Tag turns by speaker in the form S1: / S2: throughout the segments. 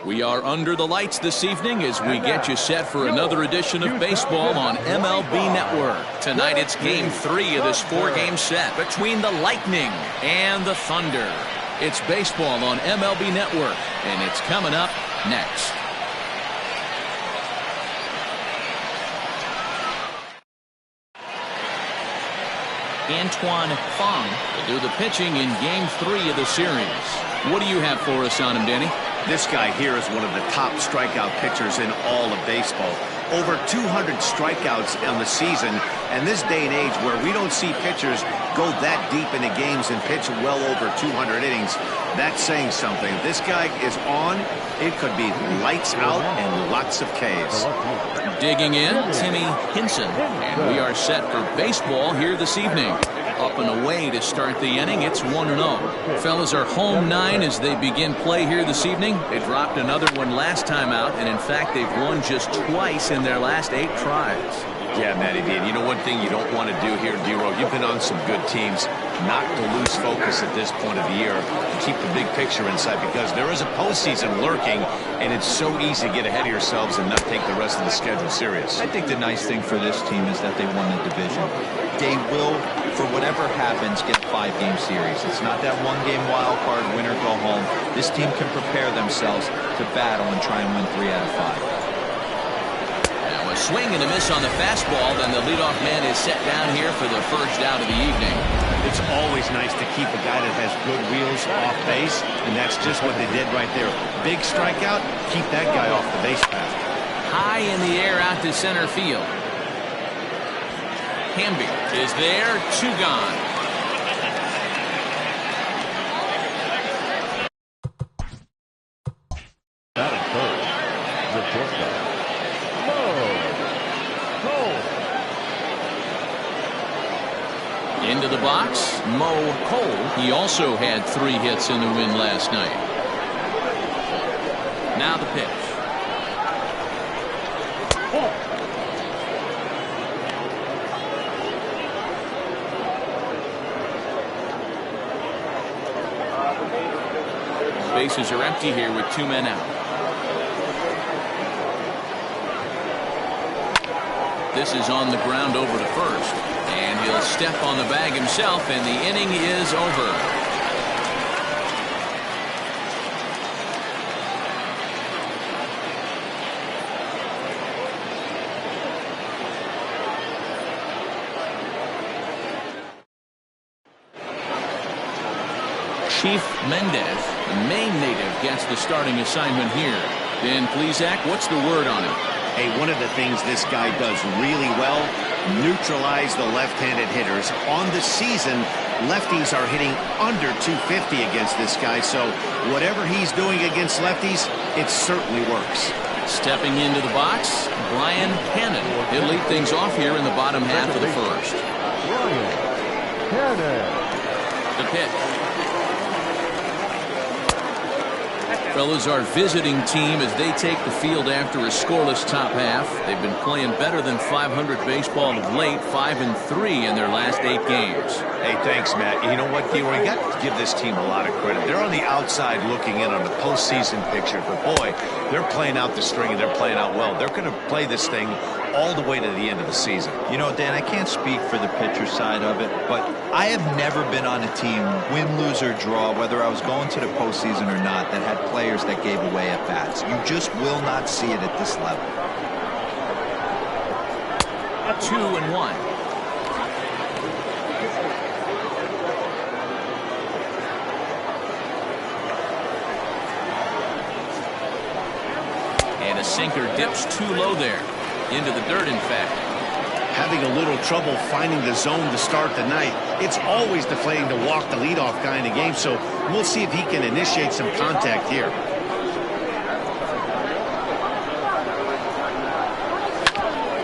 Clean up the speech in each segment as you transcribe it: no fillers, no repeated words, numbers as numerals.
S1: We are under the lights this evening as we get you set for another edition of baseball on MLB Network. Tonight it's Game 3 of this 4-game set between the Lightning and the Thunder. It's baseball on MLB Network, and it's coming up next. Antoine Fong will do the pitching in Game 3 of the series. What do you have for us on him, Danny?
S2: This guy here is one of the top strikeout pitchers in all of baseball. Over 200 strikeouts on the season, and this day and age where we don't see pitchers go that deep into games and pitch well over 200 innings, that's saying something. This guy is on. It could be lights out and lots of Ks.
S1: Digging in, Timmy Hinson, and we are set for baseball here this evening. Up and away to start the inning. It's 1-0. Fellas are home 9 as they begin play here this evening. They dropped another one last time out, and in fact they've won just twice in their last 8 tries.
S2: Yeah, Matty D. You know one thing you don't want to do here, D-Row, you've been on some good teams, not to lose focus at this point of the year, keep the big picture inside, because there is a postseason lurking, and it's so easy to get ahead of yourselves and not take the rest of the schedule serious.
S3: I think the nice thing for this team is that they won the division. They will, for whatever happens, get a 5-game series. It's not that 1-game wild card, win or go home. This team can prepare themselves to battle and try and win 3 out of 5.
S1: Swing and a miss on the fastball, then the leadoff man is set down here for the first out of the evening.
S2: It's always nice to keep a guy that has good wheels off base, and that's just what they did right there. Big strikeout, keep that guy off the base path.
S1: High in the air out to center field. Hamby is there, 2 gone.
S4: Batting third, the shortstop,
S1: Into the box, Mo Cole. He also had 3 hits in the win last night. Now the pitch. Bases are empty here with 2 men out. This is on the ground over to first. And he'll step on the bag himself, and the inning is over. Chief Mendez, the Maine native, gets the starting assignment here. Ben Plesac, what's the word on him?
S2: Hey, one of the things this guy does really well, neutralize the left-handed hitters. On the season, lefties are hitting under 250 against this guy, so whatever he's doing against lefties, it certainly works.
S1: Stepping into the box, Brian Hannon. He'll lead things off here in the bottom half of the first. The pitch. Fellas, our visiting team as they take the field after a scoreless top half. They've been playing better than 500 baseball of late, 5-3 in their last 8 games.
S2: Hey, thanks, Matt. You know what, D-Roy? You got to give this team a lot of credit. They're on the outside looking in on the postseason picture, but boy, they're playing out the string and they're playing out well. They're going to play this thing all the way to the end of the season.
S3: You know, Dan, I can't speak for the pitcher side of it, but I have never been on a team, win, lose, or draw, whether I was going to the postseason or not, that had players that gave away at bats. You just will not see it at this level.
S1: 2-1. And a sinker dips too low there. Into the dirt, in fact.
S2: Having a little trouble finding the zone to start the night. It's always deflating to walk the leadoff guy in the game, so we'll see if he can initiate some contact here.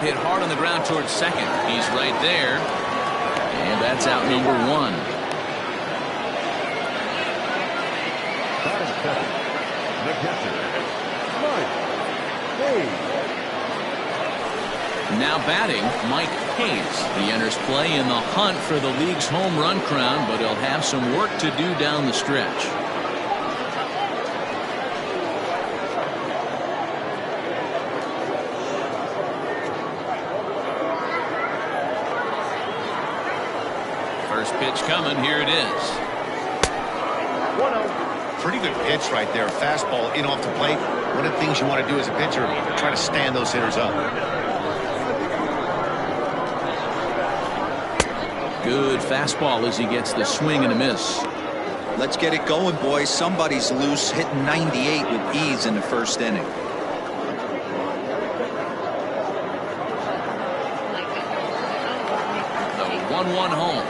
S1: Hit hard on the ground towards second. He's right there. And that's out number 1.
S4: the catcher, Mike Hayes.
S1: Now batting, Mike Hayes. He enters play in the hunt for the league's home run crown, but he'll have some work to do down the stretch. First pitch coming. Here it is.
S2: Pretty good pitch right there. Fastball in off the plate. One of the things you want to do as a pitcher, try to stand those hitters up.
S1: Good fastball as he gets the swing and a miss.
S3: Let's get it going, boys. Somebody's loose, hitting 98 with ease in the first inning.
S1: The 1-1 home.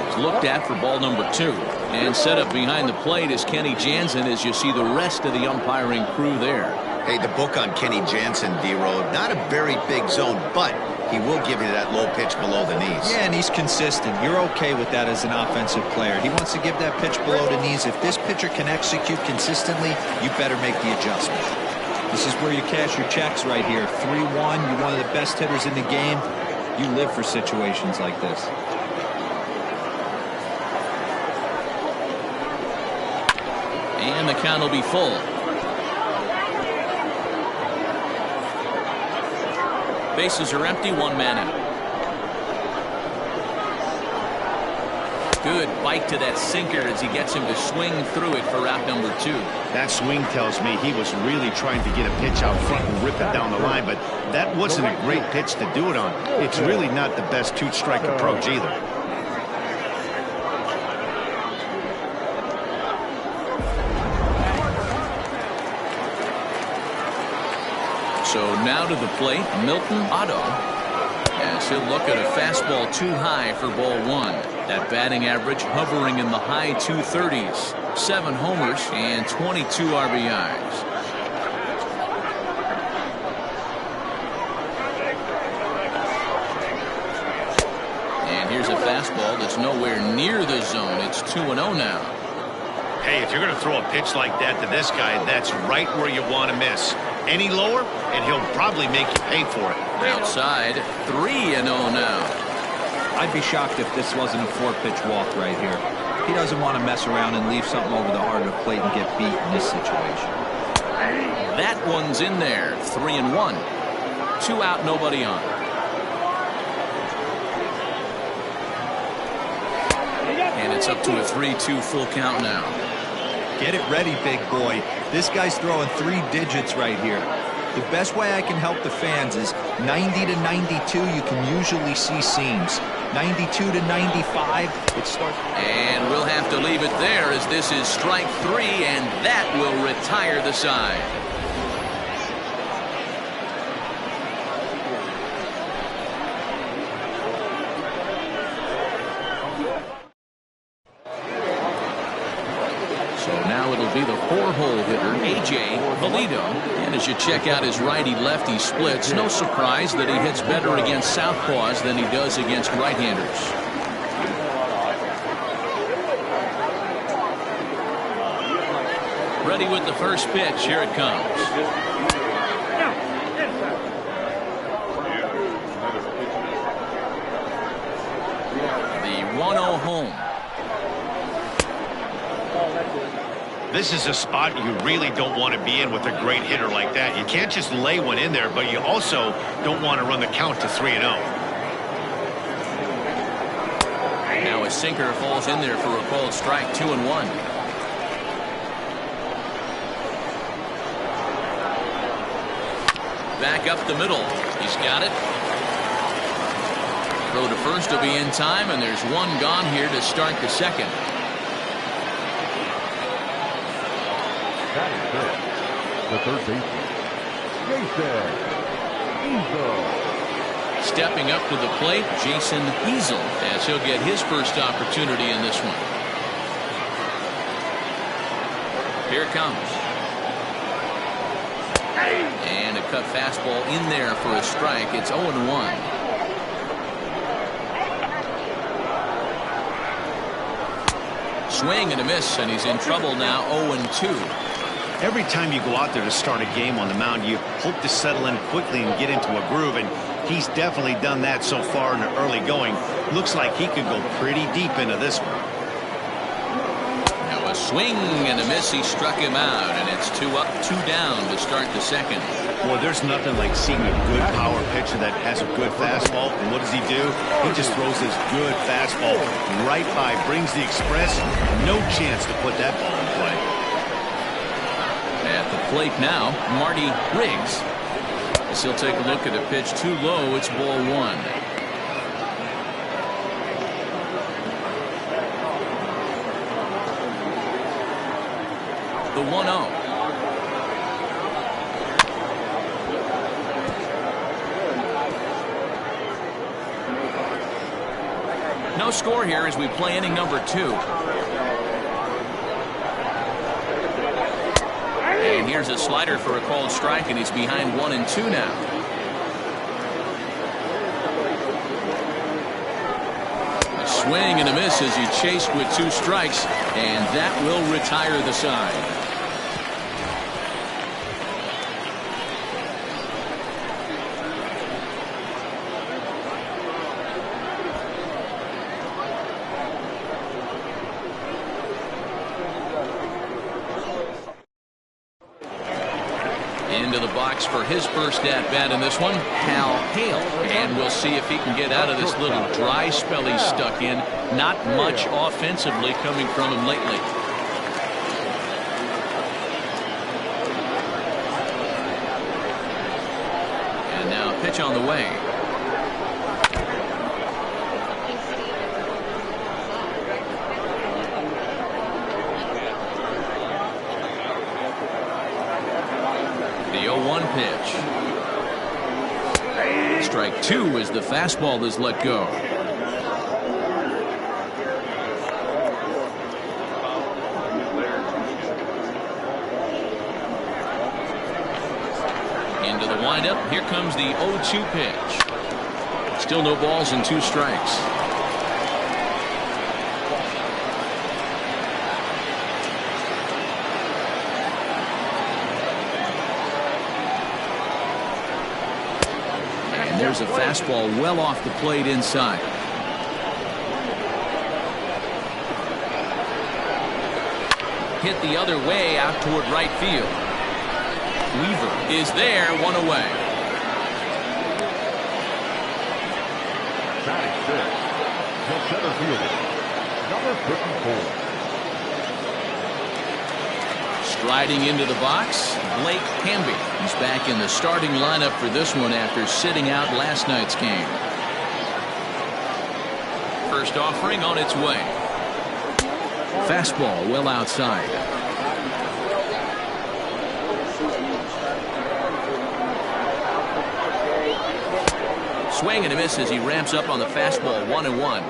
S1: It's looked at for ball number 2. And set up behind the plate is Kenny Jansen as you see the rest of the umpiring crew there.
S2: Hey, the book on Kenny Jansen, D-Road, not a very big zone, but he will give you that low pitch below the knees.
S3: Yeah, and he's consistent. You're okay with that as an offensive player. He wants to give that pitch below the knees. If this pitcher can execute consistently, you better make the adjustment. This is where you cash your checks right here. 3-1, you're one of the best hitters in the game. You live for situations like this.
S1: And the count will be full. Bases are empty, 1 man out. Good bite to that sinker as he gets him to swing through it for out number 2.
S2: That swing tells me he was really trying to get a pitch out front and rip it down the line, but that wasn't a great pitch to do it on. It's really not the best 2-strike approach either.
S1: So now to the plate, Milton Otto, as he'll look at a fastball too high for ball 1. That batting average hovering in the high 230s. 7 homers and 22 RBIs. And here's a fastball that's nowhere near the zone. It's 2-0 now.
S2: Hey, if you're going to throw a pitch like that to this guy, that's right where you want to miss. Any lower, and he'll probably make you pay for it.
S1: Outside, 3-0 now.
S3: I'd be shocked if this wasn't a 4-pitch walk right here. He doesn't want to mess around and leave something over the heart of the plate and get beat in this situation.
S1: That one's in there. 3-1. 2 out, nobody on. And it's up to a 3-2 full count now.
S3: Get it ready, big boy. This guy's throwing 3 digits right here. The best way I can help the fans is 90 to 92. You can usually see seams. 92 to 95. It starts.
S1: And we'll have to leave it there as this is strike 3, and that will retire the side. Be the 4-hole hitter, A.J. Pulido. And as you check out his righty-lefty splits, no surprise that he hits better against southpaws than he does against right-handers. Ready with the first pitch. Here it comes. The 1-0 home.
S2: This is a spot you really don't want to be in with a great hitter like that. You can't just lay one in there, but you also don't want to run the count to 3-0.
S1: Now a sinker falls in there for a called strike. 2-1. Back up the middle. He's got it. Throw to first will be in time, and there's 1 gone here to start the second.
S4: That is good. The third baseman, Jason Easel.
S1: Stepping up to the plate, Jason Easel, as he'll get his first opportunity in this one. Here it comes. And a cut fastball in there for a strike. It's 0-1. Swing and a miss, and he's in trouble now. 0-2.
S2: Every time you go out there to start a game on the mound, you hope to settle in quickly and get into a groove, and he's definitely done that so far in the early going. Looks like he could go pretty deep into this one.
S1: Now a Swing and a miss. He struck him out, and it's 2 up, 2 down to start the second.
S2: Well, there's nothing like seeing a good power pitcher that has a good fastball. And what does he do? He just throws his good fastball right by, brings the express. No chance to put that ball in play.
S1: At the plate now, Marty Riggs. As he'll take a look at a pitch too low. It's ball 1. The 1-0. No score here as we play inning number 2. And here's a slider for a called strike, and he's behind 1-2 now. A swing and a miss as he chased with 2 strikes, and that will retire the side. Into the box for his first at-bat in this one, Hal Hale. And we'll see if he can get out of this little dry spell he's stuck in. Not much offensively coming from him lately. And now a pitch on the way. The 0-1 pitch. Strike 2 as the fastball is let go. Into the windup. Here comes the 0-2 pitch. Still no balls and 2 strikes. There's a fastball well off the plate inside. Hit the other way out toward right field. Weaver is there, 1 away.
S4: Batting 6, the center fielder, number 54.
S1: Striding into the box, Blake Hamby. He's back in the starting lineup for this one after sitting out last night's game. First offering on its way. Fastball well outside. Swing and a miss as he ramps up on the fastball, 1-1.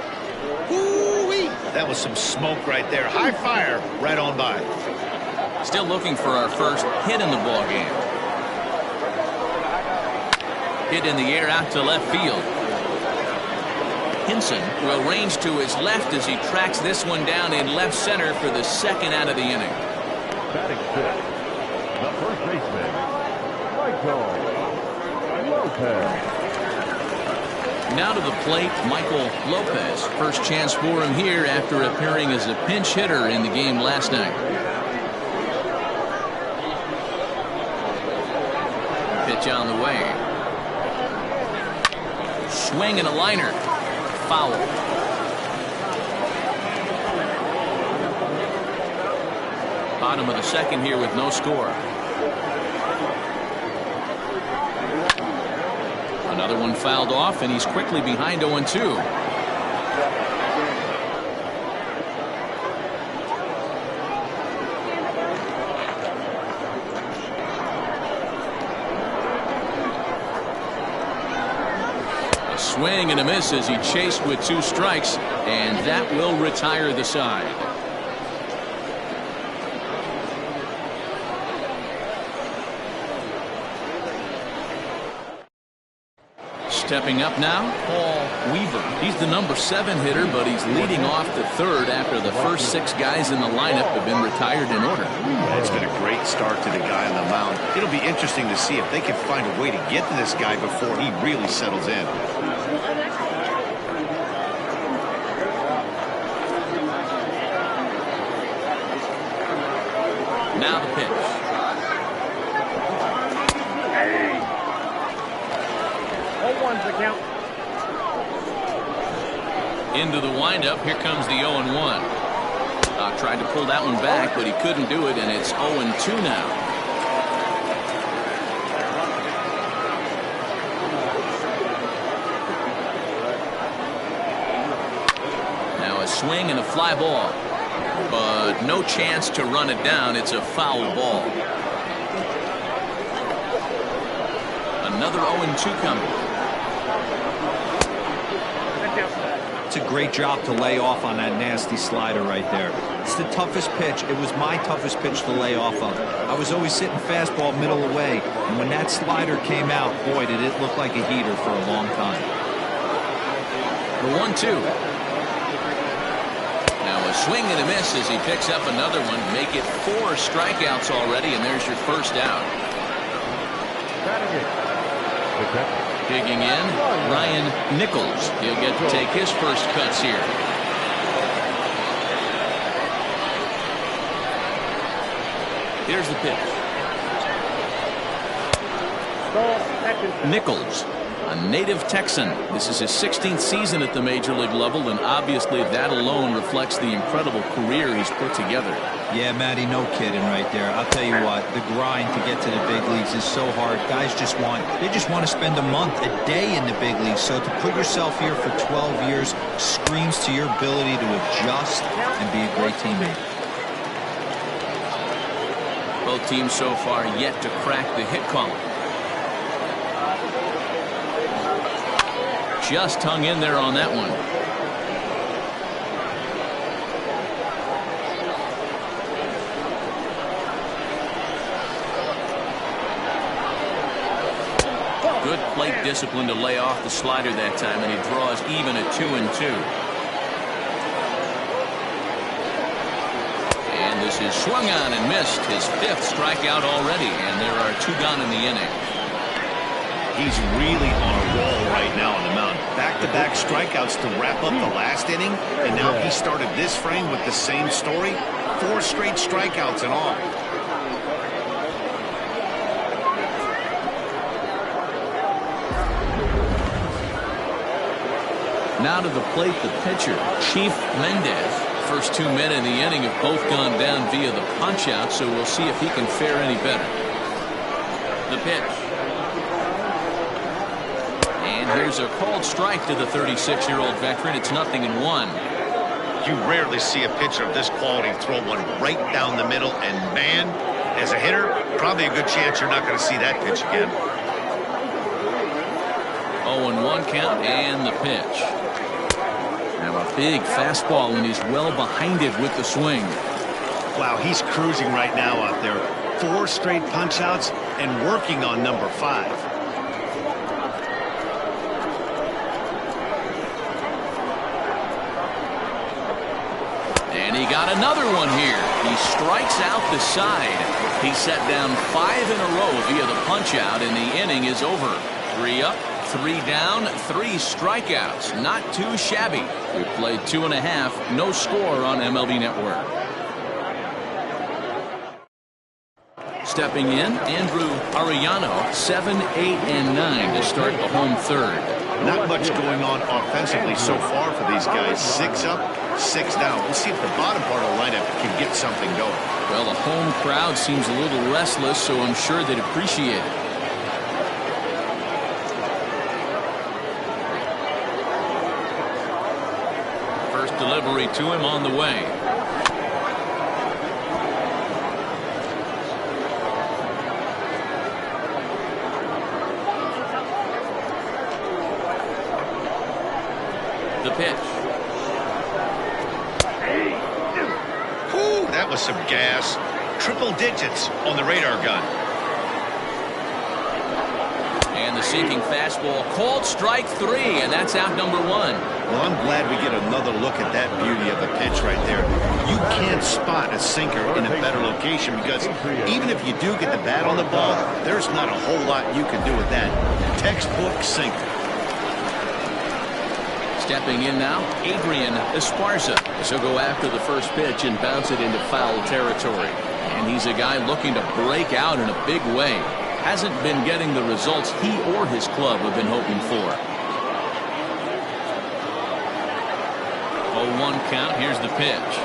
S2: Woo-wee! That was some smoke right there. High fire right on by.
S1: Still looking for our first hit in the ball game. Hit in the air out to left field. Hinson will range to his left as he tracks this one down in left center for the second out of the inning.
S4: Batting 6, the first baseman, Michael Lopez.
S1: Now to the plate, Michael Lopez. First chance for him here after appearing as a pinch hitter in the game last night. Pitch on the way. Swing and a liner. Foul. Bottom of the second here with no score. Another one fouled off, and he's quickly behind 0-2. A swing and a miss as he chased with 2 strikes, and that will retire the side. Stepping up now, Paul Weaver. He's the number 7 hitter, but he's leading off the third after the first 6 guys in the lineup have been retired in order.
S2: It's been a great start to the guy on the mound. It'll be interesting to see if they can find a way to get to this guy before he really settles in.
S1: Into the windup. Here comes the 0-1. Tried to pull that one back, but he couldn't do it, and it's 0-2 now. Now a swing and a fly ball, but no chance to run it down. It's a foul ball. Another 0-2 coming.
S3: It's a great job to lay off on that nasty slider right there. It's the toughest pitch. It was my toughest pitch to lay off of. I was always hitting fastball middle away, and when that slider came out, boy, did it look like a heater for a long time.
S1: The 1-2. Now a swing and a miss as he picks up another one. Make it 4 strikeouts already, and there's your first out. Digging in, Ryan Nichols. He'll get to take his first cuts here. Here's the pitch. Nichols, a native Texan. This is his 16th season at the major league level, and obviously that alone reflects the incredible career he's put together.
S3: Yeah, Matty, no kidding right there. I'll tell you what, the grind to get to the big leagues is so hard. Guys just want to spend a month, a day in the big leagues. So to put yourself here for 12 years screams to your ability to adjust and be a great teammate.
S1: Both teams so far yet to crack the hit column. Just hung in there on that one. Good plate discipline to lay off the slider that time, and he draws even at 2-2. And this is swung on and missed. His 5th strikeout already, and there are 2 gone in the inning.
S2: He's really on a roll right now on the mound. Back-to-back strikeouts to wrap up the last inning, and now he started this frame with the same story. 4 straight strikeouts in all.
S1: Now to the plate, the pitcher, Chief Mendez. First 2 men in the inning have both gone down via the punch-out, so we'll see if he can fare any better. The pitch. And here's a called strike to the 36-year-old veteran. It's 0-1.
S2: You rarely see a pitcher of this quality throw one right down the middle, and man, as a hitter, probably a good chance you're not going to see that pitch again.
S1: 0-1 count and the pitch. Now a big fastball, and he's well behind it with the swing.
S2: Wow, he's cruising right now out there. 4 straight punch-outs and working on number 5.
S1: And he got another one here. He strikes out the side. He set down 5 in a row via the punch-out, and the inning is over. 3 up, 3 down, 3 strikeouts. Not too shabby. We played 2.5. No score on MLB Network. Stepping in, Andrew Arellano, 7, 8, and 9 to start the home third.
S2: Not much going on offensively so far for these guys. 6 up, 6 down. We'll see if the bottom part of the lineup can get something going.
S1: Well, the home crowd seems a little restless, so I'm sure they'd appreciate it. First delivery to him on the way. The pitch.
S2: Whew, that was some gas. Triple digits on the radar gun.
S1: And the sinking fastball, called strike 3, and that's out number 1.
S2: Well, I'm glad we get another look at that beauty of a pitch right there. You can't spot a sinker in a better location, because even if you do get the bat on the ball, there's not a whole lot you can do with that. Textbook sinker.
S1: Stepping in now, Adrian Esparza. He'll go after the first pitch and bounce it into foul territory. And he's a guy looking to break out in a big way. Hasn't been getting the results he or his club have been hoping for. 0-1 count. Here's the pitch.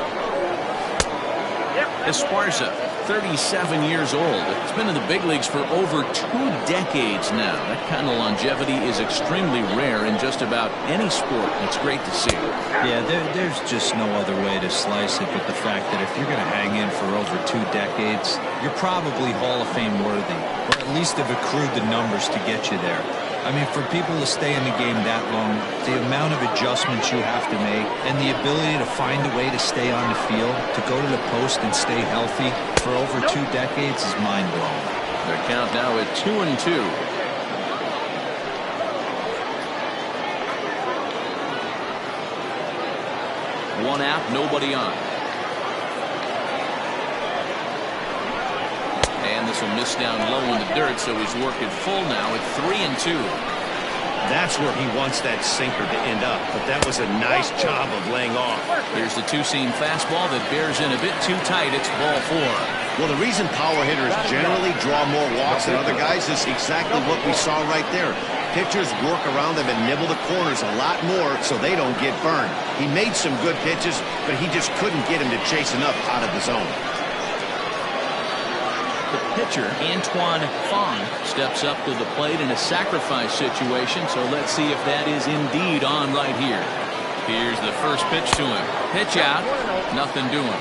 S1: Esparza, 37 years old. He's been in the big leagues for over 2 decades now. That kind of longevity is extremely rare in just about any sport. It's great to see.
S3: Yeah, there's just no other way to slice it but the fact that if you're going to hang in for over 2 decades, you're probably Hall of Fame worthy, or at least have accrued the numbers to get you there. I mean, for people to stay in the game that long, the amount of adjustments you have to make and the ability to find a way to stay on the field, to go to the post and stay healthy for over 2 decades is mind-blowing.
S1: Their count now at 2-2. One out, nobody on. And this will miss down low in the dirt, so he's working full now at 3-2.
S2: That's where he wants that sinker to end up, but that was a nice job of laying off.
S1: Here's the two-seam fastball that bears in a bit too tight. It's ball 4.
S2: Well, the reason power hitters generally draw more walks than other guys is exactly what we saw right there. Pitchers work around them and nibble the corners a lot more so they don't get burned. He made some good pitches, but he just couldn't get him to chase enough out of the zone.
S1: The pitcher, Antoine Fong, steps up to the plate in a sacrifice situation, so let's see if that is indeed on right here. Here's the first pitch to him. Pitch out, nothing doing.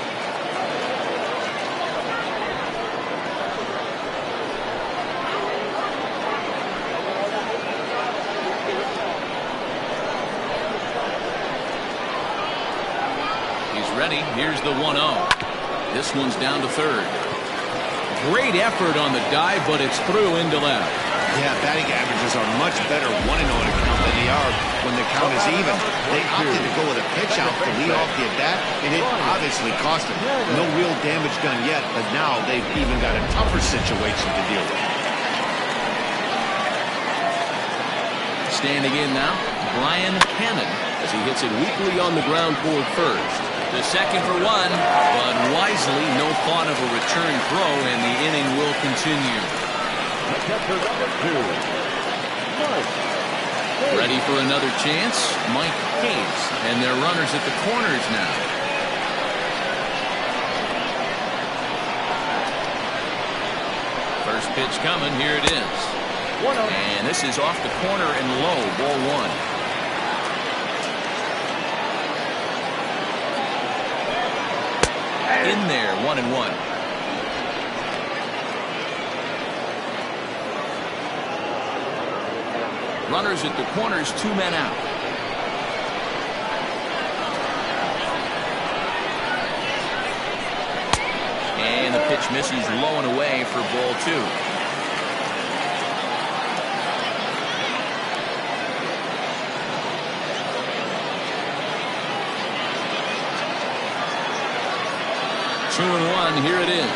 S1: He's ready. Here's the 1-0. This one's down to third. Great effort on the dive, but it's through into left.
S2: Yeah, batting averages are much better 1-0 in a count than they are when the count is even. They opted to go with a pitch out to lead off the at-bat, and it obviously cost them. No real damage done yet, but now they've even got a tougher situation to deal with.
S1: Standing in now, Brian Cannon, as he hits it weakly on the ground toward first. The second for 1, but wisely no thought of a return throw, and the inning will continue. Ready for another chance, Mike Hayes, and their runners at the corners now. First pitch coming, here it is. And this is off the corner and low, ball 1. In there, 1-1. Runners at the corners, 2 men out. And the pitch misses low and away for ball 2. Two and 1, here it is.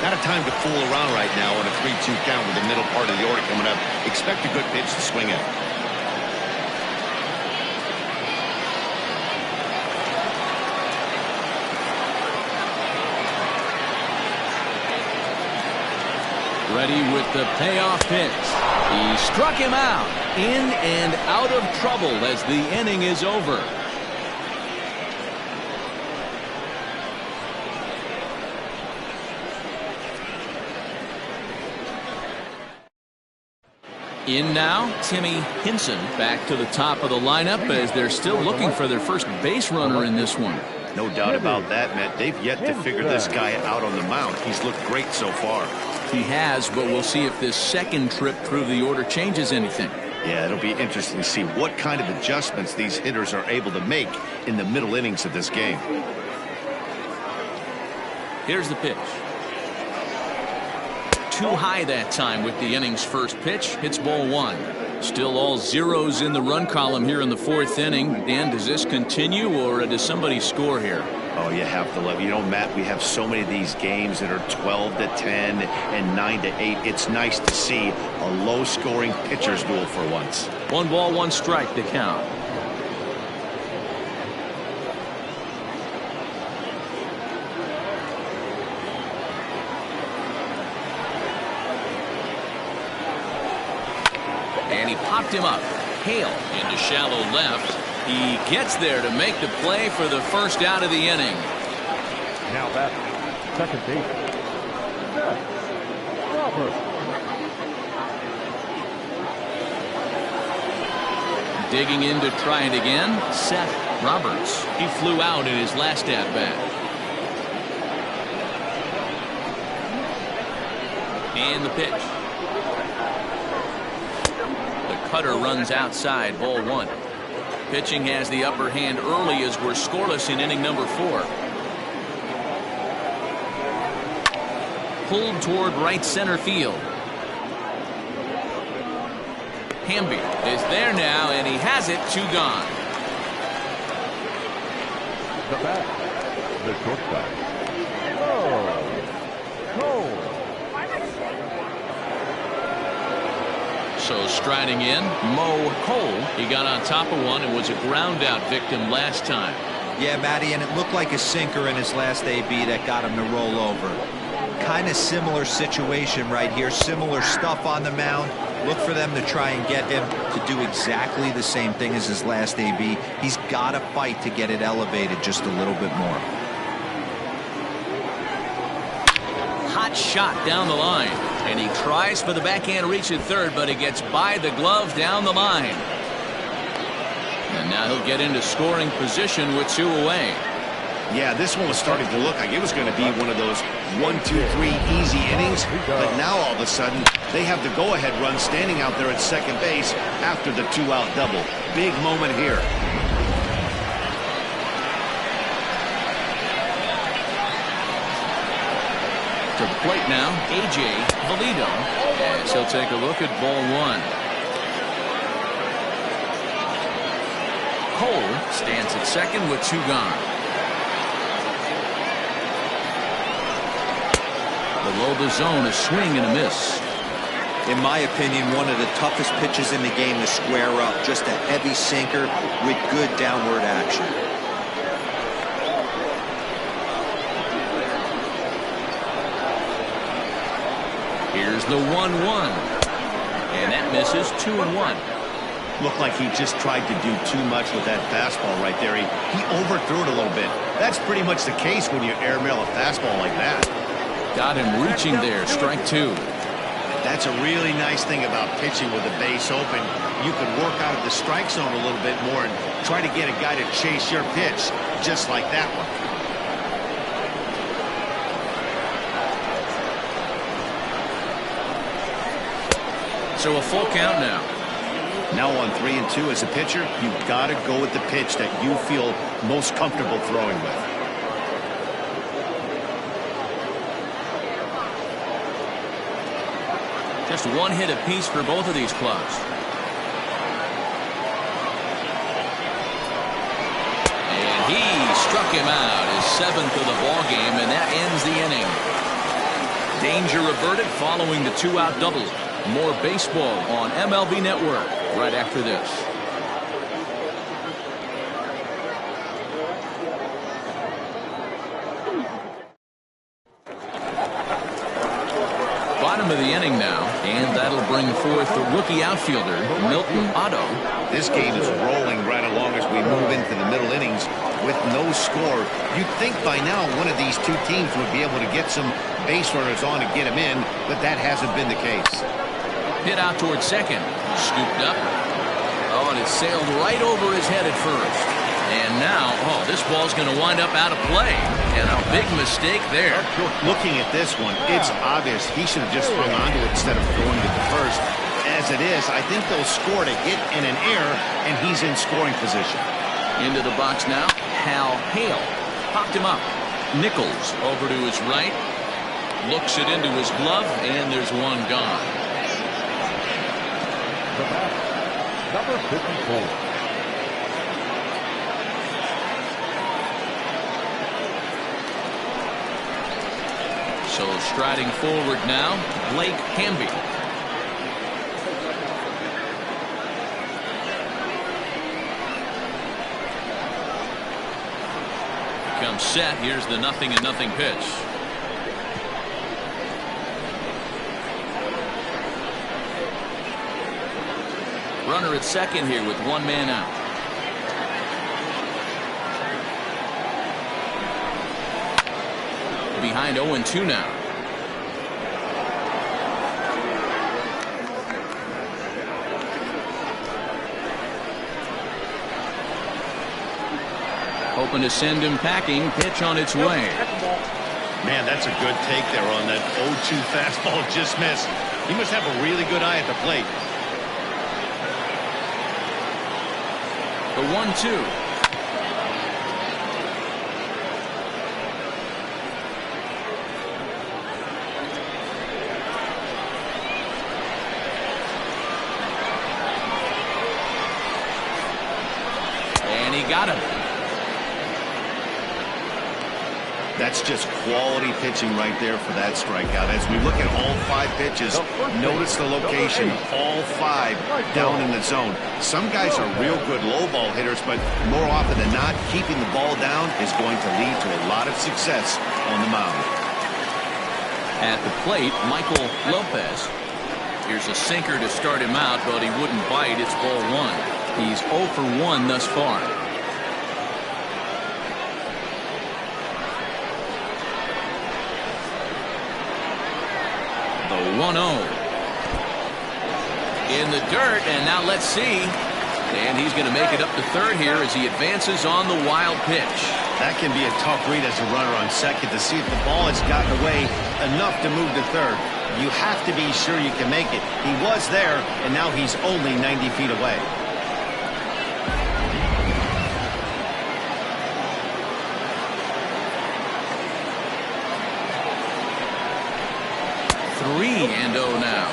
S2: Not a time to fool around right now on a 3-2 count with the middle part of the order coming up. Expect a good pitch to swing at.
S1: Ready with the payoff pitch. He struck him out. In and out of trouble as the inning is over. In now, Timmy Hinson back to the top of the lineup as they're still looking for their first base runner in this one.
S2: No doubt about that, Matt. They've yet to figure this guy out on the mound. He's looked great so far.
S1: He has, but we'll see if this second trip through the order changes anything.
S2: Yeah, it'll be interesting to see what kind of adjustments these hitters are able to make in the middle innings of this game.
S1: Here's the pitch. Too high that time with the inning's first pitch. Hits ball 1. Still all zeros in the run column here in the 4th inning. Dan, does this continue or does somebody score here?
S2: Oh, you have to love. You know, Matt, we have so many of these games that are 12-10 and 9-8. It's nice to see a low-scoring pitcher's duel for once.
S1: 1 ball, 1 strike to count. And he popped him up. Hale into shallow left. He gets there to make the play for the first out of the inning.
S4: Now that's second base. Robert.
S1: Digging in to try it again, Seth Roberts. He flew out in his last at-bat. And the pitch. The cutter runs outside, ball one. Pitching has the upper hand early as we're scoreless in inning number 4. Pulled toward right center field. Hamby is there now, and he has it. 2 gone.
S4: The bat, the shortstop. Cole.
S1: So striding in, Mo Cole. He got on top of one and was a ground out victim last time.
S3: Yeah, Matty, and it looked like a sinker in his last AB that got him to roll over. Kind of similar situation right here. Similar stuff on the mound. Look for them to try and get him to do exactly the same thing as his last AB. He's got to fight to get it elevated just a little bit more.
S1: Hot shot down the line. And he tries for the backhand reach at third, but it gets by the glove down the line. And now he'll get into scoring position with 2 away.
S2: Yeah, this one was starting to look like it was going to be one of those 1, 2, 3 easy innings. But now all of a sudden, they have the go-ahead run standing out there at second base after the 2-out double. Big moment here.
S1: To the plate now, A.J. Valido, as he'll take a look at ball 1. Cole stands at second with 2 gone. Below the zone, a swing and a miss.
S3: In my opinion, one of the toughest pitches in the game to square up. Just a heavy sinker with good downward action.
S1: Here's the 1-1. And that misses. 2-1.
S2: Looked like he just tried to do too much with that fastball right there. He overthrew it a little bit. That's pretty much the case when you airmail a fastball like that. Got him reaching there. Strike 2. That's a really nice thing about pitching with the base open. You can work out of the strike zone a little bit more and try to get a guy to chase your pitch, just like that one. So a full count now. Now on 3-2 as a pitcher, you've got to go with the pitch that you feel most comfortable throwing with. Just 1 hit apiece for both of these clubs. And he struck him out, his 7th of the ball game, and that ends the inning. Danger averted following the 2-out double. More baseball on MLB Network right after this. Bottom of the inning now, and that'll bring forth the rookie outfielder, Milton Otto. This game is rolling right along as we move into the middle innings with no score. You'd think by now one of these 2 teams would be able to get some base runners on and get him in, but that hasn't been the case. Hit out towards second. Scooped up. Oh, and it sailed right over his head at first. And now, oh, this ball's going to wind up out of play. And a big mistake there. Looking at this one, it's obvious he should have just hung onto it instead of throwing it to first. As it is, I think they'll score a hit and an error, and he's in scoring position. Into the box now, Hal Hale. Popped him up. Nichols over to his right. Looks it into his glove, and there's 1 gone.
S4: The bat, number 54.
S1: So striding forward now, Blake Hamby. Comes set. Here's the 0-0 pitch. Runner at second here with one man out. Behind 0-2 now. Hoping to send him packing. Pitch on its way.
S2: Man, that's a good take there on that 0-2 fastball. Just missed. He must have a really good eye at the plate.
S1: The 1-2. And he got him.
S2: That's just quality pitching right there for that strikeout. As we look at all 5 pitches, notice the location, all 5 down in the zone. Some guys are real good low ball hitters, but more often than not, keeping the ball down is going to lead to a lot of success on the mound.
S1: At the plate, Michael Lopez. Here's a sinker to start him out, but he wouldn't bite. It's ball 1. He's 0 for 1 thus far. The 1-0 in the dirt, and now let's see. And he's going to make it up to third here as he advances on the wild pitch.
S2: That can be a tough read as a runner on second to see if the ball has gotten away enough to move to third. You have to be sure you can make it. He was there, and now he's only 90 feet away.
S1: Three and 0 now.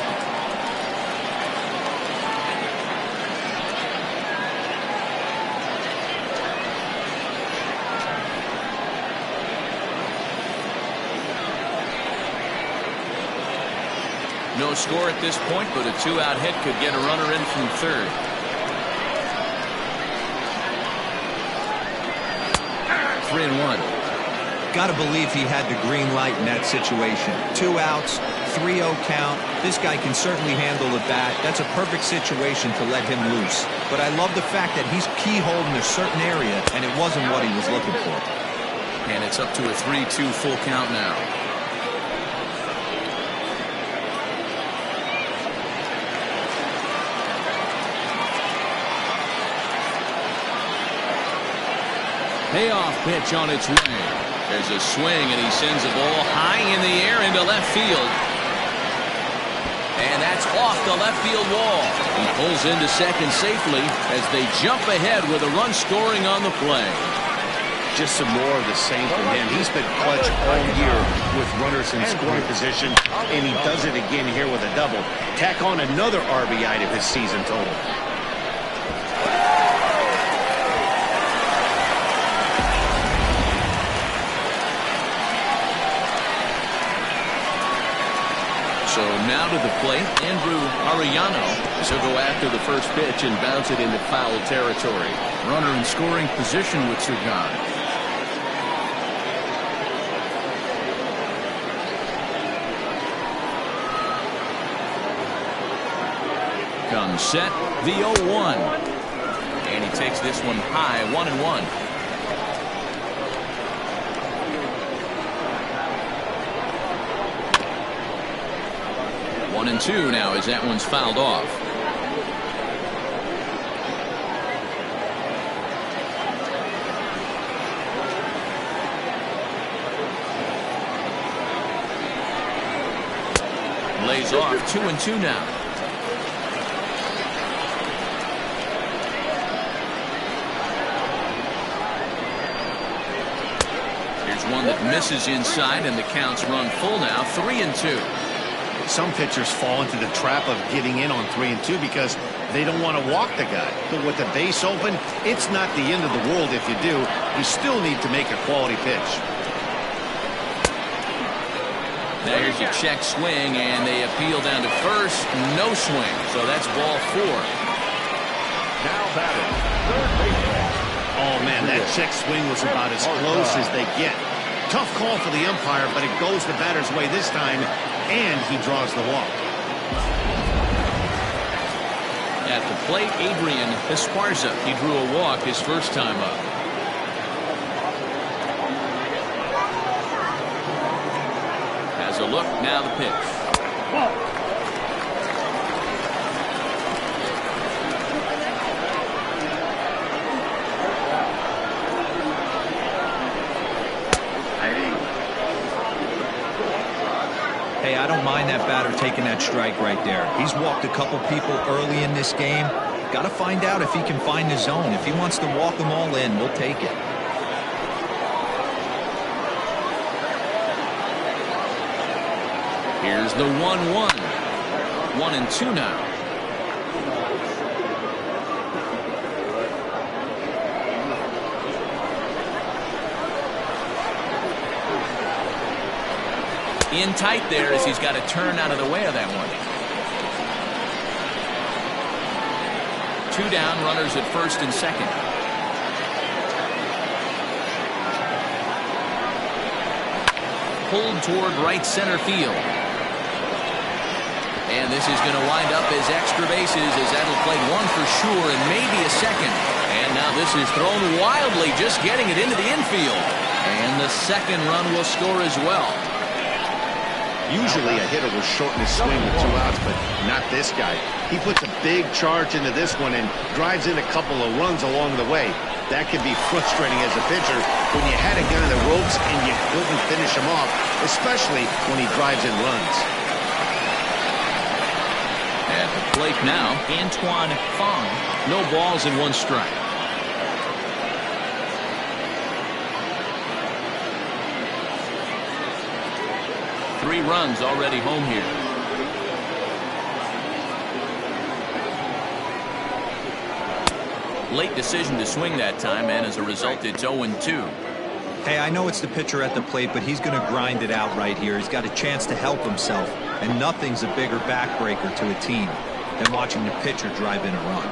S1: No score at this point, but a 2-out hit could get a runner in from third. Three and 1.
S3: Got to believe he had the green light in that situation. 2 outs, 3-0 count. This guy can certainly handle the bat. That's a perfect situation to let him loose. But I love the fact that he's keyholed in a certain area, and it wasn't what he was looking for.
S1: And it's up to a 3-2 full count now. Payoff pitch on its way. There's a swing, and he sends the ball high in the air into left field. And that's off the left field wall. He pulls into second safely as they jump ahead with a run scoring on the play.
S2: Just some more of the same from him. He's been clutch all year with runners in scoring position, and he does it again here with a double. Tack on another RBI to his season total.
S1: So now to the plate, Andrew Arellano. So go after the first pitch and bounce it into foul territory. Runner in scoring position with Surgan. Comes set, the 0-1. And he takes this one high, 1-1. 1-2 now as that one's fouled off. Lays off, 2-2 now. Here's one that misses inside, and the count's run full now, 3-2.
S2: Some pitchers fall into the trap of getting in on 3-2 because they don't want to walk the guy. But with the base open, it's not the end of the world if you do. You still need to make a quality pitch.
S1: There's a check swing, and they appeal down to first. No swing, so that's ball 4.
S4: Now batting, third baseman.
S2: Oh, man, that check swing was about as close as they get. Tough call for the umpire, but it goes the batter's way this time, and he draws the walk.
S1: At the plate, Adrian Esparza. He drew a walk his first time up. Has a look, now the pitch.
S3: Hey, I don't mind that batter taking that strike right there. He's walked a couple people early in this game. Got to find out if he can find the zone. If he wants to walk them all in, we'll take it.
S1: Here's the 1-1. 1-2 now. In tight there as he's got to turn out of the way of that one. 2 down, runners at first and second. Pulled toward right center field. And this is going to wind up as extra bases as that'll play one for sure and maybe a second. And now this is thrown wildly, just getting it into the infield. And the second run will score as well.
S2: Usually a hitter will shorten his swing with 2 outs, but not this guy. He puts a big charge into this one and drives in a couple of runs along the way. That can be frustrating as a pitcher when you had a guy on the ropes and you couldn't finish him off, especially when he drives in runs.
S1: At the plate now, Antoine Fong. No balls and 1 strike. Three runs already home here. Late decision to swing that time, and as a result, it's 0-2.
S3: Hey, I know it's the pitcher at the plate, but he's going to grind it out right here. He's got a chance to help himself, and nothing's a bigger backbreaker to a team than watching the pitcher drive in a run.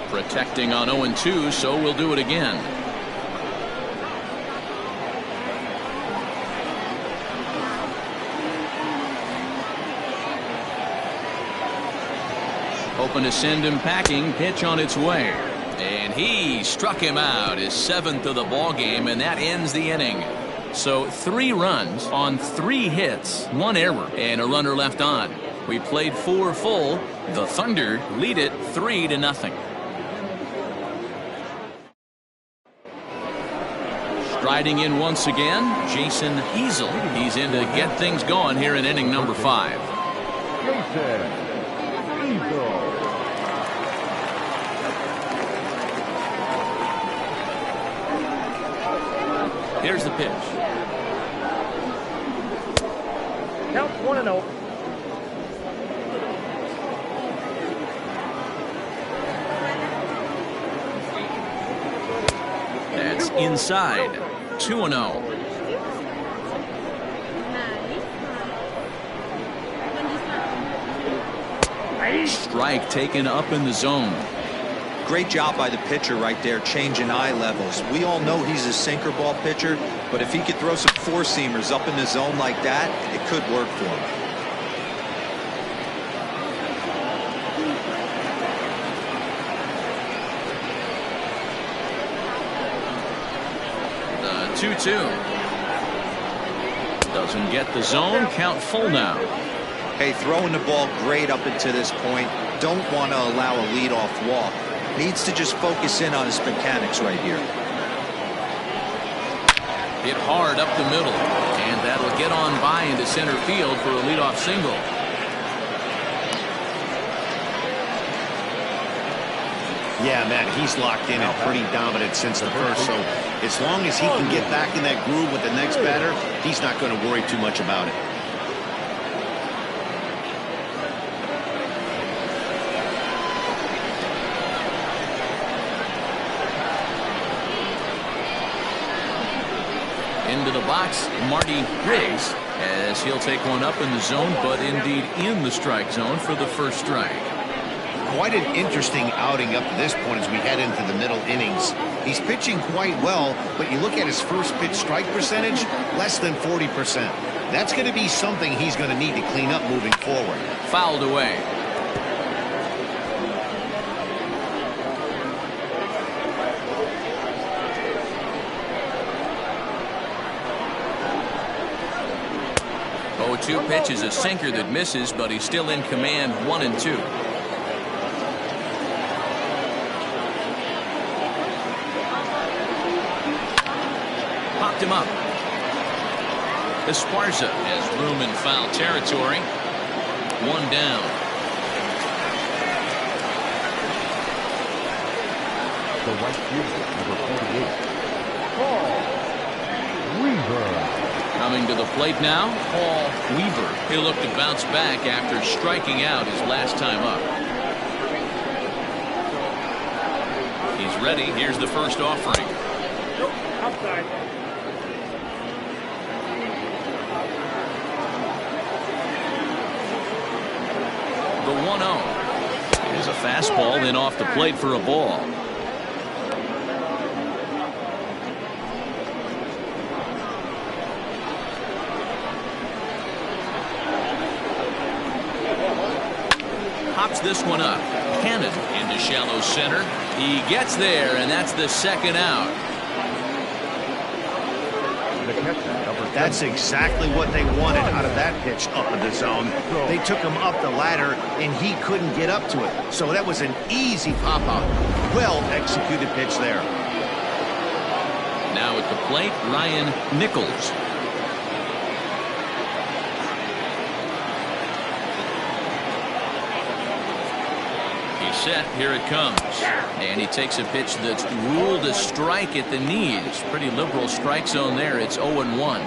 S1: Protecting on 0-2, so we'll do it again. Hoping to send him packing. Pitch on its way. And he struck him out, his 7th of the ball game, and that ends the inning. So 3 runs on 3 hits, 1 error, and a runner left on. We played 4 full. The Thunder lead it 3-0. Striding in once again, Jason Easel. He's in to get things going here in inning number 5. Here's the pitch.
S5: Count 1-0.
S1: That's inside. 2-0. Strike taken up in the zone.
S3: Great job by the pitcher right there, changing eye levels. We all know he's a sinker ball pitcher, but if he could throw some 4-seamers up in the zone like that, it could work for him.
S1: The 2-2. Doesn't get the zone. Count full now.
S3: Hey, throwing the ball great up until this point. Don't want to allow a leadoff walk. Needs to just focus in on his mechanics right here.
S1: Hit hard up the middle, and that'll get on by into center field for a leadoff single.
S2: Yeah, Matt, he's locked in and pretty dominant since the first, so as long as he can get back in that groove with the next batter, he's not going to worry too much about it.
S1: Into the box, Marty Riggs, as he'll take one up in the zone, but indeed in the strike zone for the first strike.
S2: Quite an interesting outing up to this point as we head into the middle innings. He's pitching quite well, but you look at his first pitch strike percentage, less than 40%. That's going to be something he's going to need to clean up moving forward.
S1: Fouled away. 0-2 pitch is a sinker that misses, but he's still in command, 1-2. Popped him up. Esparza has room in foul territory. 1 down.
S4: The right fielder, number 48, Paul Weaver.
S1: Coming to the plate now, Paul Weaver. He'll look to bounce back after striking out his last time up. He's ready. Here's the first offering.
S5: Outside.
S1: The 1-0 is a fastball, then off the plate for a ball. Pops this one up. Cannon into shallow center. He gets there, and that's the second out.
S4: The catcher, number 10.
S2: That's exactly what they wanted out of that pitch up in the zone. They took him up the ladder, and he couldn't get up to it. So that was an easy pop-out. Well-executed pitch there.
S1: Now at the plate, Ryan Nichols. He's set. Here it comes. And he takes a pitch that's ruled a strike at the knees. Pretty liberal strike zone there. It's 0-1.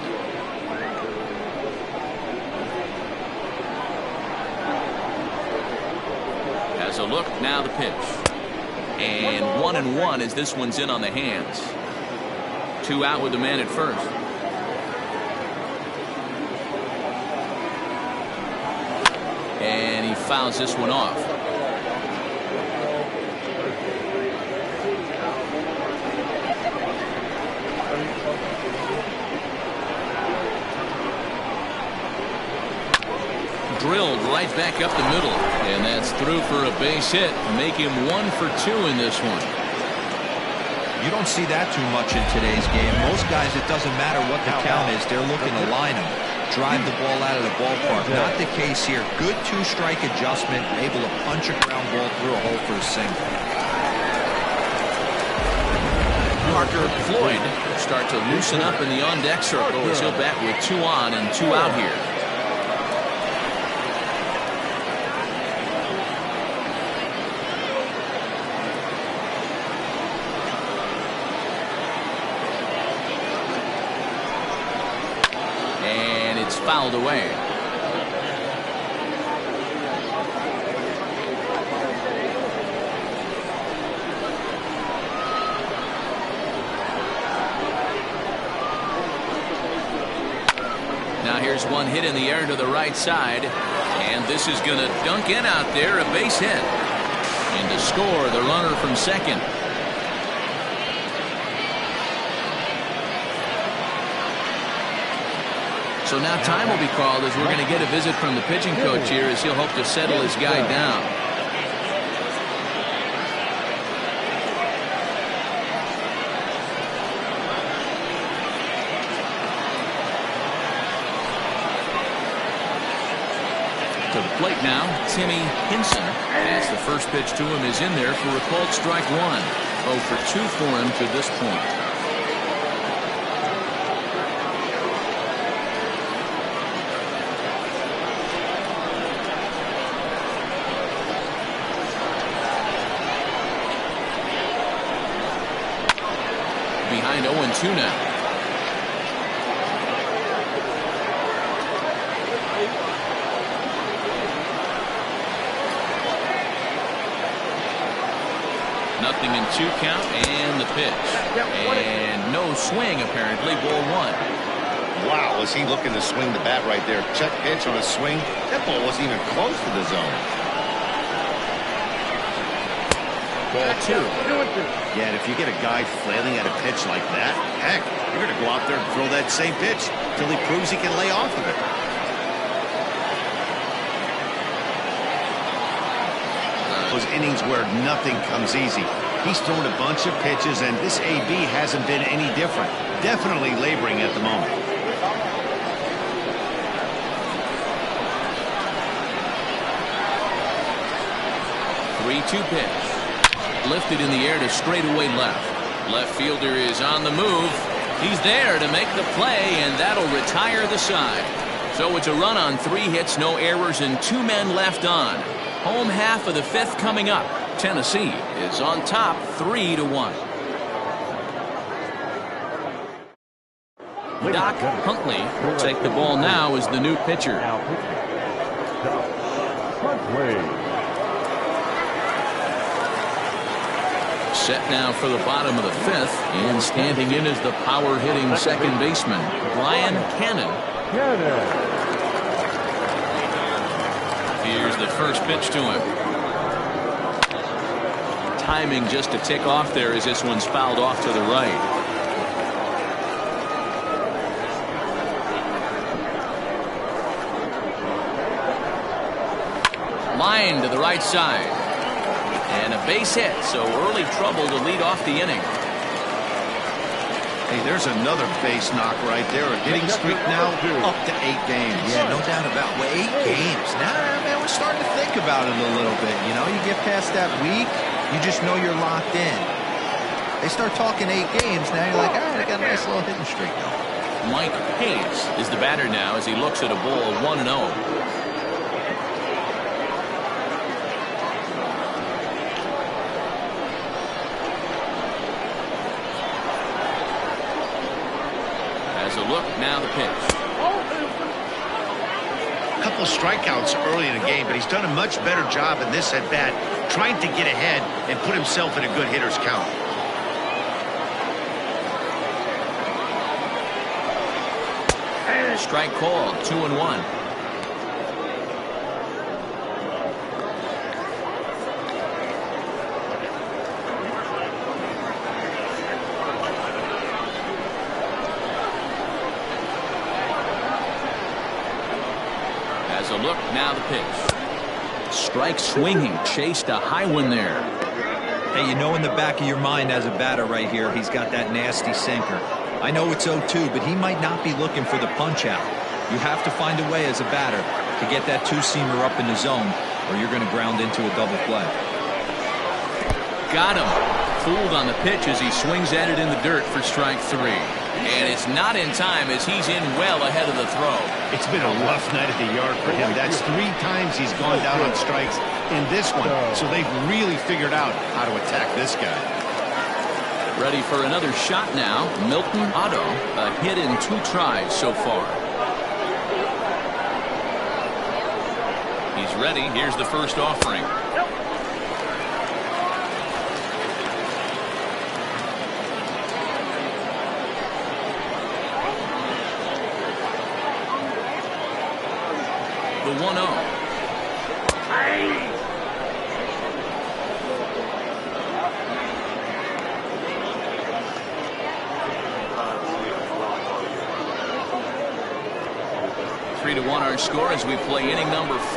S1: Has a look. Now the pitch. And 1-1 as this one's in on the hands. 2 out with the man at first. And he fouls this one off. Drilled right back up the middle, and that's through for a base hit. Make him 1 for 2 in this one.
S3: You don't see that too much in today's game. Most guys, it doesn't matter what the count is. They're looking to line him, drive the ball out of the ballpark. Not the case here. Good 2-strike adjustment, able to punch a ground ball through a hole for a single.
S1: Parker Floyd will start to loosen up in the on-deck circle as he'll bat with 2 on and 2 out here. Fouled away. Now here's one hit in the air to the right side, and this is going to dunk in out there, a base hit. And to score the runner from second. So now time will be called as we're going to get a visit from the pitching coach here as he'll hope to settle his guy down. To the plate now, Timmy Hinson, as the first pitch to him is in there for a called strike 1. 0 for 2 for him to this point. Behind 0-2 now. Nothing in 2 count, and the pitch. And no swing, apparently. Ball 1.
S2: Wow, was he looking to swing the bat right there. Check pitch on a swing. That ball wasn't even close to the zone.
S1: Ball 2.
S2: Yeah, and if you get a guy flailing at a pitch like that, heck, you're going to go out there and throw that same pitch till he proves he can lay off of it. Those innings where nothing comes easy. He's thrown a bunch of pitches, and this AB hasn't been any different. Definitely laboring at the moment.
S1: 3-2 pitch. Lifted in the air to straightaway left. Left fielder is on the move. He's there to make the play, and that'll retire the side. So it's a run on 3 hits, no errors, and 2 men left on. Home half of the 5th coming up. Tennessee is on top 3-1. Doc Huntley will take the ball now as the new pitcher. Set now for the bottom of the 5th, and standing in is the power-hitting second baseman, Brian Cannon. Here's the first pitch to him. Timing just a tick off there as this one's fouled off to the right. Line to the right side. And a base hit, so early trouble to lead off the inning.
S2: Hey, there's another base knock right there. A hitting streak now up to 8 games.
S3: Yeah, no doubt about it. Well, 8 games. Now, man, we're starting to think about it a little bit. You know, you get past that week, you just know you're locked in. They start talking 8 games, now you're like, all right, I got a nice little hitting streak now.
S1: Mike Hayes is the batter now as he looks at a ball 1-0. Look, now the pitch.
S2: A couple of strikeouts early in the game, but he's done a much better job in this at-bat, trying to get ahead and put himself in a good hitter's count.
S1: Strike called, 2-1. A look, now the pitch. Strike swinging, chased a high one there.
S3: Hey, you know in the back of your mind as a batter right here, he's got that nasty sinker. I know it's 0-2, but he might not be looking for the punch out. You have to find a way as a batter to get that 2-seamer up in the zone, or you're going to ground into a double play.
S1: Got him. Fooled on the pitch as he swings at it in the dirt for strike 3. And it's not in time as he's in well ahead of the throw.
S2: It's been a rough night at the yard for him. That's 3 times he's gone down on strikes in this one. So they've really figured out how to attack this guy.
S1: Ready for another shot now. Milton Otto, a hit in 2 tries so far. He's ready. Here's the first offering. The 1-0. Three to 1 our score as we play inning number 5.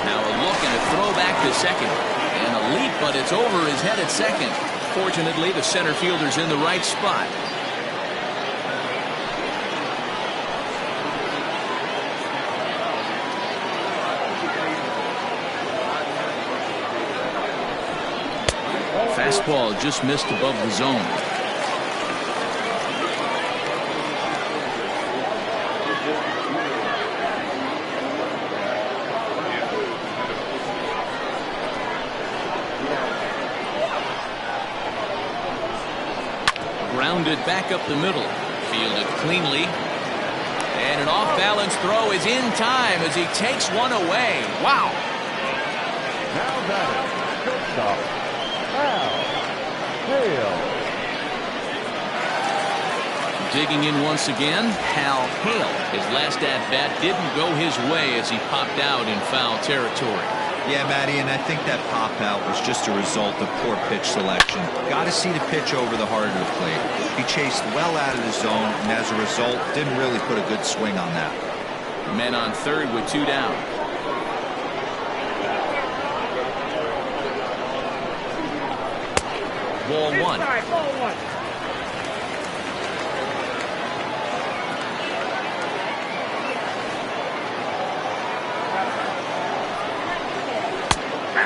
S1: Now a look and a throw back to second. And a leap, but it's over his head at second. Fortunately, the center fielder's in the right spot. Fastball just missed above the zone. Grounded back up the middle. Fielded cleanly. And an off-balance throw is in time as he takes one away. Wow.
S4: Now batting, shortstop, Hale.
S1: Digging in once again, Hal Hale. His last at-bat didn't go his way as he popped out in foul territory.
S3: Yeah, Matty, and I think that pop out was just a result of poor pitch selection. Got to see the pitch over the heart of the plate. He chased well out of the zone, and as a result, didn't really put a good swing on that.
S1: Men on third with 2 down. Ball 1.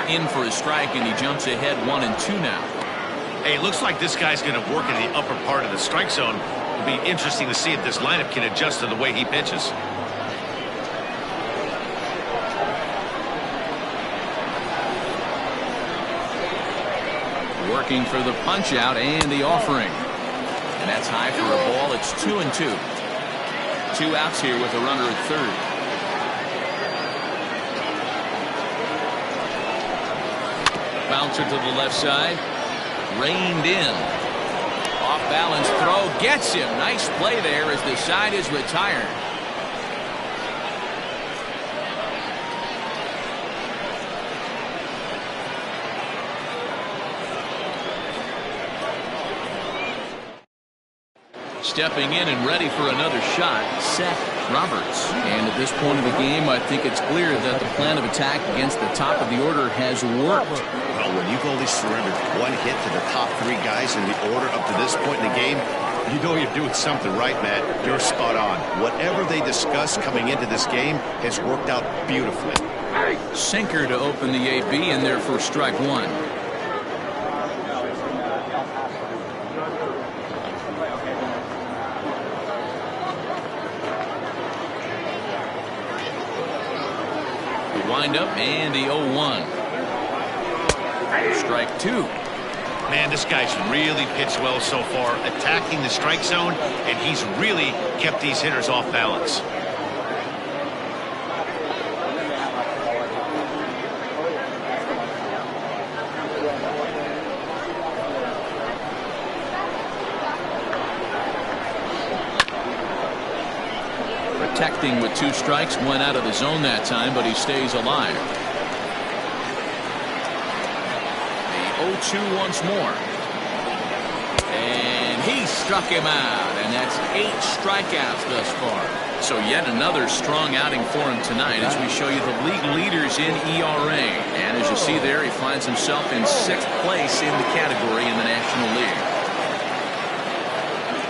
S1: in for a strike, and he jumps ahead 1-2 now.
S2: Hey, it looks like this guy's going to work in the upper part of the strike zone. It'll be interesting to see if this lineup can adjust to the way he pitches.
S1: Working for the punch out and the offering. And that's high for a ball. It's 2-2. 2 outs here with a runner at third. Bouncer to the left side. Reined in. Off balance throw. Gets him. Nice play there as the side is retired. Stepping in and ready for another shot, Seth Roberts. And at this point of the game, I think it's clear that the plan of attack against the top of the order has worked.
S2: Well, when you've only surrendered 1 hit to the top 3 guys in the order up to this point in the game, you know you're doing something right, Matt. You're spot on. Whatever they discussed coming into this game has worked out beautifully.
S1: Sinker to open the AB, and there for strike 1. Wind up and the 0-1. Strike 2.
S2: Man, this guy's really pitched well so far, attacking the strike zone, and he's really kept these hitters off balance.
S1: Protecting with 2 strikes, went out of the zone that time, but he stays alive. The 0-2 once more. And he struck him out, and that's 8 strikeouts thus far. So yet another strong outing for him tonight as we show you the league leaders in ERA. And as you see there, he finds himself in 6th place in the category in the National League.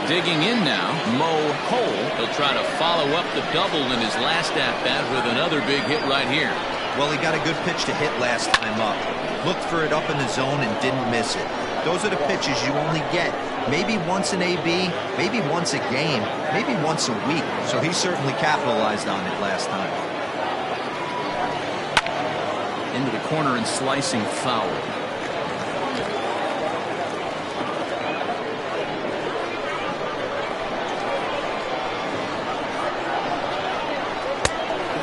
S1: Digging in now, Mo Cole. He'll try to follow up the double in his last at-bat with another big hit right here.
S3: Well, he got a good pitch to hit last time up. Looked for it up in the zone and didn't miss it. Those are the pitches you only get. Maybe once an AB, maybe once a game, maybe once a week. So he certainly capitalized on it last time.
S1: Into the corner and slicing foul.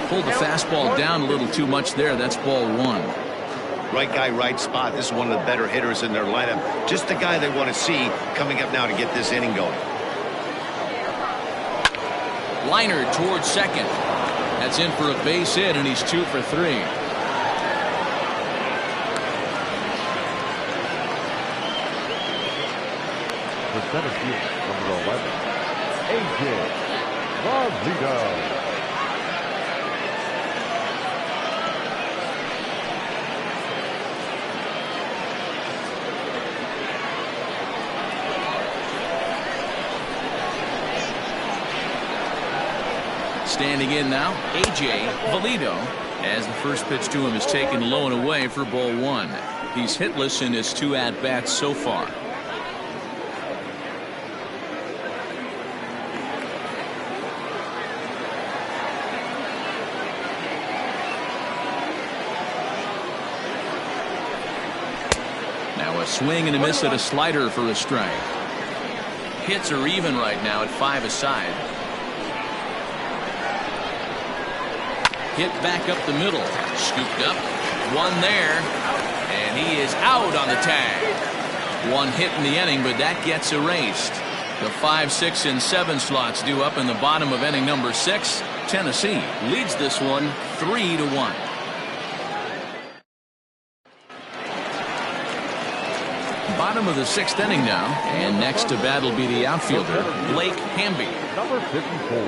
S1: Pulled the fastball down a little too much there. That's ball 1.
S2: Right guy, right spot. This is one of the better hitters in their lineup. Just the guy they want to see coming up now to get this inning going.
S1: Liner towards second. That's in for a base hit, and he's 2 for 3.
S4: The center field, number 11, A.J. Valdez.
S1: Standing in now, A.J. Valido, as the first pitch to him is taken low and away for ball 1. He's hitless in his 2 at-bats so far. Now a swing and a miss at a slider for a strike. Hits are even right now at 5 aside. Hit back up the middle. Scooped up. 1 there. And he is out on the tag. 1 hit in the inning, but that gets erased. The 5, 6, and 7 slots due up in the bottom of inning number 6. Tennessee leads this one 3-1. Bottom of the 6th inning now. And next to bat will be the outfielder, Blake Hamby.
S4: Number 54.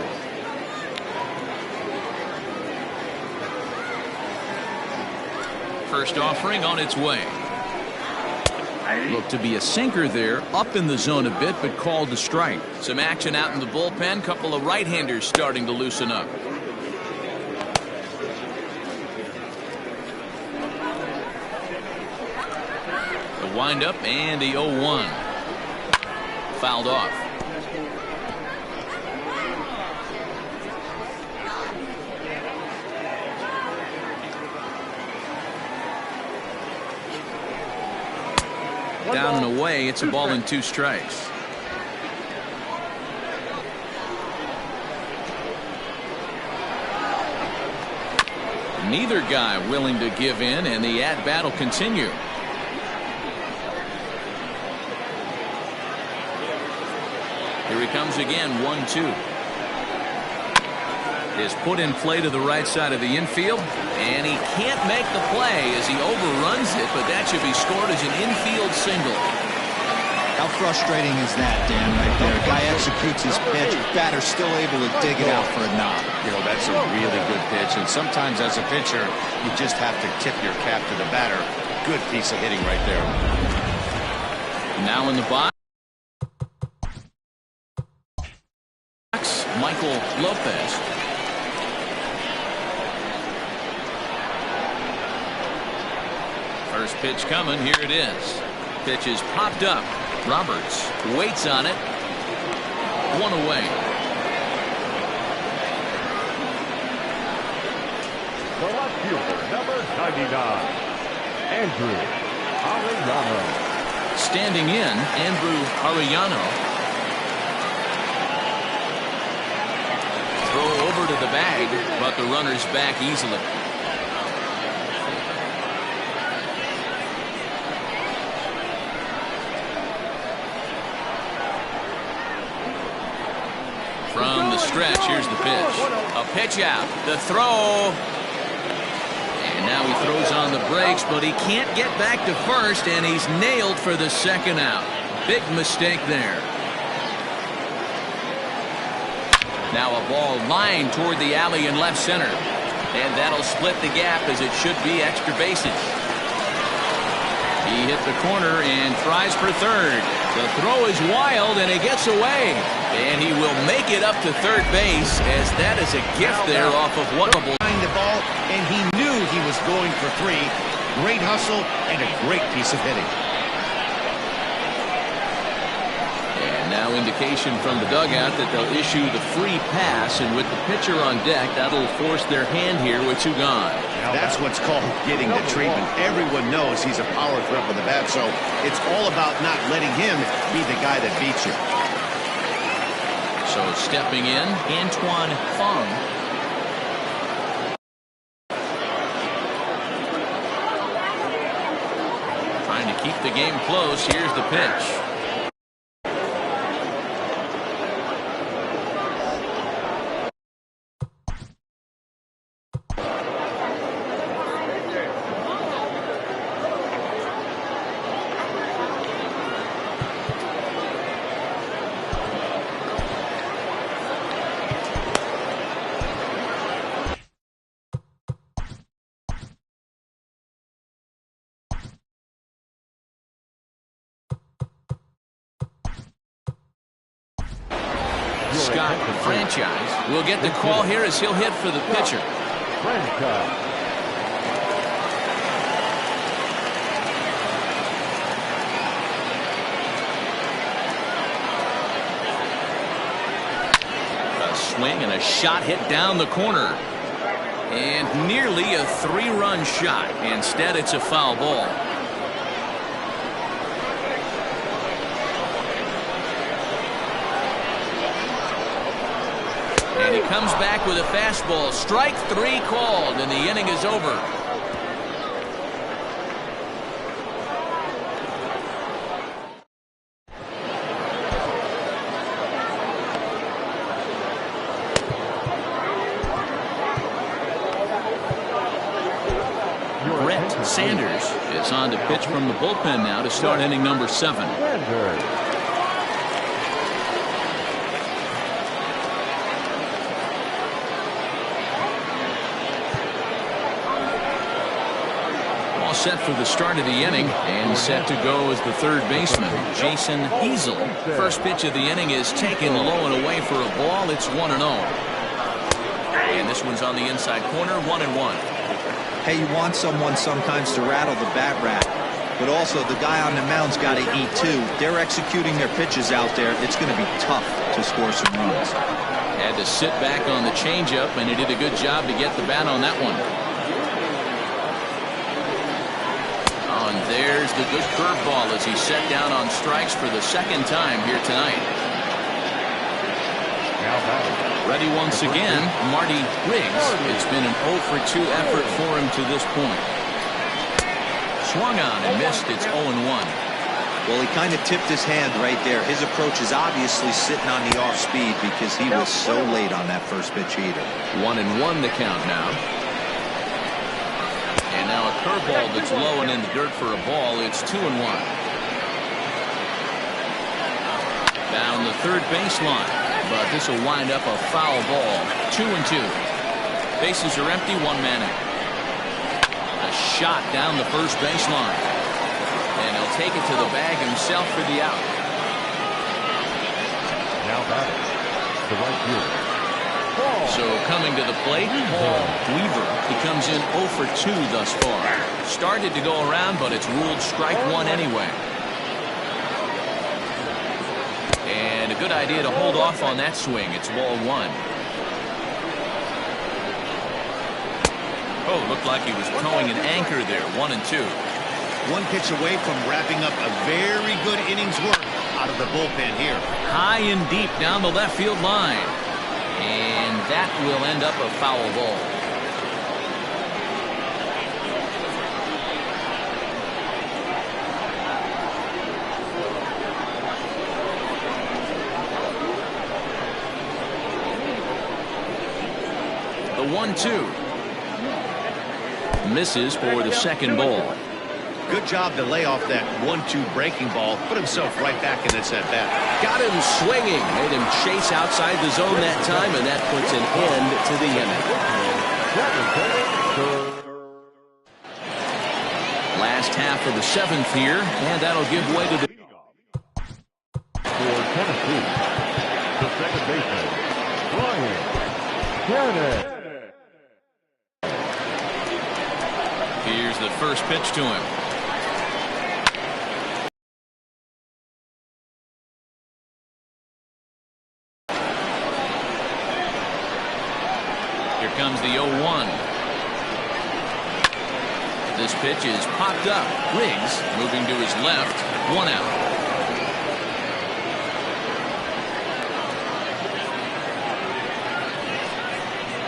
S1: First offering on its way. Looked to be a sinker there, up in the zone a bit, but called the strike. Some action out in the bullpen. Couple of right-handers starting to loosen up. Wind up and the 0-1. Fouled off. Down and away. It's a ball and 2 strikes. Neither guy willing to give in, and the at-bat will continue. Here he comes again, 1-2. Is put in play to the right side of the infield, and he can't make the play as he overruns it, but that should be scored as an infield single.
S3: How frustrating is that, Dan, right there? Guy executes his pitch, batter still able to dig it out for a knock.
S2: You know, that's a really good pitch, and sometimes as a pitcher, you just have to tip your cap to the batter. Good piece of hitting right there.
S1: Now in the box, Michael Lopez. First pitch coming. Here it is. Pitch is popped up. Roberts waits on it. 1 away.
S4: The left fielder, number 99, Andrew Arellano.
S1: Standing in, Andrew Arellano. Throw over to the bag, but the runner's back easily. From the stretch, here's the pitch. A pitch out. The throw. And now he throws on the brakes, but he can't get back to first, and he's nailed for the second out. Big mistake there. Now a ball lined toward the alley in left center. And that'll split the gap as it should be extra bases. He hit the corner and tries for third. The throw is wild, and it gets away. And he will make it up to third base, as that is a gift there off of one.
S2: Behind the ball, and he knew he was going for 3. Great hustle and a great piece of hitting.
S1: And now indication from the dugout that they'll issue the free pass, and with the pitcher on deck, that'll force their hand here with 2 gone.
S2: That's what's called getting the treatment. Everyone knows he's a power threat with the bat, so it's all about not letting him be the guy that beats you.
S1: So stepping in, Antoine Fong. Trying to keep the game close. Here's the pitch. Scott Franchise will get the call here as he'll hit for the pitcher. A swing and a shot hit down the corner. And nearly a 3-run shot. Instead, it's a foul ball. And he comes back with a fastball. Strike 3 called, and the inning is over. Brett Sanders is on to pitch from the bullpen now to start inning number 7. Set for the start of the inning, and set to go as the third baseman, Jason Hazel. First pitch of the inning is taken low and away for a ball. It's 1-0. And this one's on the inside corner, 1-1.
S3: Hey, you want someone sometimes to rattle the bat rack. but also the guy on the mound's got to eat too. They're executing their pitches out there. It's going to be tough to score some runs.
S1: Had to sit back on the changeup, and he did a good job to get the bat on that one. Oh, and there's the good curveball as he's set down on strikes for the second time here tonight. Ready once again, Marty Riggs. It's been an 0 for 2 effort for him to this point. Swung on and missed. It's 0-1.
S3: Well, he kind of tipped his hand right there. His approach is obviously sitting on the off speed because he was so late on that first pitch either.
S1: 1-1 the count now. And now a curveball that's low and in the dirt for a ball. It's 2-1. Down the third baseline, but this will wind up a foul ball. 2-2. Bases are empty. One man out. A shot down the first baseline, and he'll take it to the bag himself for the out.
S4: Now batting, the right fielder.
S1: So coming to the plate, Paul Weaver. He comes in 0 for 2 thus far. Started to go around, but it's ruled strike one anyway. And a good idea to hold off on that swing. It's ball one. Oh, looked like he was towing an anchor there. 1-2.
S2: One pitch away from wrapping up a very good innings work out of the bullpen here.
S1: High and deep down the left field line. And that will end up a foul ball. The 1-2. Misses for the second ball.
S2: Good job to lay off that 1-2 breaking ball. Put himself right back in this at bat.
S1: Got him swinging. Made him chase outside the zone that time, and that puts an end to the inning. Last half of the seventh here, and that'll give way to the...
S4: For Tennessee, the second baseman, Brian Tanner.
S1: Here's the first pitch to him. Here comes the 0-1. This pitch is popped up. Riggs moving to his left. One out.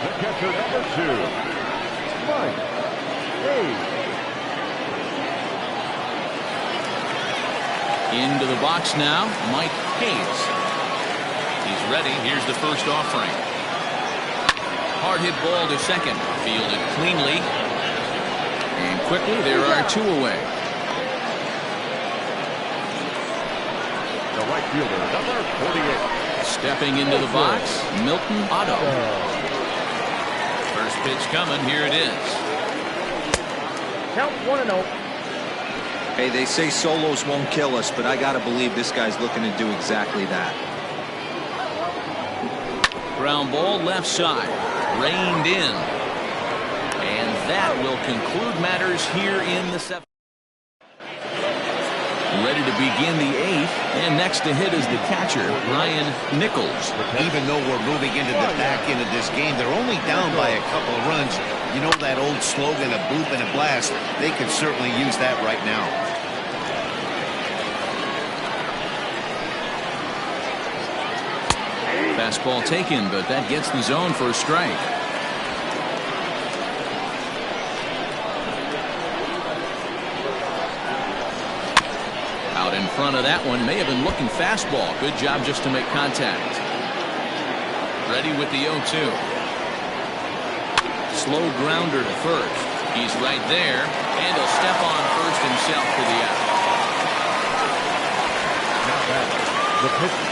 S4: The catcher, number 2, Mike Hayes.
S1: Into the box now, Mike Hayes. He's ready. Here's the first offering. Hard hit ball to second. Fielded cleanly. And quickly there are 2 away.
S4: The right fielder, number 48.
S1: Stepping into the box, Milton Otto. First pitch coming. Here it is.
S5: Count 1-0.
S3: Hey, they say solos won't kill us, but I got to believe this guy's looking to do exactly that.
S1: Ground ball left side. Reined in. And that will conclude matters here in the seventh. Ready to begin the eighth, and next to hit is the catcher, Ryan Nichols.
S2: Even though we're moving into the back end of this game, they're only down by a couple of runs. You know that old slogan, a boop and a blast. They could certainly use that right now.
S1: Fastball taken, but that gets the zone for a strike. Out in front of that one, may have been looking fastball. Good job just to make contact. Ready with the 0-2. Slow grounder to first. He's right there, and he'll step on first himself for the out.
S4: Now back, the pitcher,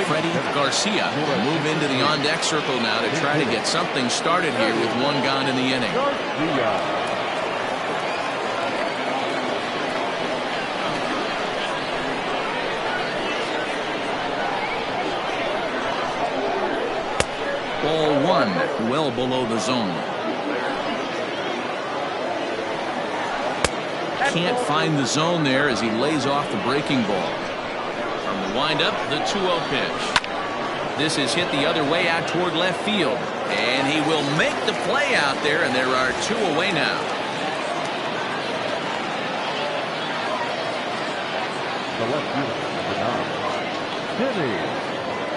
S1: Freddie Garcia will move into the on-deck circle now to try to get something started here with one gone in the inning.
S4: Garcia.
S1: 1, well below the zone. can't find the zone there as he lays off the breaking ball. From the windup, the 2-0 pitch. This is hit the other way out toward left field. And he will make the play out there, and there are 2 away now.
S4: The left fielder, number 9, Timmy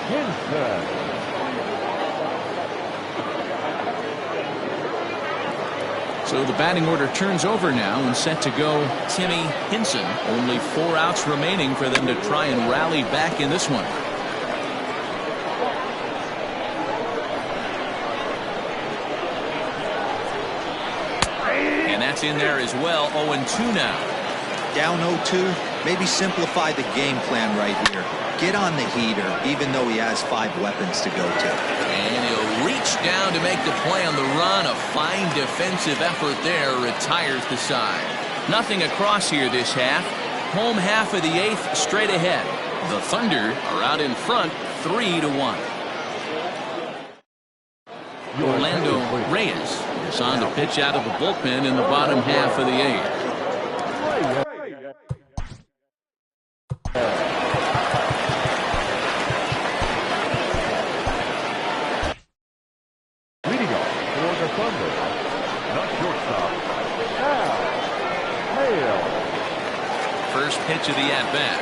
S4: Hinson.
S1: So the batting order turns over now and set to go Timmy Hinson. Only 4 outs remaining for them to try and rally back in this one. And that's in there as well. 0-2 now.
S3: Down 0-2. Maybe simplify the game plan right here. Get on the heater, even though he has 5 weapons to go to.
S1: And he'll reach down to make the play on the run. A fine defensive effort there. Retires the side. Nothing across here this half. Home half of the 8th straight ahead. The Thunder are out in front 3-1. Orlando Reyes is on to pitch out of the bullpen in the bottom half of the 8th.
S4: Leading off for the Thunder, the shortstop, Al Hale.
S1: First pitch of the at-bat.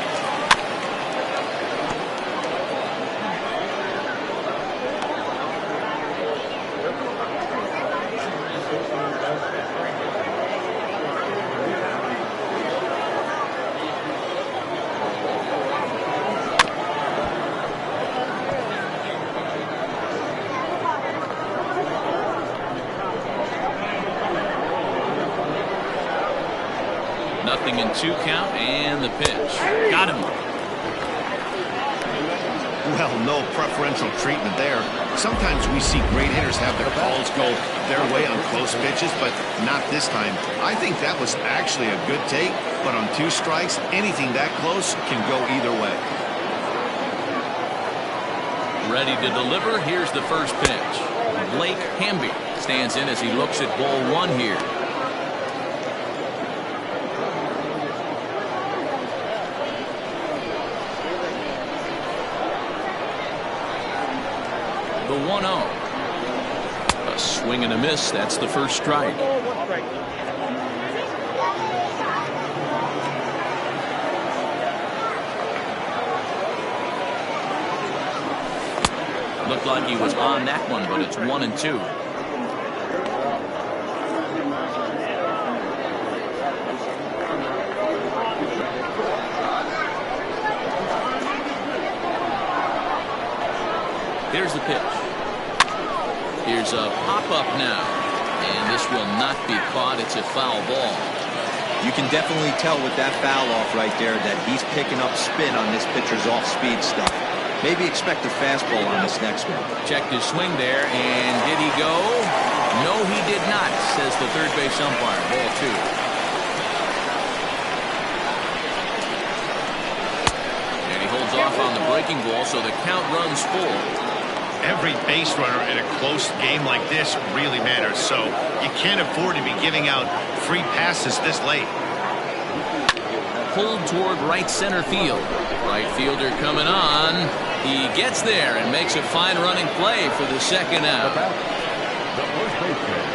S1: Nothing in 2 count, and the pitch. Got him.
S2: Well, no preferential treatment there. Sometimes we see great hitters have their balls go their way on close pitches, but not this time. I think that was actually a good take, but on 2 strikes, anything that close can go either way.
S1: Ready to deliver. Here's the first pitch. Blake Hamby stands in as he looks at ball 1 here. The 1-0. A swing and a miss. That's the first strike. Looked like he was on that one, but it's 1-2. Here's the pitch. Here's a pop-up now. And this will not be caught. It's a foul ball.
S3: You can definitely tell with that foul off right there that he's picking up spin on this pitcher's off-speed stuff. Maybe expect a fastball on this next one.
S1: Checked his swing there, and did he go? No, he did not, says the third base umpire. Ball 2. And he holds off on the breaking ball, so the count runs full.
S2: Every base runner in a close game like this really matters, so you can't afford to be giving out free passes this late.
S1: Pulled toward right center field. Right fielder coming on. He gets there and makes a fine running play for the second out.
S4: The first baseman,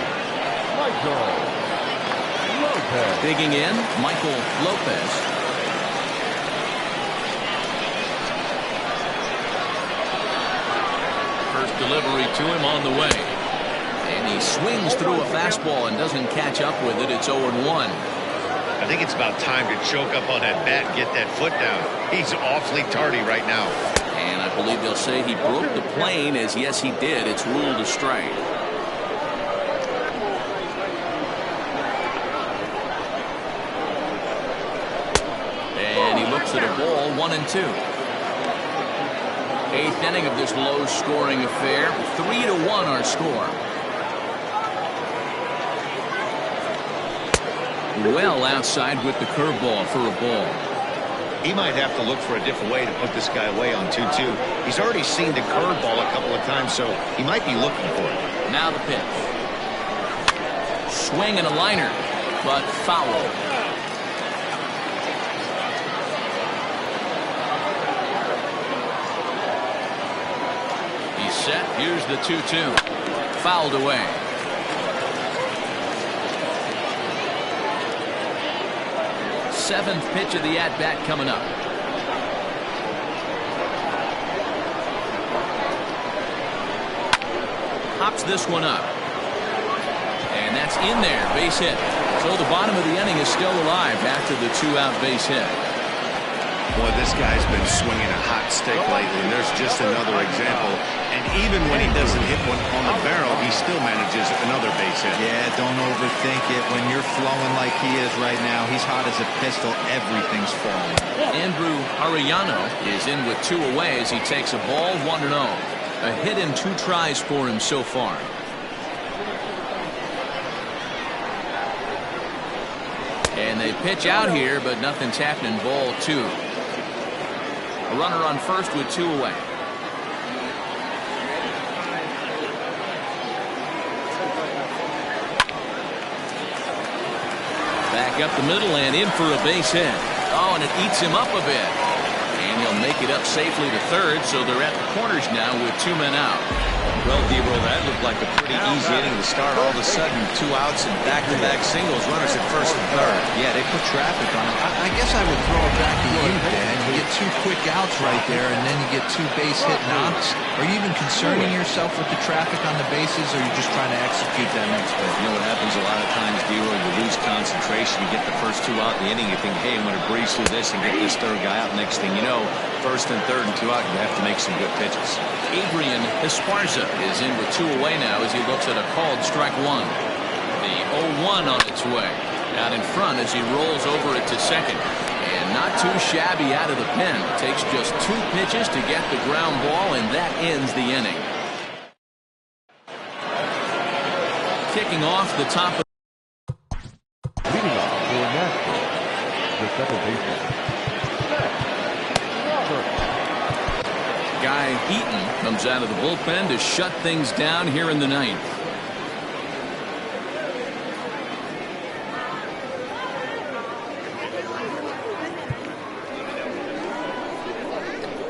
S4: Michael Lopez.
S1: Digging in, Michael Lopez. First delivery to him on the way. And he swings through a fastball and doesn't catch up with it. It's 0-1.
S2: I think it's about time to choke up on that bat and get that foot down. He's awfully tardy right now.
S1: And I believe they'll say he broke the plane, as yes he did. It's ruled a strike. And he looks at a ball, 1-2. 8th inning of this low-scoring affair. 3-1 our score. Well outside with the curveball for a ball.
S2: He might have to look for a different way to put this guy away on 2-2. He's already seen the curveball a couple of times, so he might be looking for it.
S1: Now the pitch. Swing and a liner, but foul. Here's the 2-2. Fouled away. Seventh pitch of the at-bat coming up. Hops this one up. And that's in there. Base hit. So the bottom of the inning is still alive after the 2-out base hit.
S2: Boy, this guy's been swinging a hot stick lately, and there's just another example. And even when he doesn't hit one on the barrel, he still manages another base hit.
S3: Yeah, don't overthink it. When you're flowing like he is right now, he's hot as a pistol. Everything's falling.
S1: Andrew Arellano is in with 2 away as he takes a ball 1-0. A hit in 2 tries for him so far. And they pitch out here, but nothing's happening. Ball 2. A runner on first with 2 away. Back up the middle and in for a base hit. Oh, and it eats him up a bit. And he'll make it up safely to third, so they're at the corners now with 2 men out.
S2: Well, Debo, that looked like a pretty easy inning to start. All of a sudden, 2 outs and back-to-back singles, runners at first and third.
S3: Yeah, they put traffic on him. I guess I would throw it back to you, Dan. You get 2 quick outs right there, and then you get 2 base hit knocks. Are you even concerning yourself with the traffic on the bases, or are you just trying to execute that next pitch?
S2: You know what happens a lot of times, Debo, you lose concentration. You get the first 2 out in the inning. You think, hey, I'm going to breeze through this and get this third guy out. Next thing you know, first and third and 2 out, you have to make some good pitches.
S1: Adrian Esparza is in with 2 away now as he looks at a called strike 1. The 0-1 on its way. Out in front as he rolls over it to second. And not too shabby out of the pen. Takes just 2 pitches to get the ground ball, and that ends the inning. Kicking off the top of
S4: Leading off for Nashville, the second baseman, Robert.
S1: Guy Eaton comes out of the bullpen to shut things down here in the 9th.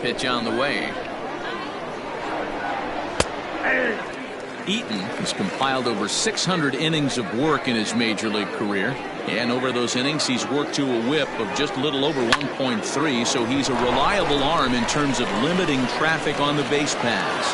S1: Pitch on the way. Eaton has compiled over 600 innings of work in his major league career. And over those innings, he's worked to a whip of just a little over 1.3, so he's a reliable arm in terms of limiting traffic on the base paths.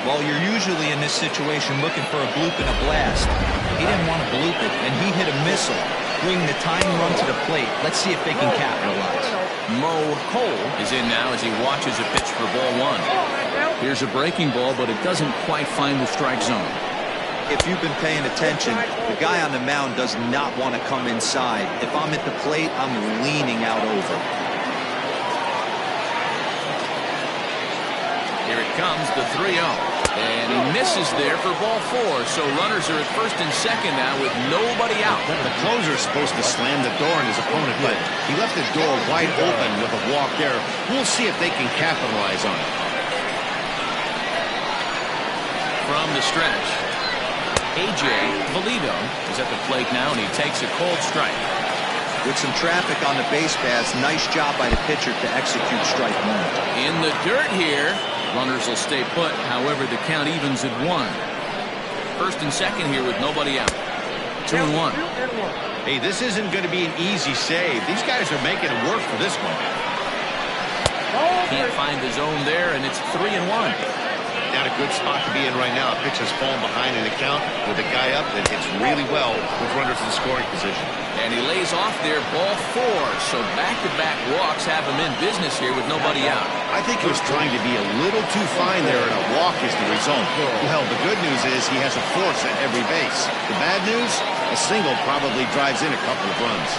S3: Well, you're usually in this situation looking for a bloop and a blast. He didn't want to bloop it, and he hit a missile, bringing the tying run to the plate. Let's see if they can capitalize.
S1: Mo Cole is in now as he watches a pitch for ball 1. Here's a breaking ball, but it doesn't quite find the strike zone.
S3: If you've been paying attention, the guy on the mound does not want to come inside. If I'm at the plate, I'm leaning out over.
S1: Here it comes, the 3-0. And he misses there for ball 4. So runners are at first and second now with nobody out.
S2: The closer is supposed to slam the door on his opponent, but he left the door wide open with a walk there. We'll see if they can capitalize on it.
S1: From the stretch, A.J. Valido is at the plate now, and he takes a cold strike.
S3: With some traffic on the base paths, nice job by the pitcher to execute strike 1.
S1: In the dirt here. Runners will stay put. However, the count evens at 1. First and second here with nobody out. 2-1.
S2: Hey, this isn't going to be an easy save. These guys are making it work for this one.
S1: Can't find the zone there, and it's 3-1.
S2: Not a good spot to be in right now. A pitch has fallen behind in the count with a guy up that hits really well with runners in scoring position.
S1: And he lays off there, ball 4. So back-to-back walks have him in business here with nobody out.
S2: I think he was trying to be a little too fine there, and a walk is the result. Well, the good news is he has a force at every base. The bad news, a single probably drives in a couple of runs.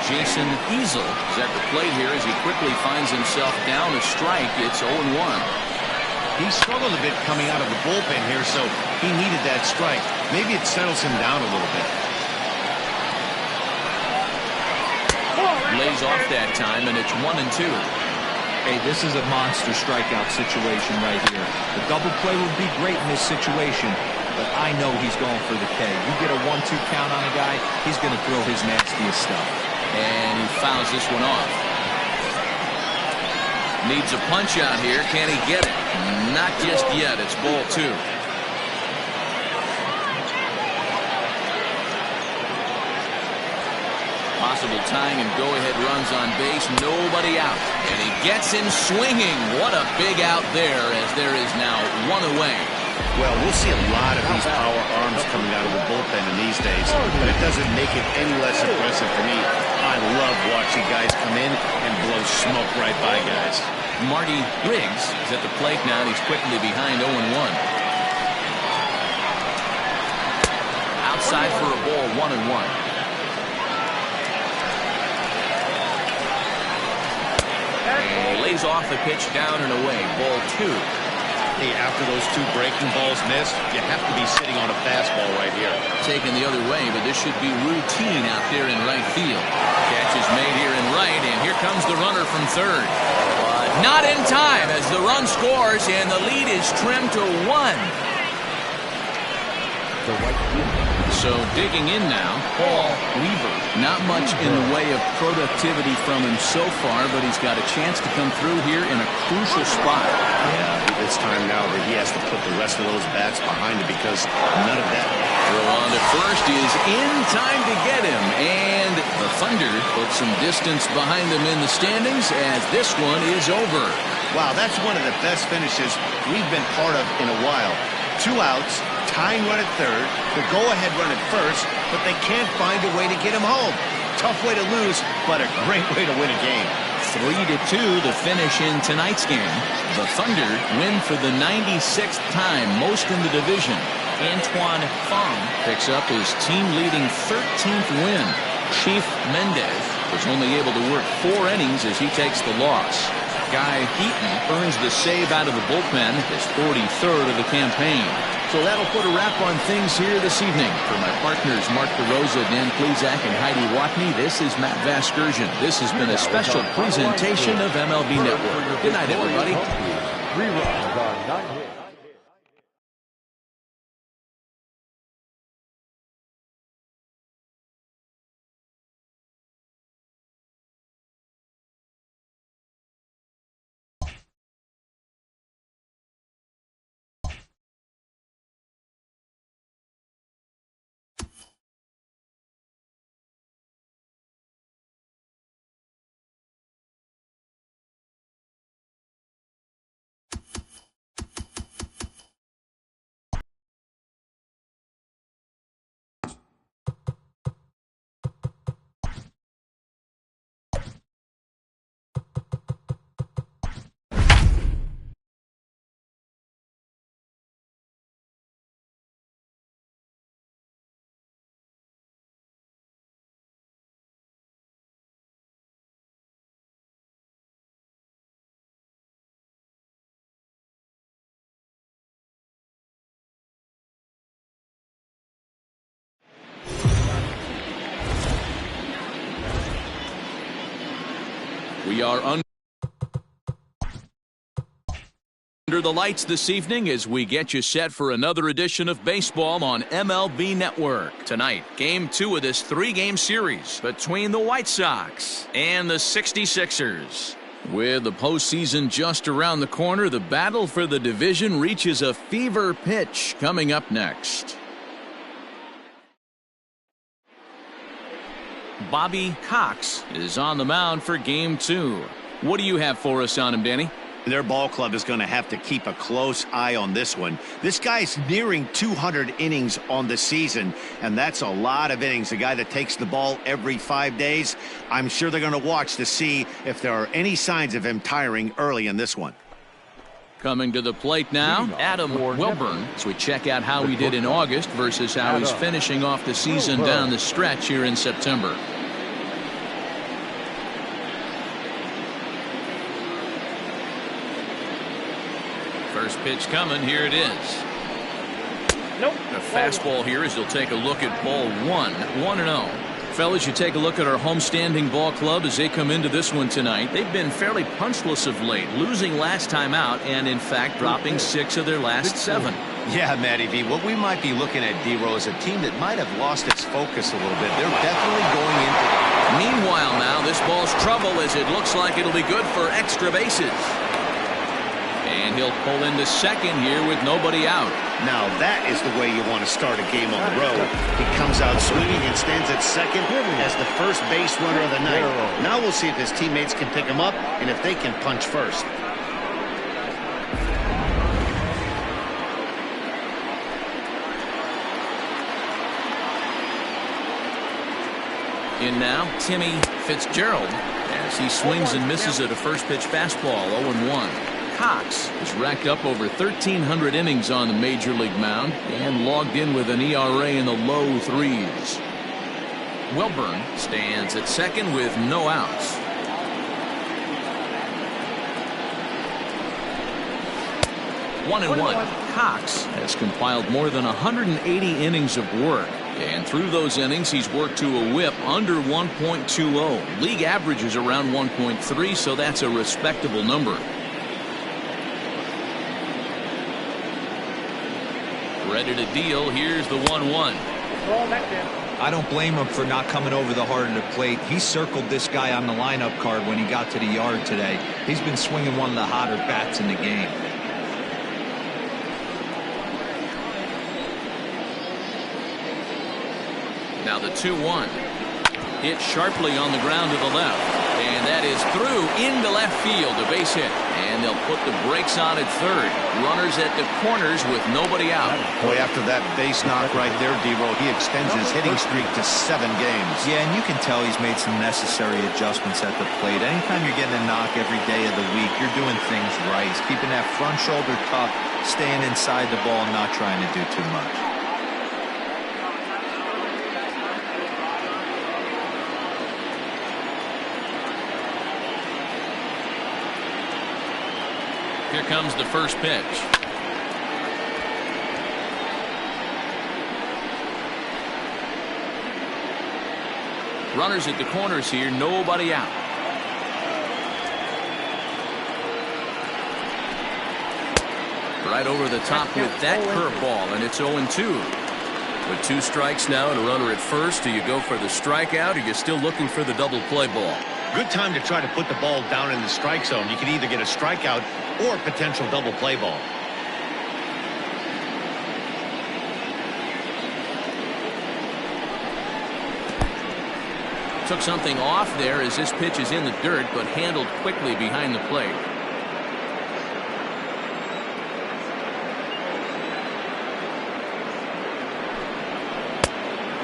S1: Jason Easel is at the plate here as he quickly finds himself down a strike. It's 0-1.
S2: He struggled a bit coming out of the bullpen here, so he needed that strike. Maybe it settles him down a little bit.
S1: Lays off that time, and it's 1-2.
S3: Hey, this is a monster strikeout situation right here. The double play would be great in this situation, but I know he's going for the K. You get a 1-2 count on a guy, he's going to throw his nastiest stuff.
S1: And he fouls this one off. Needs a punch out here. Can he get it? Not just yet. It's ball 2. Possible tying and go-ahead runs on base. Nobody out. And he gets him swinging. What a big out there, as there is now 1 away.
S2: Well, we'll see a lot of these power arms coming out of the bullpen in these days, but it doesn't make it any less impressive for me. I love watching guys come in and blow smoke right by guys.
S1: Marty Riggs is at the plate now, and he's quickly behind 0-1. Outside for a ball, 1-1. And he lays off the pitch down and away. Ball 2.
S2: Hey, after those 2 breaking balls missed, you have to be sitting on a fastball right here.
S1: Taken the other way, but this should be routine out there in right field. Catch is made here in right, and here comes the runner from third. Not in time as the run scores, and the lead is trimmed to 1. So digging in now, Paul Weaver. Not much in the way of productivity from him so far, but he's got a chance to come through here in a crucial spot.
S2: Yeah, it's time now that he has to put the rest of those bats behind him because none of that.
S1: Throw on to first is in time to get him, and the Thunder put some distance behind them in the standings as this one is over.
S2: Wow, that's one of the best finishes we've been part of in a while. 2 outs, tying run at third, the go-ahead run at first, but they can't find a way to get him home. Tough way to lose, but a great way to win a game.
S1: 3-2 the finish in tonight's game. The Thunder win for the 96th time, most in the division. Antoine Fong picks up his team-leading 13th win. Chief Mendez was only able to work 4 innings as he takes the loss. Guy Heaton earns the save out of the bullpen, his 43rd of the campaign. So that'll put a wrap on things here this evening. For my partners Mark DeRosa, Dan Plezak, and Heidi Watney, this is Matt Vasgersian. This has been a special presentation of MLB Network. Good night, everybody.
S4: 3 runs on 9 hits.
S1: We are under the lights this evening as we get you set for another edition of baseball on MLB Network. Tonight, Game 2 of this 3-game series between the White Sox and the 66ers. With the postseason just around the corner, the battle for the division reaches a fever pitch coming up next. Bobby Cox is on the mound for Game 2. What do you have for us on him, Danny?
S2: Their ball club is going to have to keep a close eye on this one. This guy's nearing 200 innings on the season, and that's a lot of innings. A guy that takes the ball every 5 days. I'm sure they're going to watch to see if there are any signs of him tiring early in this one.
S1: Coming to the plate now, Adam Wilburn, as we check out how he did in August versus how he's finishing off the season down the stretch here in September. First pitch coming, here it is.
S5: Nope.
S1: The fastball here as he'll take a look at ball 1, 1-0. Fellas, you take a look at our homestanding ball club as they come into this one tonight. They've been fairly punchless of late, losing last time out and, in fact, dropping 6 of their last 7.
S2: Yeah, Matty V, what we might be looking at, D-Row, is a team that might have lost its focus a little bit. They're definitely going into the
S1: Meanwhile, now this ball's trouble as it looks like it'll be good for extra bases. And he'll pull into second here with nobody out.
S2: Now that is the way you want to start a game on the road. He comes out swinging and stands at second as the first base runner of the night. Now we'll see if his teammates can pick him up and if they can punch first.
S1: In now, Timmy Fitzgerald as he swings and misses at a first pitch fastball. 0-1. Cox has racked up over 1,300 innings on the major league mound and logged in with an ERA in the low threes. Wilburn stands at second with no outs. 1-1. Cox has compiled more than 180 innings of work. And through those innings, he's worked to a whip under 1.20. League average is around 1.3, so that's a respectable number. Ready to deal. Here's the 1-1.
S3: I don't blame him for not coming over the heart of the plate. He circled this guy on the lineup card when he got to the yard today. He's been swinging one of the hotter bats in the game.
S1: Now the 2-1. Hit sharply on the ground to the left. And that is through into left field. A base hit. And they'll put the brakes on at third. Runners at the corners with nobody out.
S2: Boy, after that base knock right there, D-Roll, he extends his hitting streak to 7 games.
S3: Yeah, and you can tell he's made some necessary adjustments at the plate. Anytime you're getting a knock every day of the week, you're doing things right. He's keeping that front shoulder tucked, staying inside the ball, and not trying to do too much.
S1: Here comes the first pitch. Runners at the corners here, nobody out. Right over the top with that curveball, and it's 0-2. With 2 strikes now and a runner at first, do you go for the strikeout, or are you still looking for the double play ball?
S2: Good time to try to put the ball down in the strike zone. You can either get a strikeout or potential double play ball.
S1: Took something off there as this pitch is in the dirt, but handled quickly behind the plate.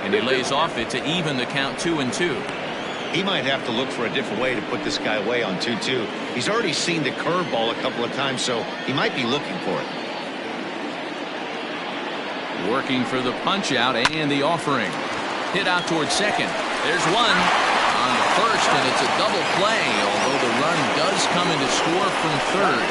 S1: And he lays off it to even the count 2-2.
S2: He might have to look for a different way to put this guy away on 2-2. He's already seen the curveball a couple of times, so he might be looking for it.
S1: Working for the punch out and the offering. Hit out towards second. There's one on the first, and it's a double play, although the run does come in to score from third.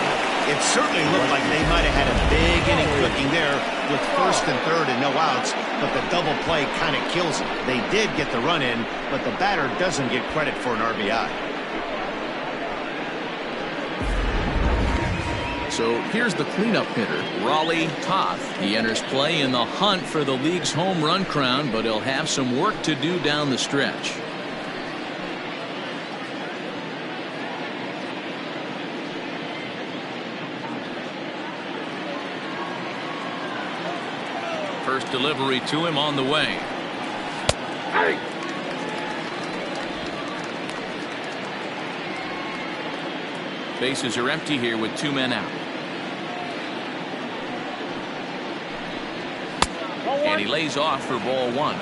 S2: It certainly looked like they might have had a big inning cooking there with first and third and no outs, but the double play kind of kills them. They did get the run in, but the batter doesn't get credit for an RBI.
S1: So here's the cleanup hitter, Raleigh Toth. He enters play in the hunt for the league's home run crown, but he'll have some work to do down the stretch. First delivery to him on the way. Bases are empty here with 2 men out. And he lays off for ball 1.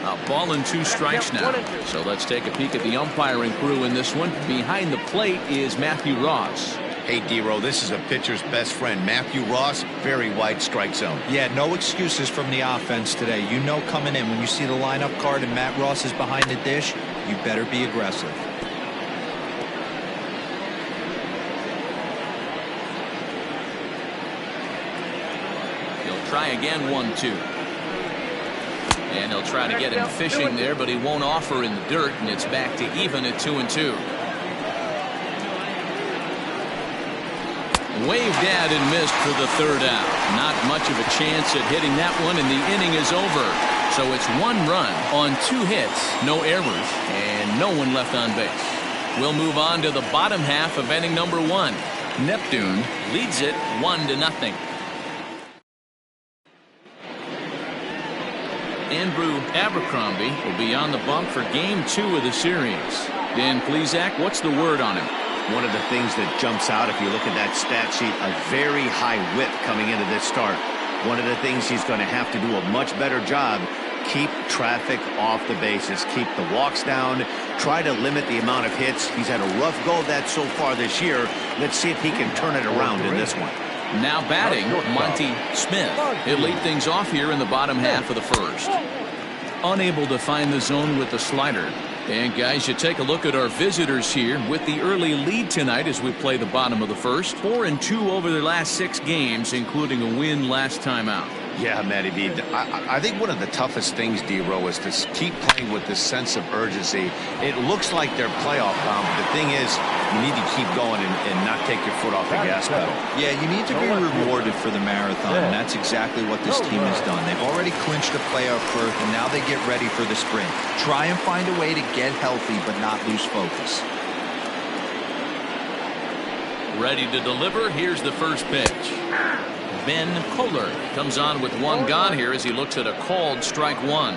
S1: A ball and 2 strikes now. So let's take a peek at the umpiring crew in this one. Behind the plate is Matthew Ross.
S2: Hey, D-Roll, this is a pitcher's best friend, Matthew Ross. Very wide strike zone.
S3: Yeah, no excuses from the offense today. You know coming in when you see the lineup card and Matt Ross is behind the dish, you better be aggressive.
S1: He'll try again, 1-2. And he'll try to get him fishing there, but he won't offer in the dirt, and it's back to even at 2-2. Waved at and missed for the third out. Not much of a chance at hitting that one, and the inning is over. So it's 1 run on 2 hits, no errors, and no one left on base. We'll move on to the bottom half of inning number 1. Neptune leads it 1-0. Andrew Abercrombie will be on the bump for game 2 of the series. Dan Plesac, what's the word on him?
S2: One of the things that jumps out if you look at that stat sheet, a very high whip coming into this start. One of the things he's going to have to do a much better job, keep traffic off the bases, keep the walks down, try to limit the amount of hits. He's had a rough go of that so far this year. Let's see if he can turn it around in this one.
S1: Now batting, Monty Smith. He'll lead things off here in the bottom half of the first. Unable to find the zone with the slider. And guys, you take a look at our visitors here with the early lead tonight as we play the bottom of the first. 4-2 over their last 6 games, including a win last time out.
S2: Yeah, Matty B. I think one of the toughest things, D-Row, is to keep playing with this sense of urgency. It looks like they're playoff bound, but the thing is, you need to keep going and not take your foot off the gas pedal.
S3: Yeah, you need to be rewarded for the marathon, and that's exactly what this team has done. They've already clinched a playoff berth, and now they get ready for the sprint. Try and find a way to get healthy, but not lose focus.
S1: Ready to deliver. Here's the first pitch. Ben Kohler comes on with 1 gone here as he looks at a called strike 1.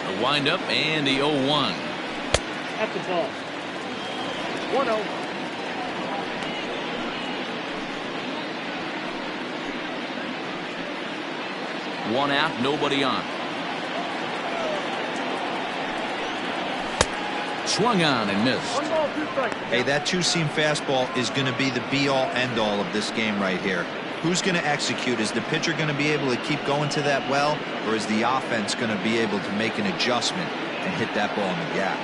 S1: The windup and the 0-1.
S5: At the ball. 1-0.
S1: One out, nobody on. Swung on and missed.
S5: 1 ball, 2 strikes.
S3: Hey, that 2-seam fastball is going to be the be-all, end-all of this game right here. Who's going to execute? Is the pitcher going to be able to keep going to that well, or is the offense going to be able to make an adjustment and hit that ball in the gap?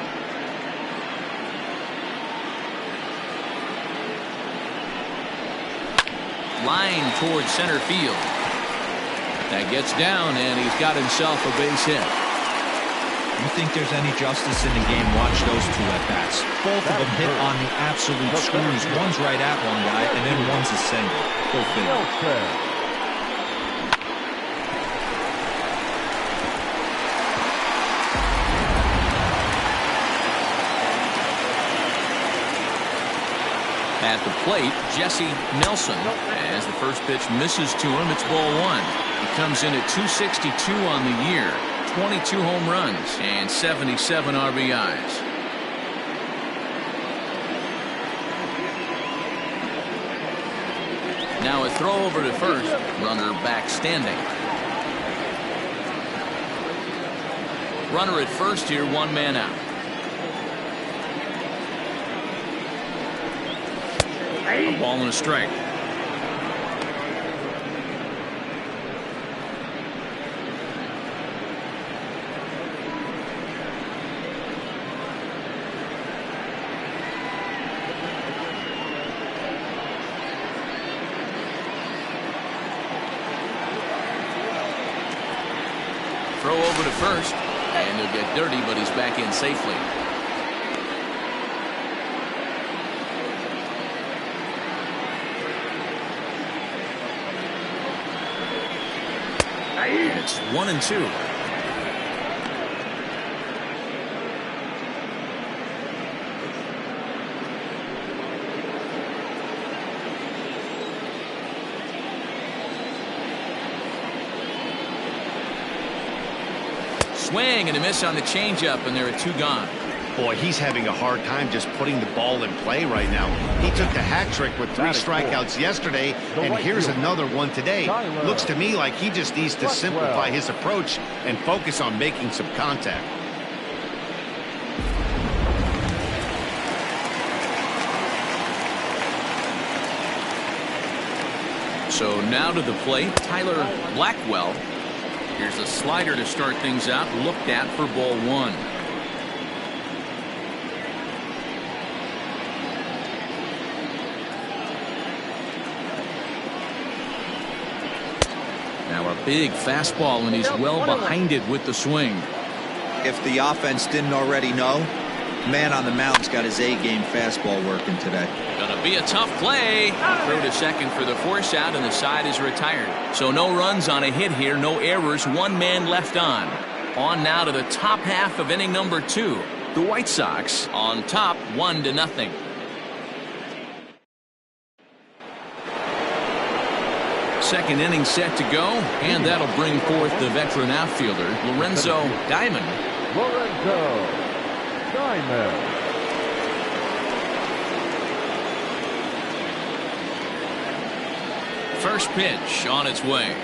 S1: Line towards center field. That gets down, and he's got himself a base hit.
S3: You think there's any justice in the game? Watch those 2 at-bats. Both of them hit on the absolute screws. One's right at one guy, and then one's a single. Go figure.
S1: At the plate, Jesse Nelson. As the first pitch misses to him, it's ball 1. He comes in at 262 on the year. 22 home runs and 77 RBIs. Now a throw over to first. Runner back standing. Runner at first here, 1 man out. A ball and a strike. Throw over to first, and he'll get dirty, but he's back in safely. And it's 1-2. Swing and a miss on the changeup, and there are 2 gone.
S2: Boy, he's having a hard time just putting the ball in play right now. He took the hat trick with 3 strikeouts yesterday, and here's another one today. Looks to me like he just needs to simplify his approach and focus on making some contact.
S1: So now to the plate, Tyler Blackwell. Here's a slider to start things out, looked at for ball 1. Now a big fastball, and he's well behind it with the swing.
S3: If the offense didn't already know, man on the mound's got his A-game fastball working today.
S1: Gonna be a tough play. Throw to second for the force out, and the side is retired. So no runs on a hit here, no errors, one man left on. On now to the top half of inning number 2. The White Sox on top 1-0. Second inning set to go, and that'll bring forth the veteran outfielder, Lorenzo Diamond.
S4: Lorenzo Diamond.
S1: First pitch on its way.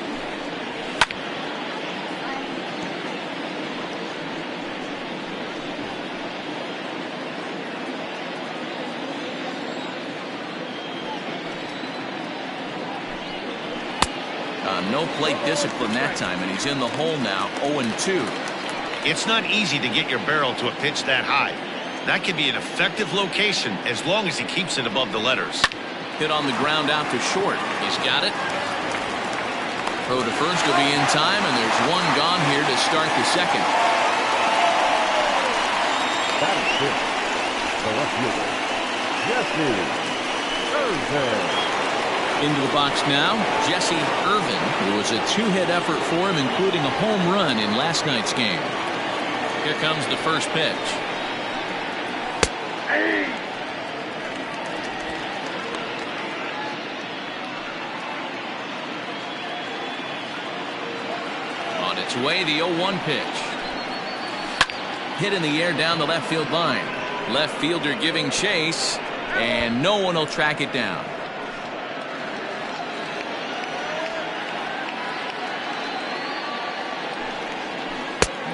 S1: No plate discipline that time, and he's in the hole now, 0-2.
S2: It's not easy to get your barrel to a pitch that high. That could be an effective location as long as he keeps it above the letters.
S1: Hit on the ground out to short. He's got it. Throw to first will be in time, and there's one gone here to start the second.
S4: That is it. The left fielder, Jesse Irvin.
S1: Into the box now, Jesse Irvin. It was a 2-hit effort for him, including a home run in last night's game. Here comes the first pitch. On its way, the 0-1 pitch. Hit in the air down the left field line. Left fielder giving chase, and no one will track it down.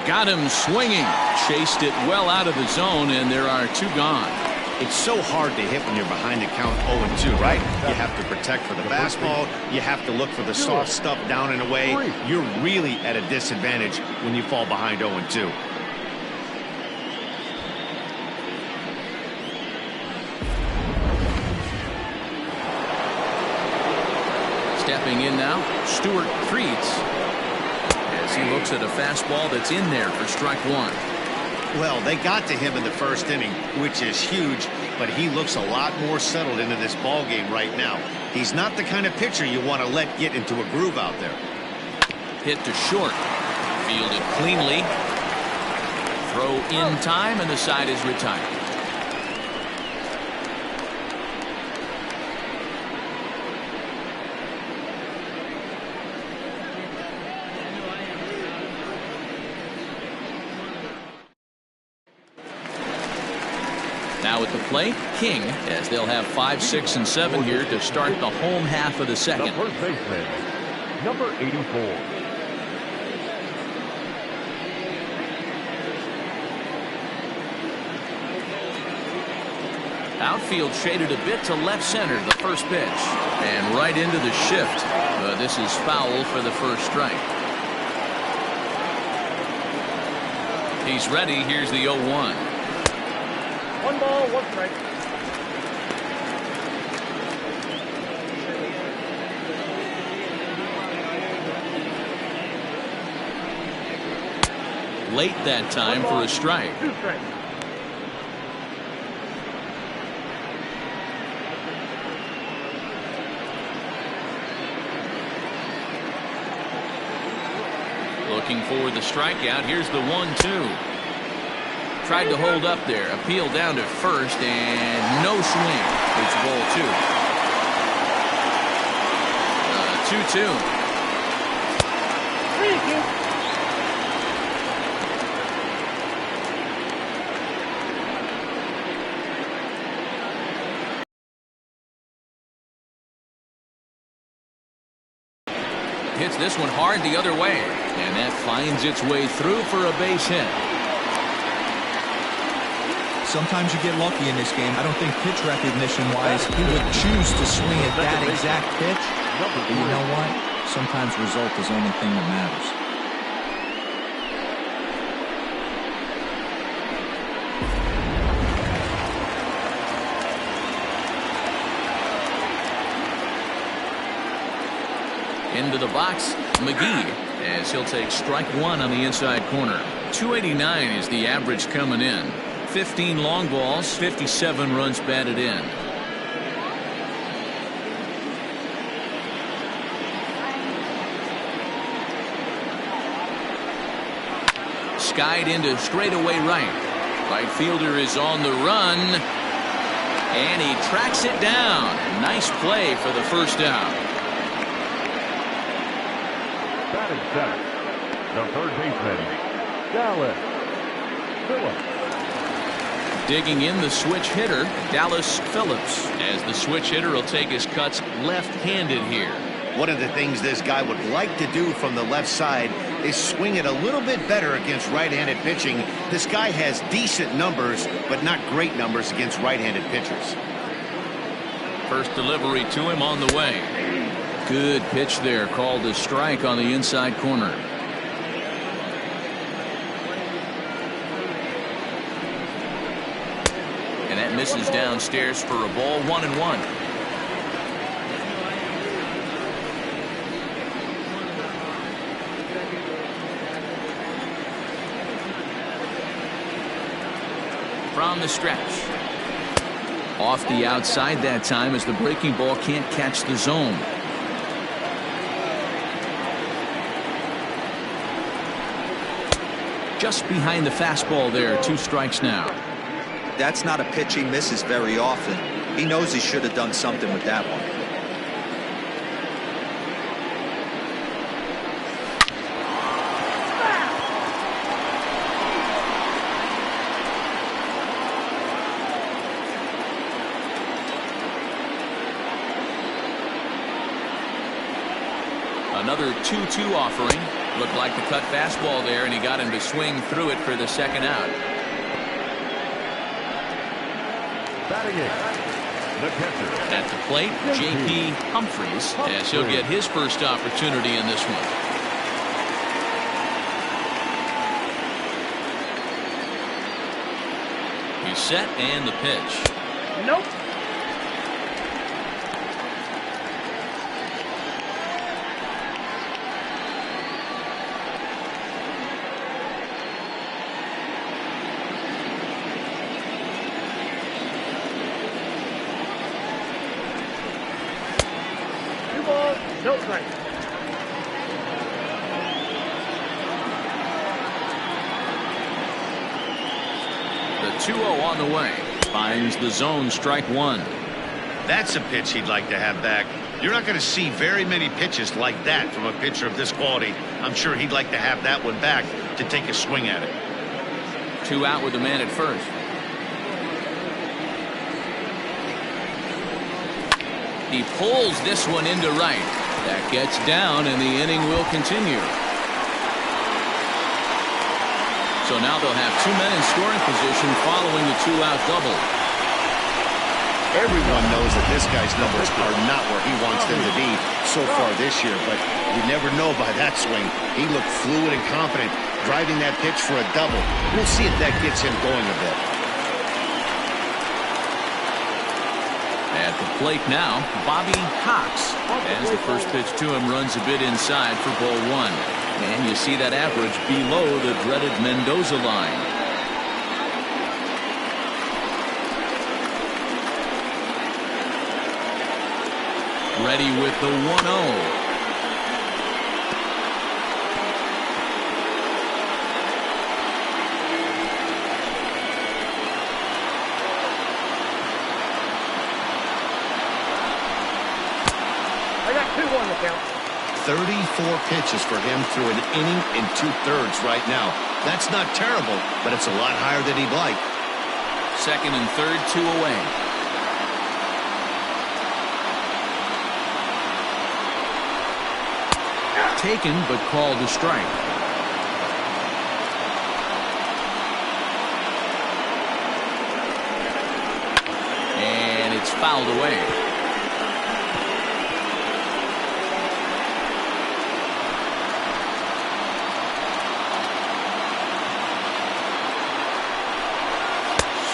S1: Got him swinging. Chased it well out of the zone, and there are 2 gone.
S2: It's so hard to hit when you're behind the count 0-2, right? You have to protect for the fastball. You have to look for the soft stuff down and away. You're really at a disadvantage when you fall behind 0-2.
S1: Stepping in now, Stuart Creeds. As he looks at a fastball that's in there for strike 1.
S2: Well, they got to him in the first inning, which is huge, but he looks a lot more settled into this ball game right now. He's not the kind of pitcher you want to let get into a groove out there.
S1: Hit to short. Fielded cleanly. Throw in time, and the side is retired. Now at the plate, King, as they'll have 5, 6, and 7 here to start the home half of the second.
S4: The first baseman, number 84.
S1: Outfield shaded a bit to left center, the first pitch. And right into the shift. But this is foul for the first strike. He's ready. Here's the 0-1.
S5: 1 ball, 1 strike.
S1: Late that time for a strike.
S5: 2 strikes.
S1: Looking for the strikeout. Here's the 1-2. Tried to hold up there. Appeal down to first, and no swing. It's ball 2. 2-2. Hits this one hard the other way, and that finds its way through for a base hit.
S3: Sometimes you get lucky in this game. I don't think pitch recognition-wise he would choose to swing at that exact pitch. But you know what? Sometimes result is the only thing that matters.
S1: Into the box, McGee, as he'll take strike 1 on the inside corner. 289 is the average coming in. 15 long balls, 57 runs batted in. Skied into straightaway right. Right fielder is on the run, and he tracks it down. Nice play for the first out.
S4: Batting center, the third baseman, Dallas Phillips.
S1: Digging in the switch hitter, Dallas Phillips, as the switch hitter will take his cuts left-handed here.
S2: One of the things this guy would like to do from the left side is swing it a little bit better against right-handed pitching. This guy has decent numbers, but not great numbers against right-handed pitchers.
S1: First delivery to him on the way. Good pitch there, called a strike on the inside corner. And that misses downstairs for a ball, 1-1. From the stretch. Off the outside that time as the breaking ball can't catch the zone. Just behind the fastball there. 2 strikes now.
S3: That's not a pitch he misses very often. He knows he should have done something with that one.
S1: Another 2-2 offering. Looked like the cut fastball there, and he got him to swing through it for the second out.
S4: Batting in, the catcher.
S1: At the plate, J.P. Humphries, as he'll get his first opportunity in this one. He's set, and the pitch.
S5: Nope. No strike.
S1: The 2-0 on the way. Finds the zone, strike 1.
S2: That's a pitch he'd like to have back. You're not going to see very many pitches like that from a pitcher of this quality. I'm sure he'd like to have that one back to take a swing at it.
S1: 2 out with the man at first. He pulls this one into right. That gets down, and the inning will continue. So now they'll have 2 men in scoring position following the 2-out double.
S2: Everyone knows that this guy's numbers are not where he wants them to be so far this year, but you never know by that swing. He looked fluid and confident, driving that pitch for a double. We'll see if that gets him going a bit.
S1: At the plate now, Bobby Cox, as the first pitch to him runs a bit inside for ball 1. And you see that average below the dreaded Mendoza line. Ready with the 1-0.
S5: I got 2 on the count.
S2: 34 pitches for him through an inning and 2/3 right now. That's not terrible, but it's a lot higher than he'd like.
S1: Second and third, 2 away. Taken, but called a strike. And it's fouled away.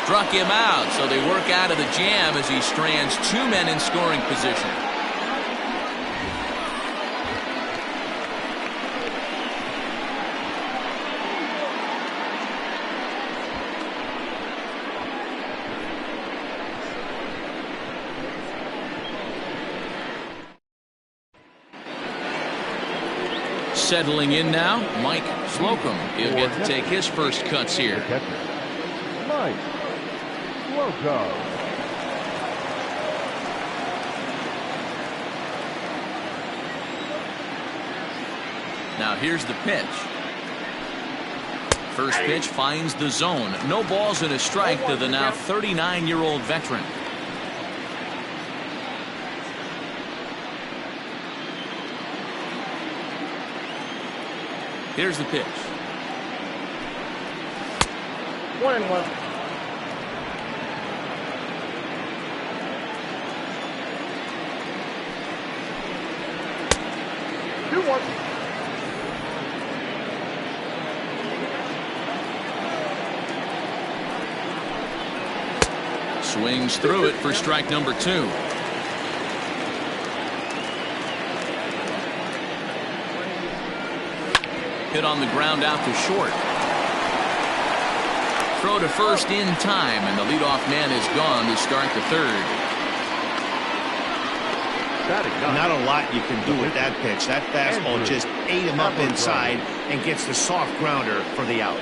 S1: Struck him out, so they work out of the jam as he strands 2 men in scoring position. Settling in now, Mike Slocum. He'll get to take his first cuts here.
S4: Mike Slocum.
S1: Now here's the pitch. First pitch finds the zone. No balls and a strike to the now 39-year-old veteran. Here's the pitch.
S5: 1-1.
S1: Swings through it for strike number 2. Hit on the ground out to short. Throw to first in time, and the leadoff man is gone to start the third.
S2: Not a lot you can do with that pitch. That fastball just ate him up inside and gets the soft grounder for the out.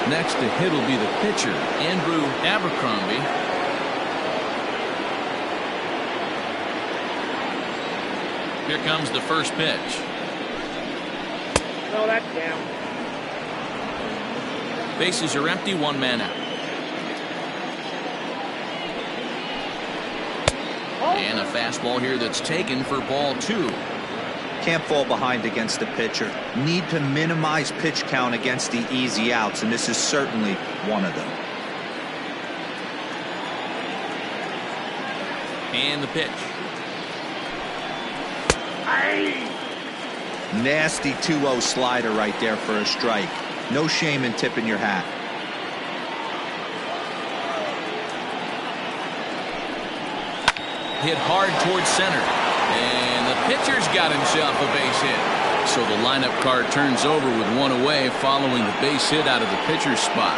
S1: Next to hit will be the pitcher, Andrew Abercrombie. Here comes the first pitch.
S5: No, that's down.
S1: Bases are empty, 1 man out. And a fastball here that's taken for ball 2.
S3: Can't fall behind against the pitcher. Need to minimize pitch count against the easy outs, and this is certainly one of them.
S1: And the pitch.
S3: Nasty 2-0 slider right there for a strike. No shame in tipping your hat.
S1: Hit hard towards center. And the pitcher's got himself a base hit. So the lineup card turns over with 1 away following the base hit out of the pitcher's spot.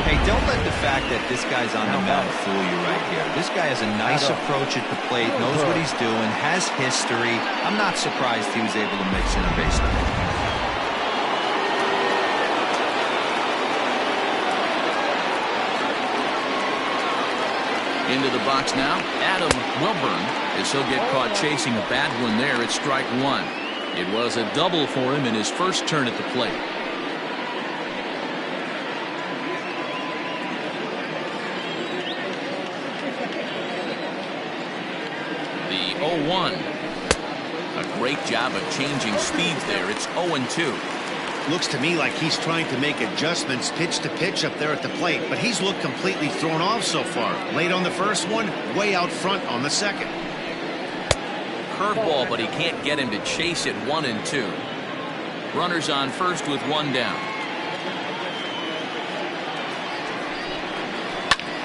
S3: Hey, don't let the fact that this guy's on the mound fool you right here. This guy has a nice approach at the plate, knows what he's doing, has history. I'm not surprised he was able to mix in a base hit.
S1: Into the box now, Adam Wilburn, as he'll get caught chasing a bad one there at strike 1. It was a double for him in his first turn at the plate. The 0-1. A great job of changing speeds there. It's 0-2.
S2: Looks to me like he's trying to make adjustments pitch to pitch up there at the plate, but he's looked completely thrown off so far. Late on the first one, way out front on the second.
S1: Curveball, but he can't get him to chase it. 1-2. Runners on first with 1 down.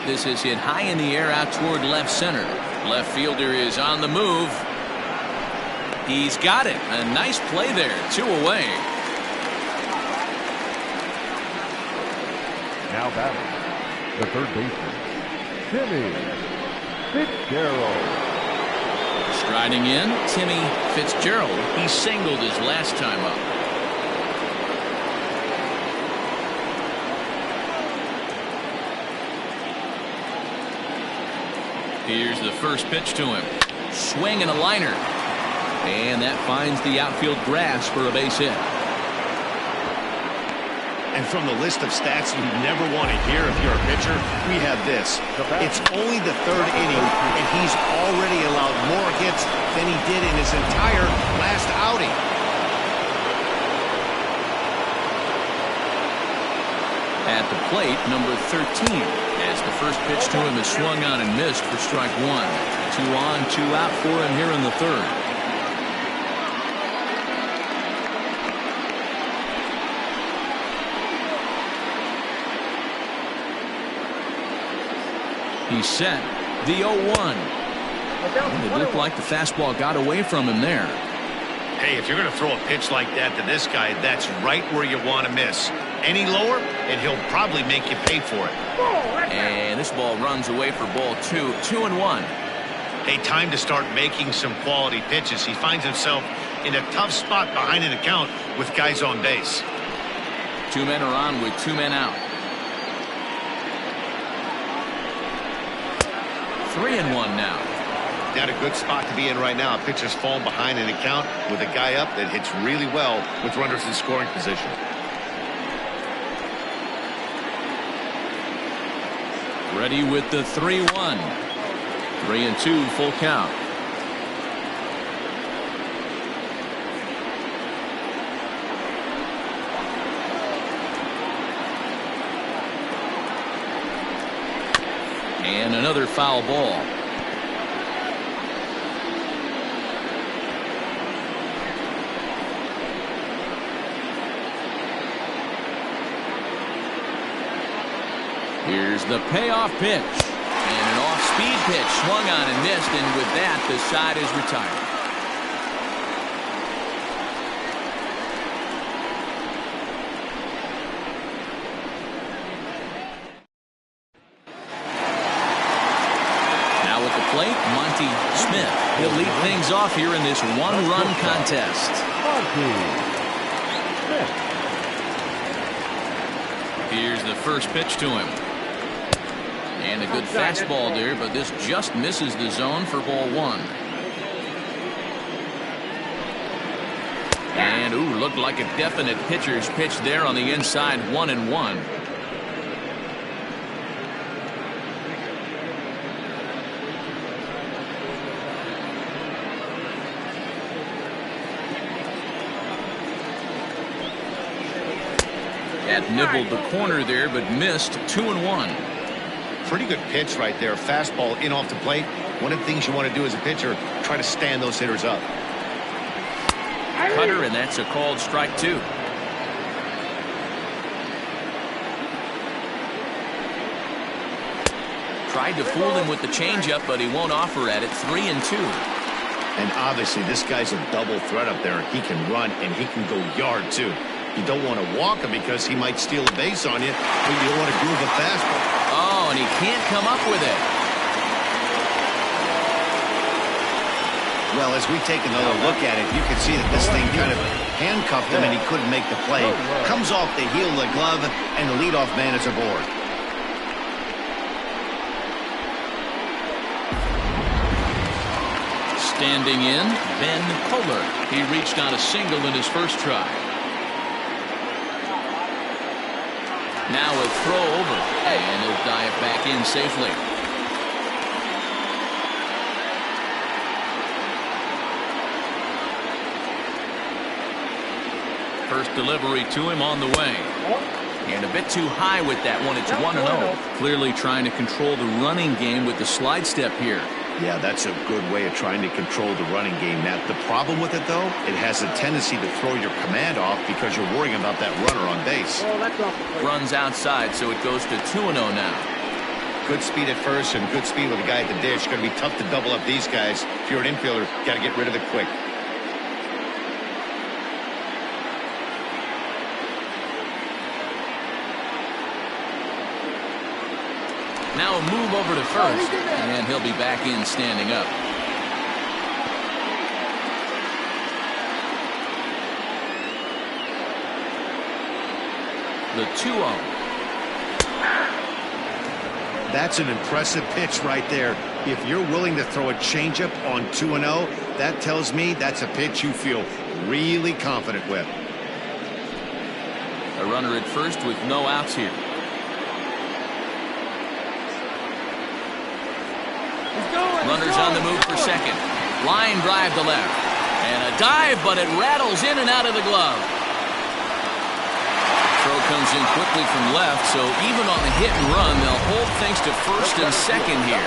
S1: This is hit high in the air out toward left center. Left fielder is on the move. He's got it. A nice play there. 2 away.
S4: Now batting, the third baseman, Timmy Fitzgerald.
S1: Striding in, Timmy Fitzgerald. He singled his last time up. Here's the first pitch to him. Swing and a liner. And that finds the outfield grass for a base hit.
S2: And from the list of stats you never want to hear if you're a pitcher, we have this. It's only the 3rd inning, and he's already allowed more hits than he did in his entire last outing.
S1: At the plate, number 13, as the first pitch to him is swung on and missed for strike 1. 2 on, 2 out for him here in the 3rd. He's set. The 0-1. It looked like the fastball got away from him there.
S2: Hey, if you're going to throw a pitch like that to this guy, that's right where you want to miss. Any lower, and he'll probably make you pay for it.
S1: And this ball runs away for ball 2. 2-1.
S2: Hey, time to start making some quality pitches. He finds himself in a tough spot behind an account with guys on base.
S1: 2 men are on with 2 men out. 3-1 now.
S2: Not a good spot to be in right now. Pitcher's falling behind an account with a guy up that hits really well with runners in scoring position.
S1: Ready with the 3-1. 3-2 full count. And another foul ball. Here's the payoff pitch. And an off-speed pitch swung on and missed, and with that, the side is retired. Now at the plate, Monty Smith. He'll lead things off here in this one-run contest. Here's the first pitch to him. And a good fastball there, but this just misses the zone for ball 1. And, ooh, looked like a definite pitcher's pitch there on the inside, 1-1. That nibbled the corner there, but missed. 2-1.
S2: Pretty good pitch right there. Fastball in off the plate. One of the things you want to do as a pitcher, try to stand those hitters up.
S1: Cutter, and that's a called strike 2. Tried to fool him with the changeup, but he won't offer at it. 3-2.
S2: And obviously this guy's a double threat up there. He can run and he can go yard too. You don't want to walk him because he might steal a base on you, but you don't want to groove a fastball.
S1: Oh, and he can't come up with it.
S2: Well, as we take another look at it, you can see that this thing kind of handcuffed him and he couldn't make the play. Comes off the heel of the glove, and the leadoff man is aboard.
S1: Standing in, Ben Kohler. He reached on a single in his first try. Now a throw over, and he'll dive back in safely. First delivery to him on the way. And a bit too high with that one. It's 1-0. Clearly trying to control the running game with the slide step here.
S2: Yeah, that's a good way of trying to control the running game. Now, the problem with it, though, it has a tendency to throw your command off because you're worrying about that runner on base.
S1: Runs outside, so it goes to 2-0 now.
S2: Good speed at first and good speed with a guy at the dish. Going to be tough to double up these guys. If you're an infielder, got to get rid of it quick.
S1: Now a move over to first, and he'll be back in standing up. The 2-0.
S2: That's an impressive pitch right there. If you're willing to throw a changeup on 2-0, that tells me that's a pitch you feel really confident with.
S1: A runner at first with no outs here. Runners on the move for second. Line drive to left. And a dive, but it rattles in and out of the glove. Throw comes in quickly from left, so even on the hit and run, they'll hold things to first and second here.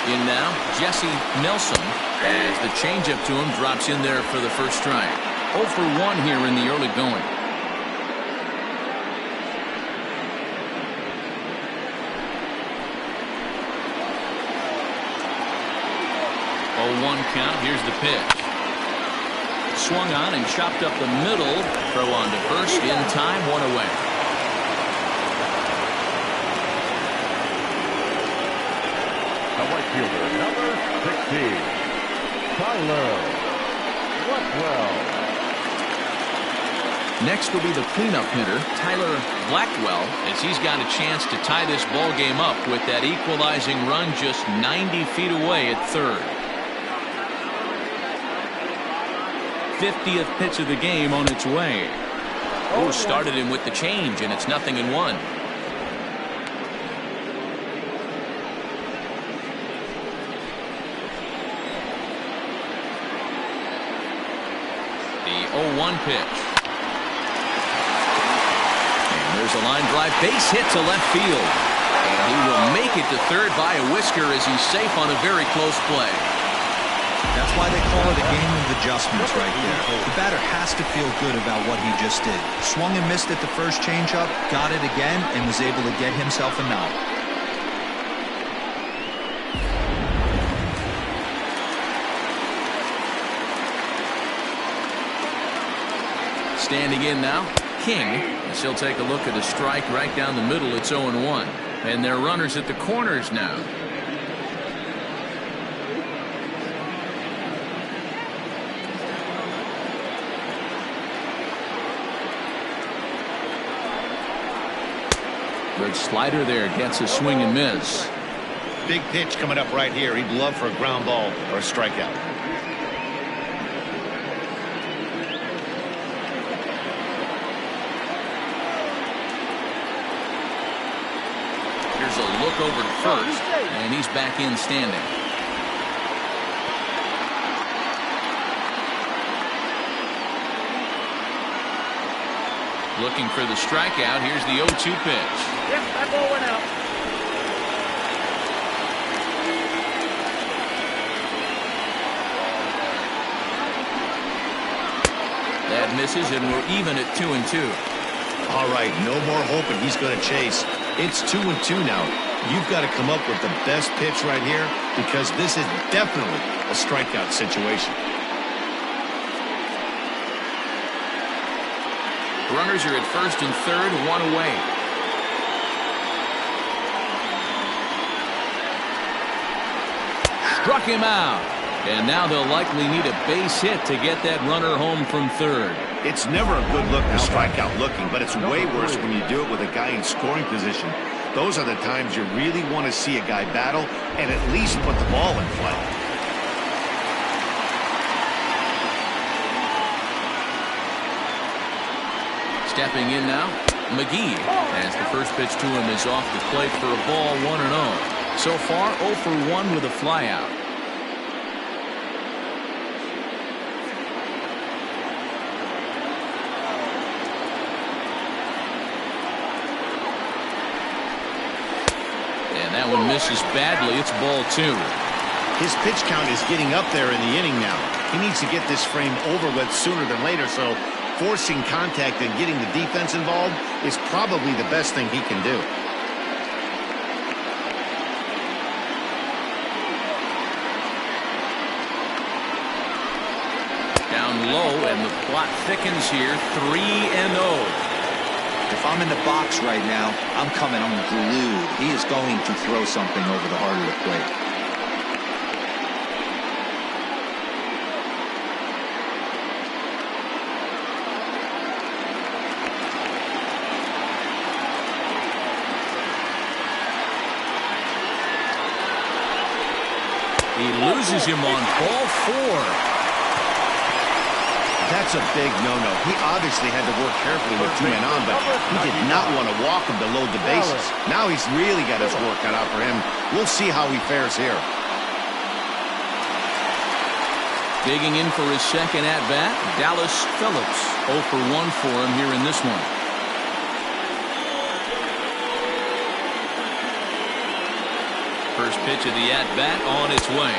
S1: In now, Jesse Nelson, as the changeup to him drops in there for the first strike. 0 for 1 here in the early going. 0-1 count. Here's the pitch. Swung on and chopped up the middle. Throw on to first in time. 1 away.
S4: The right fielder, number 16, Tyler Blackwell.
S1: Next will be the cleanup hitter, Tyler Blackwell, as he's got a chance to tie this ball game up with that equalizing run just 90 feet away at third. 50th pitch of the game on its way. Oh, started him with the change, and it's 0-1. The 0-1 pitch. There's a line drive, base hit to left field. And he will make it to third by a whisker as he's safe on a very close play.
S3: That's why they call it a game of adjustments right there. The batter has to feel good about what he just did. Swung and missed at the first changeup, got it again, and was able to get himself a knock.
S1: Standing in now, King. As he'll take a look at a strike right down the middle. It's 0-1. And they're runners at the corners now. Good slider there, gets a swing and miss.
S2: Big pitch coming up right here. He'd love for a ground ball or a strikeout.
S1: Here's a look over to first, and he's back in standing. Looking for the strikeout. Here's the 0-2 pitch.
S5: Yep, that ball went out.
S1: That misses, and we're even at 2-2.
S2: All right, no more hoping he's going to chase. It's 2-2 now. You've got to come up with the best pitch right here because this is definitely a strikeout situation.
S1: Runners are at first and third, 1 away. Struck him out. And now they'll likely need a base hit to get that runner home from third.
S2: It's never a good look to strike out looking, but it's way worse when you do it with a guy in scoring position. Those are the times you really want to see a guy battle and at least put the ball in play.
S1: Stepping in now, McGee, as the first pitch to him is off the plate for a ball, 1-0. So far, 0 for 1 with a flyout. And that one misses badly. It's ball 2.
S2: His pitch count is getting up there in the inning now. He needs to get this frame over with sooner than later, so forcing contact and getting the defense involved is probably the best thing he can do.
S1: Down low, and the plot thickens here. 3-0.
S3: If I'm in the box right now, I'm glued. He is going to throw something over the heart of the plate.
S1: He loses him on ball 4.
S2: That's a big no-no. He obviously had to work carefully with 2 men on, but he did not want to walk him to load the bases. Now he's really got his work cut out for him. We'll see how he fares here.
S1: Digging in for his second at-bat, Dallas Phillips. 0 for 1 for him here in this one. First pitch of the at-bat on its way.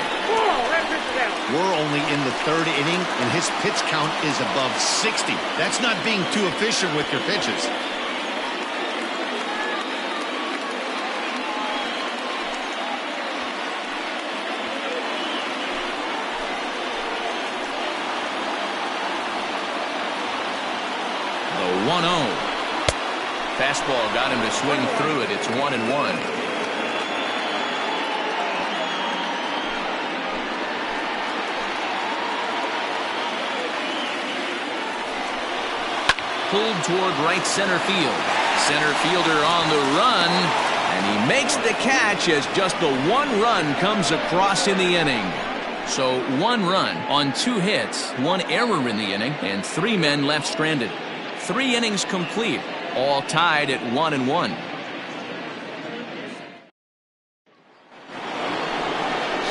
S2: We're only in the 3rd inning, and his pitch count is above 60. That's not being too efficient with your pitches.
S1: The 1-0. Fastball got him to swing through it. It's 1-1. Pulled toward right center field. Center fielder on the run, and he makes the catch as just the one run comes across in the inning. So 1 run on 2 hits, 1 error in the inning, and 3 men left stranded. 3 innings complete, all tied at 1-1.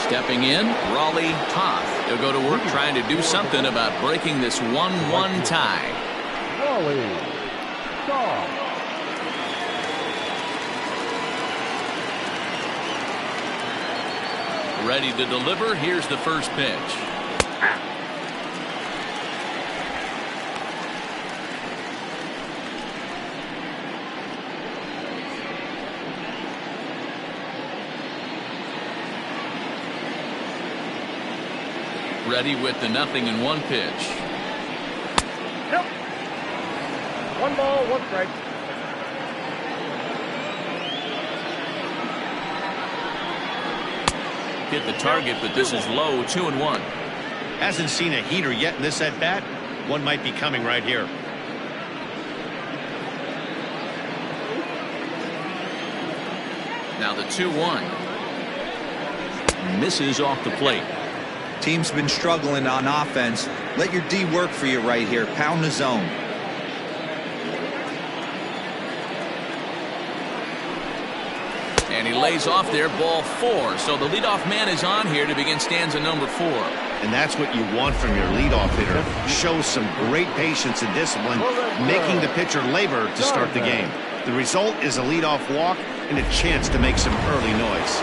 S1: Stepping in, Raleigh Toth. He'll go to work trying to do something about breaking this 1-1 tie.
S4: Raleigh Toth.
S1: Ready to deliver. Here's the first pitch. Ready with the 0-1 pitch.
S5: Nope. 1 ball, 1 strike.
S1: Hit the target, but this is low. 2-1.
S2: Hasn't seen a heater yet in this at bat. One might be coming right here.
S1: Now the 2-1. Misses off the plate.
S3: Team's been struggling on offense. Let your D work for you right here. Pound the zone.
S1: And he lays off there, ball 4. So the leadoff man is on here to begin stanza number 4.
S2: And that's what you want from your leadoff hitter. Shows some great patience and discipline, making the pitcher labor to start the game. The result is a leadoff walk and a chance to make some early noise.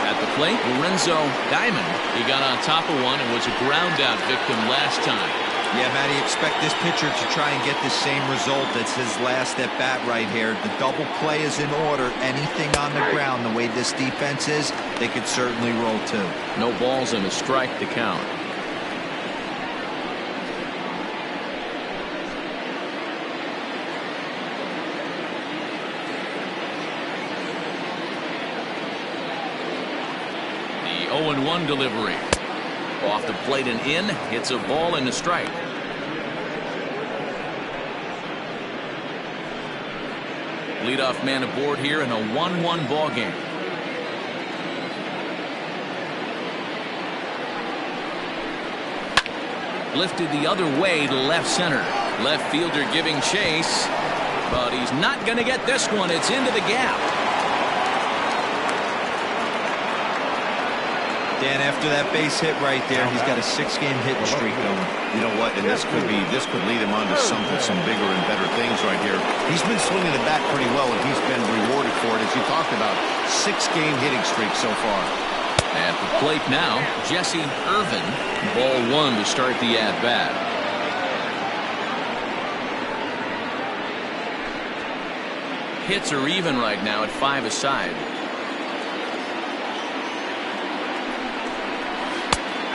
S1: At the plate, Lorenzo Diamond. He got on top of one and was a ground out victim last time.
S3: Yeah, Matty, expect this pitcher to try and get the same result as his last at bat right here. The double play is in order. Anything on the ground, the way this defense is, they could certainly roll 2.
S1: No balls and a strike to count. The 0-1 delivery. Off the plate and in. Hits a ball and a strike. Leadoff man aboard here in a 1-1 ball game. Lifted the other way to left center. Left fielder giving chase, but he's not going to get this one. It's into the gap.
S3: Dan, after that base hit right there, he's got a 6-game hitting streak going.
S2: You know what? And this could lead him on to some bigger and better things right here. He's been swinging the bat pretty well, and he's been rewarded for it, as you talked about. 6-game hitting streak so far.
S1: At the plate now, Jesse Irvin. Ball 1 to start the at-bat. Hits are even right now at 5 aside.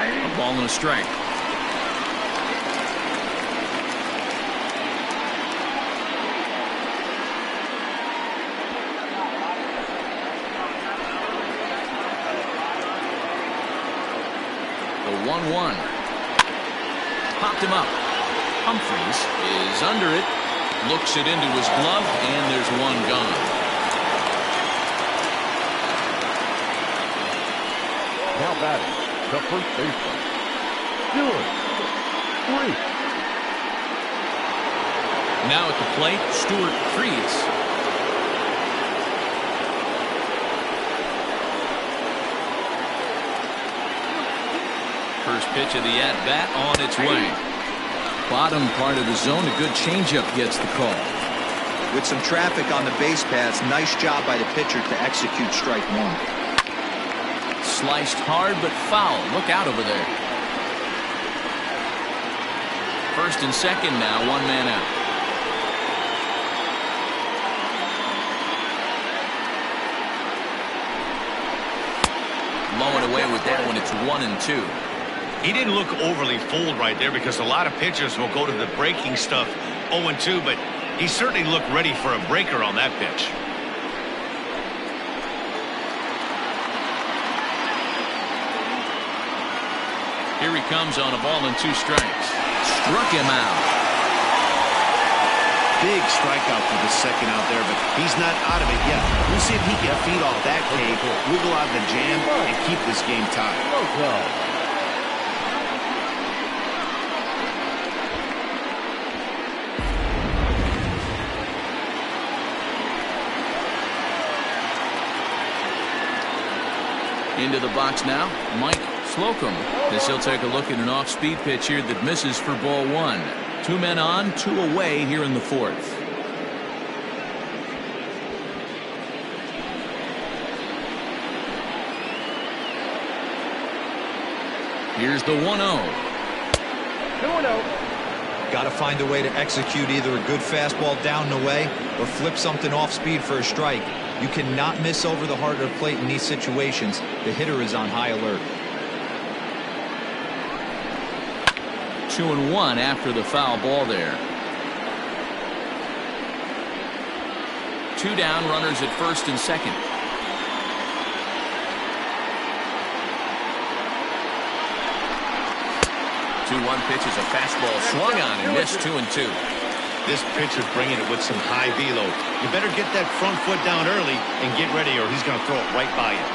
S1: A ball and a strike. The 1-1. Popped him up. Humphreys is under it. Looks it into his glove, and there's one gone.
S4: Now batting, the first baseman, Stuart Freese.
S1: Now at the plate, Stuart Freese. First pitch of the at-bat on its way. Bottom part of the zone, a good changeup gets the call.
S3: With some traffic on the base paths, nice job by the pitcher to execute strike 1.
S1: Sliced hard but foul. Look out over there. First and second now, 1 man out. Low and away with that one. It's 1-2.
S2: He didn't look overly fooled right there because a lot of pitchers will go to the breaking stuff 0-2, but he certainly looked ready for a breaker on that pitch.
S1: Here he comes on a ball and 2 strikes. Struck him out.
S2: Big strikeout for the second out there, but he's not out of it yet. We'll see if he can feed off that K, wiggle out of the jam, and keep this game tied.
S1: Into the box now, Mike Slocum, as he'll take a look at an off-speed pitch here that misses for ball 1. 2 men on, 2 away here in the 4th. Here's the 1-0.
S5: 2-0.
S3: Got to find a way to execute either a good fastball down and away or flip something off speed for a strike. You cannot miss over the heart of the plate in these situations. The hitter is on high alert.
S1: 2-1 after the foul ball there. 2 down, runners at first and second. 2-1 pitch is a fastball swung on and missed. 2-2.
S2: This pitcher's bringing it with some high velo. You better get that front foot down early and get ready, or he's going to throw it right by you.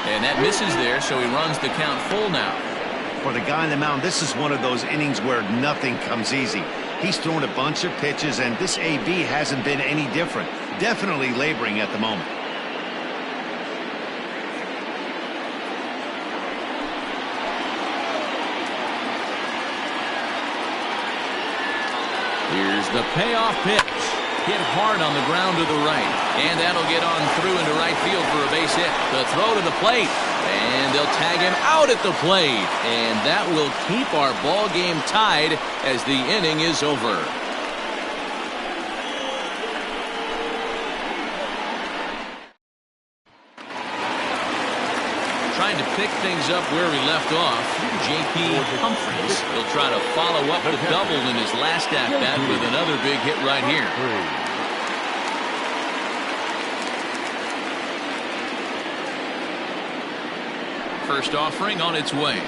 S1: And that misses there, so he runs the count full now.
S2: For the guy on the mound, this is one of those innings where nothing comes easy. He's thrown a bunch of pitches, and this AB hasn't been any different. Definitely laboring at the moment.
S1: Here's the payoff pitch. Hit hard on the ground to the right. And that'll get on through into right field for a base hit. The throw to the plate. And they'll tag him out at the plate. And that will keep our ball game tied as the inning is over. Trying to pick things up where we left off, J.P. Humphries. He'll try to follow up the double in his last at-bat with another big hit right here. First offering on its way.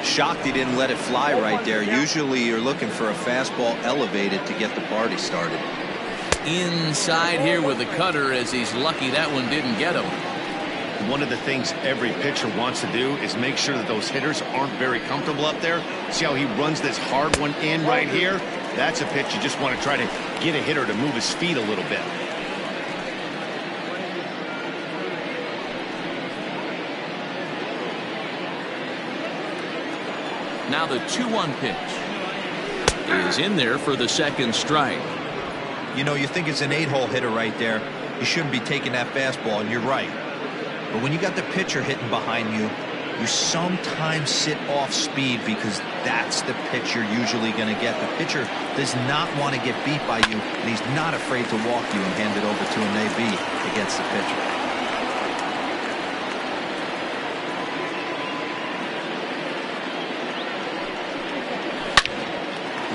S3: Shocked he didn't let it fly right there. Usually you're looking for a fastball elevated to get the party started.
S1: Inside here with the cutter, as he's lucky that one didn't get him.
S2: One of the things every pitcher wants to do is make sure that those hitters aren't very comfortable up there. See how he runs this hard one in right here? That's a pitch you just want to try to get a hitter to move his feet a little bit.
S1: Now the 2-1 pitch is in there for the second strike.
S3: You know, you think it's an 8-hole hitter right there. You shouldn't be taking that fastball, and you're right. But when you got the pitcher hitting behind you, you sometimes sit off speed because that's the pitch you're usually going to get. The pitcher does not want to get beat by you, and he's not afraid to walk you and hand it over to an AB against the pitcher.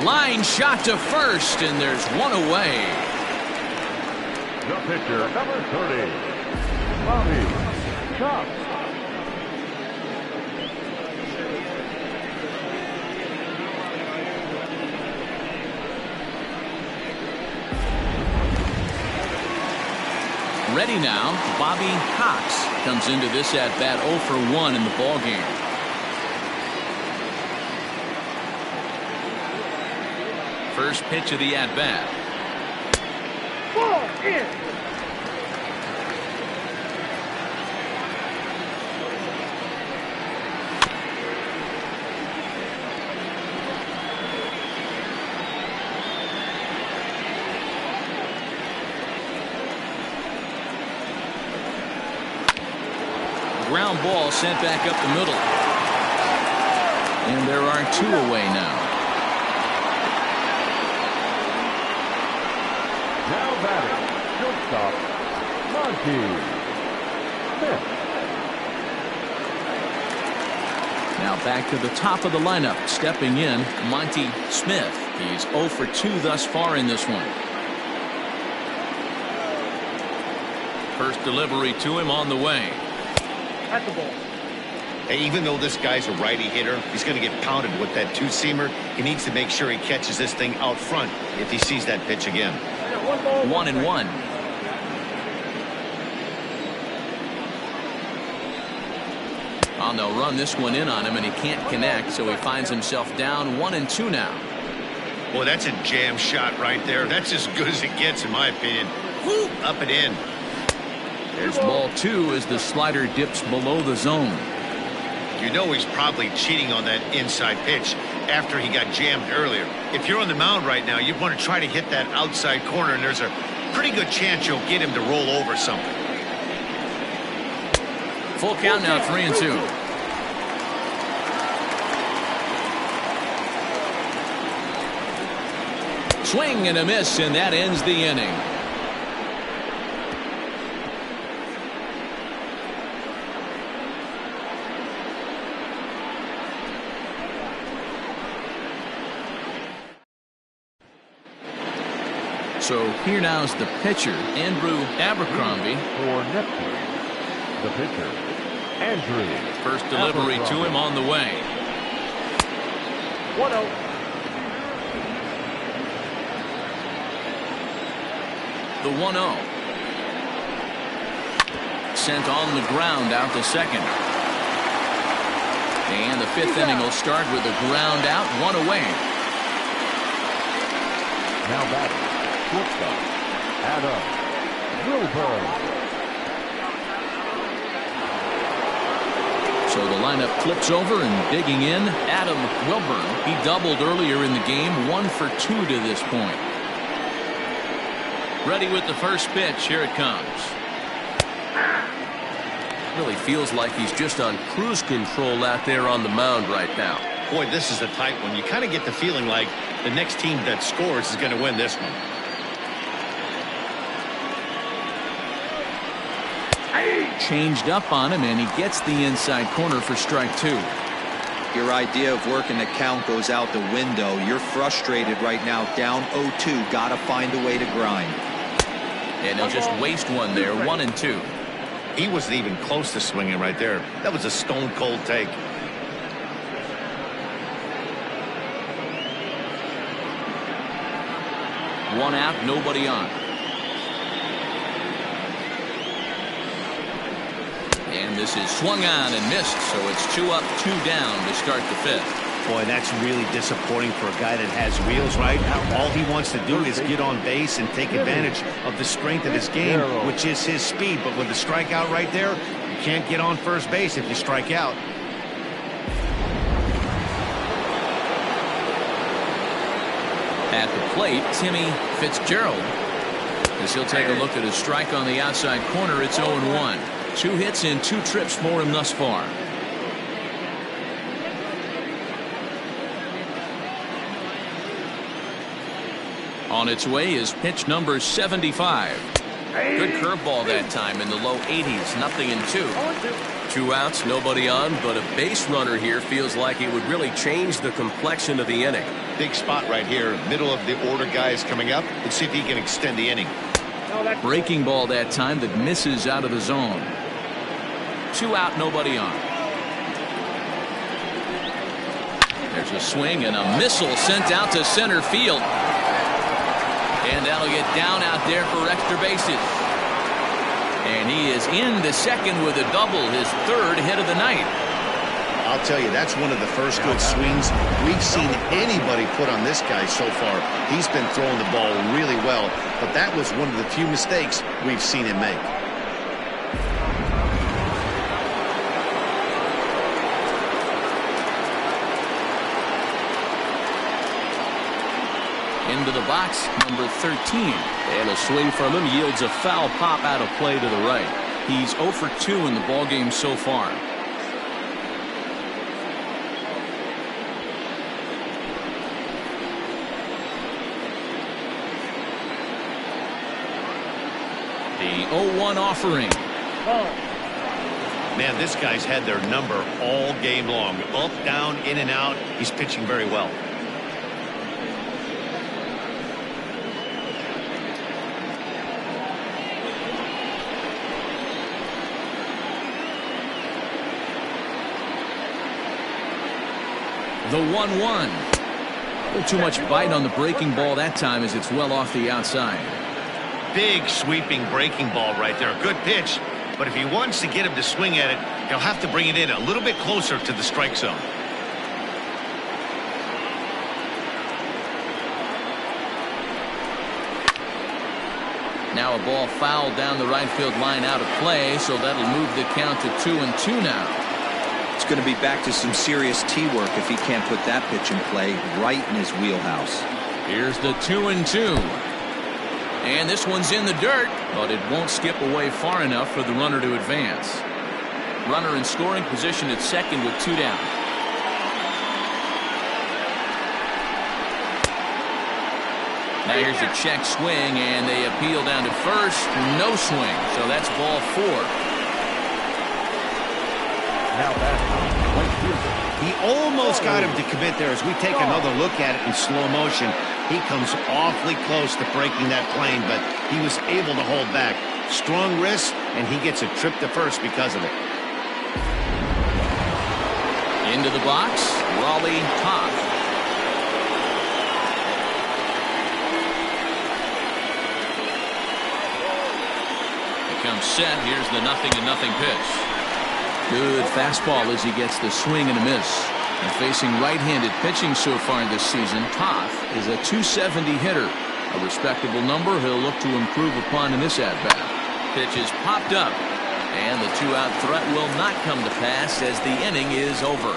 S1: Line shot to first, and there's one away.
S4: The pitcher, number 30, Bobby Cox.
S1: Ready now, Bobby Cox comes into this at-bat 0 for 1 in the ballgame. First pitch of the at-bat.
S5: Ball in.
S1: Ground ball sent back up the middle. And there are 2 away now.
S4: Now batting, shortstop, Monty Smith.
S1: Now back to the top of the lineup. Stepping in, Monty Smith. He's 0 for 2 thus far in this one. First delivery to him on the way.
S5: At the ball.
S2: Hey, even though this guy's a righty hitter, he's going to get pounded with that two-seamer. He needs to make sure he catches this thing out front if he sees that pitch again.
S1: 1-1. Oh, they'll run this one in on him, and he can't connect, so he finds himself down 1-2 now.
S2: Boy, that's a jam shot right there. That's as good as it gets, in my opinion. Woo, up and in.
S1: There's ball 2 as the slider dips below the zone.
S2: You know he's probably cheating on that inside pitch after he got jammed earlier. If you're on the mound right now, you want to try to hit that outside corner, and there's a pretty good chance you'll get him to roll over something.
S1: Full count now, 3-2. Swing and a miss, and that ends the inning. So here now's the pitcher, Andrew Abercrombie.
S4: For Neptune, the pitcher, Andrew.
S1: First delivery to him on the way.
S5: 1-0.
S1: The 1-0. Sent on the ground out to second. And the 5th inning will start with a ground out, 1 away.
S4: Now batting, shortstop, Adam Wilburn.
S1: So the lineup flips over, and digging in, Adam Wilburn. He doubled earlier in the game, 1 for 2 to this point. Ready with the first pitch. Here it comes. Really feels like he's just on cruise control out there on the mound right now.
S2: Boy, this is a tight one. You kind of get the feeling like the next team that scores is going to win this one.
S1: Changed up on him, and he gets the inside corner for strike 2.
S3: Your idea of working the count goes out the window. You're frustrated right now, down 0-2. Got to find a way to grind.
S1: And he'll just waste one there, 1-2.
S2: He wasn't even close to swinging right there. That was a stone-cold take.
S1: One out, nobody on. And this is swung on and missed, so it's 2 up, 2 down to start the 5th.
S2: Boy, that's really disappointing for a guy that has wheels, right? All he wants to do is get on base and take advantage of the strength of his game, which is his speed. But with the strikeout right there, you can't get on first base if you strike out.
S1: At the plate, Timmy Fitzgerald. As he'll take a look at his strike on the outside corner, it's 0-1. 2 hits and 2 trips for him thus far. On its way is pitch number 75. Good curveball that time in the low 80s. 0-2.
S6: 2 outs, nobody on, but a base runner here feels like it would really change the complexion of the inning.
S2: Big spot right here. Middle of the order guy is coming up. Let's see if he can extend the inning.
S1: Breaking ball that time that misses out of the zone. 2 out, nobody on. There's a swing and a missile sent out to center field. And that'll get down out there for extra bases. And he is in the second with a double, his 3rd hit of the night.
S2: I'll tell you, that's one of the first good swings we've seen anybody put on this guy so far. He's been throwing the ball really well, but that was one of the few mistakes we've seen him make.
S1: Into the box, number 13.
S6: And a swing from him yields a foul pop out of play to the right.
S1: He's 0 for 2 in the ballgame so far. The 0-1 offering.
S2: Man, this guy's had their number all game long. Up, down, in and out. He's pitching very well.
S1: The 1-1. A little too much bite on the breaking ball that time as it's well off the outside.
S2: Big sweeping breaking ball right there. Good pitch. But if he wants to get him to swing at it, he'll have to bring it in a little bit closer to the strike zone.
S1: Now a ball fouled down the right field line out of play, so that'll move the count to 2-2 now.
S3: It's going to be back to some serious tee work if he can't put that pitch in play right in his wheelhouse.
S1: Here's the 2-2. And this one's in the dirt, but it won't skip away far enough for the runner to advance. Runner in scoring position at second with 2 down. Now here's a check swing, and they appeal down to first. No swing, so that's ball 4.
S4: Now batting, right fielder.
S2: He almost got him to commit there. As we take another look at it in slow motion, he comes awfully close to breaking that plane, but he was able to hold back. Strong wrist, and he gets a trip to first because of it.
S1: Into the box, Raleigh Toth. Becomes set. Here's the 0-0 pitch. Good fastball as he gets the swing and a miss. And facing right-handed pitching so far this season, Toth is a .270 hitter. A respectable number he'll look to improve upon in this at-bat. Pitch is popped up, and the 2-out threat will not come to pass as the inning is over.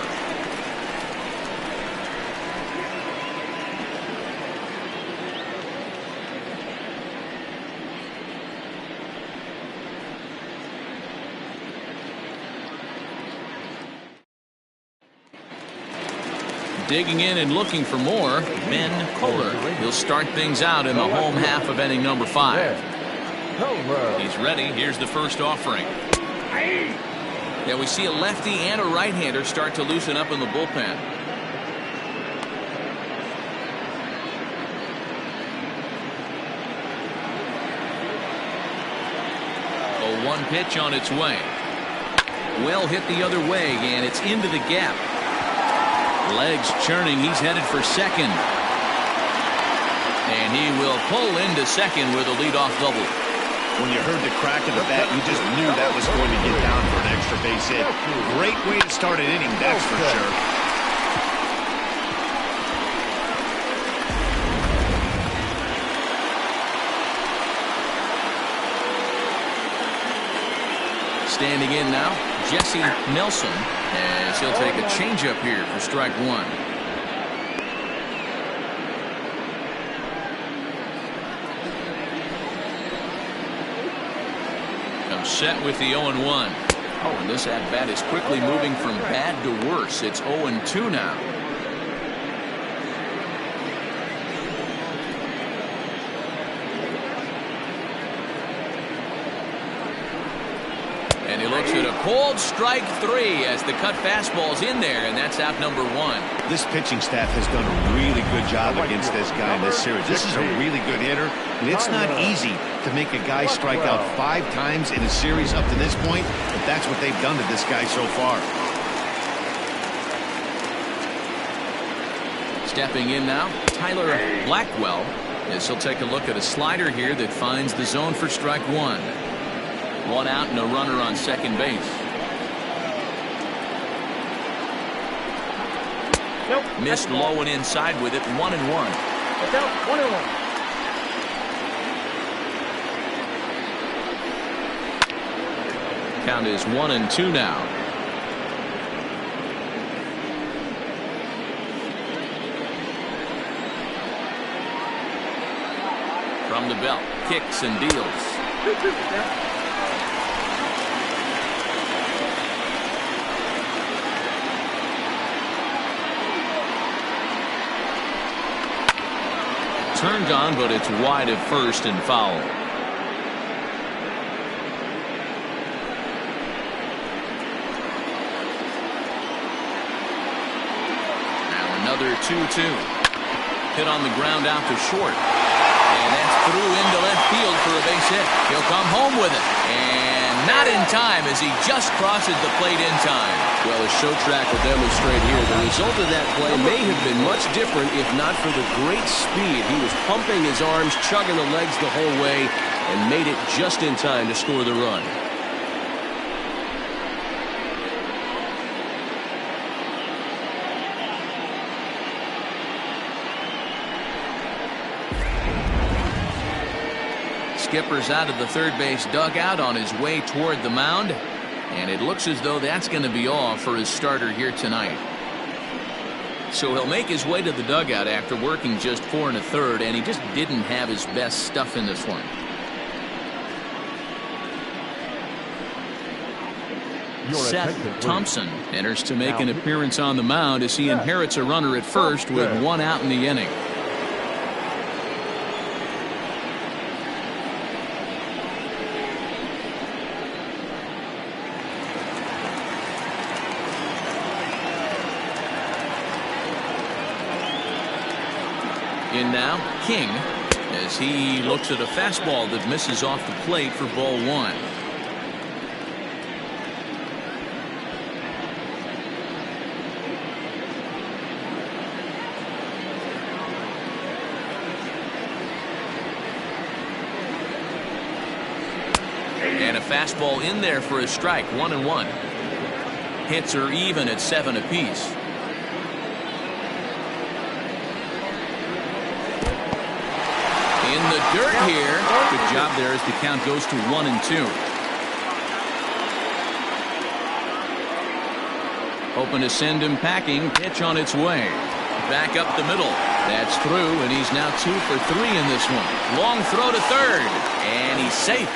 S1: Digging in and looking for more, Ben Kohler. He'll start things out in the home half of inning number 5. He's ready. Here's the first offering. Now we see a lefty and a right-hander start to loosen up in the bullpen. A 1 pitch on its way. Well hit the other way, and it's into the gap. Legs churning. He's headed for second. And he will pull into second with a leadoff double.
S2: When you heard the crack of the bat, you just knew that was going to get down for an extra base hit. Great way to start an inning, that's for sure.
S1: Standing in now, Jesse Nelson, as he'll take a changeup here for strike 1. Comes set with the 0-1. Oh, and this at-bat is quickly moving from bad to worse. It's 0-2 now. And he looks at a cold strike 3 as the cut fastball's in there, and that's out number 1.
S2: This pitching staff has done a really good job against this guy in this series. This is a really good hitter, and it's not easy to make a guy strike out 5 times in a series up to this point, but that's what they've done to this guy so far.
S1: Stepping in now, Tyler Blackwell, as he'll take a look at a slider here that finds the zone for strike 1. 1 out and a runner on second base.
S5: Nope.
S1: Missed low and inside with it. 1-1.
S5: It's out. 1-1.
S1: Count is 1-2 now. From the belt, kicks and deals. Turned on, but it's wide at first and foul. another 2-2. Hit on the ground out to short. And that's through into left field for a base hit. He'll come home with it. And not in time as he just crosses the plate in time.
S6: Well, as Show Track will demonstrate here, the result of that play may have been much different if not for the great speed. He was pumping his arms, chugging the legs the whole way, and made it just in time to score the run.
S1: Skipper's out of the third base dugout on his way toward the mound. And it looks as though that's going to be all for his starter here tonight. So he'll make his way to the dugout after working just 4 1/3, and he just didn't have his best stuff in this one. Seth Thompson enters to make an appearance on the mound as he inherits a runner at first with 1 out in the inning. In now, King, as he looks at a fastball that misses off the plate for ball 1. And a fastball in there for a strike, 1-1. Hits are even at 7 apiece. In the dirt here. Good job there as the count goes to 1-2. Hoping to send him packing. Pitch on its way. Back up the middle. That's through, and he's now 2 for 3 in this one. Long throw to third, and he's safe.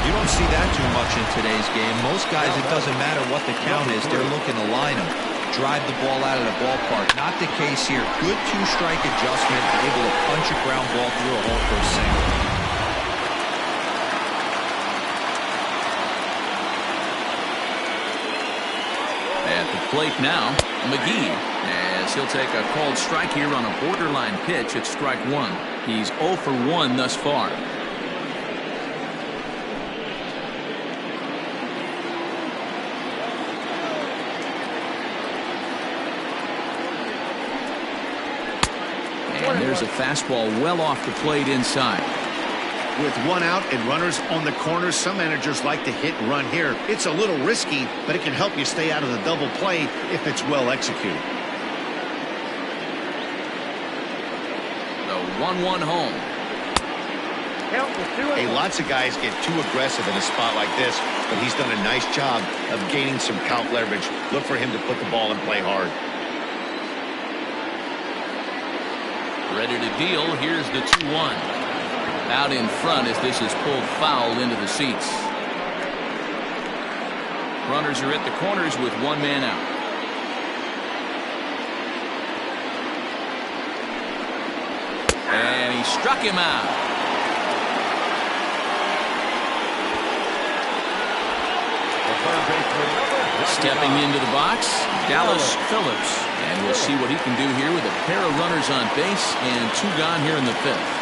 S3: You don't see that too much in today's game. Most guys, it doesn't matter what the count is. They're looking to line them. Drive the ball out of the ballpark. Not the case here. Good 2-strike adjustment. Able to punch a ground ball through a hole for a single.
S1: At the plate now, McGee, as he'll take a called strike here on a borderline pitch at strike 1. He's 0 for 1 thus far. And there's a fastball well off the plate inside.
S2: With 1 out and runners on the corners, some managers like to hit and run here. It's a little risky, but it can help you stay out of the double play if it's well executed.
S1: The 1-1 home.
S2: Hey, lots of guys get too aggressive in a spot like this, but he's done a nice job of gaining some count leverage. Look for him to put the ball in play hard.
S1: Ready to deal. Here's the 2-1. Out in front as this is pulled foul into the seats. Runners are at the corners with 1 man out. And he struck him out. Stepping into the box, Dallas Phillips. And we'll see what he can do here with a pair of runners on base and 2 gone here in the 5th.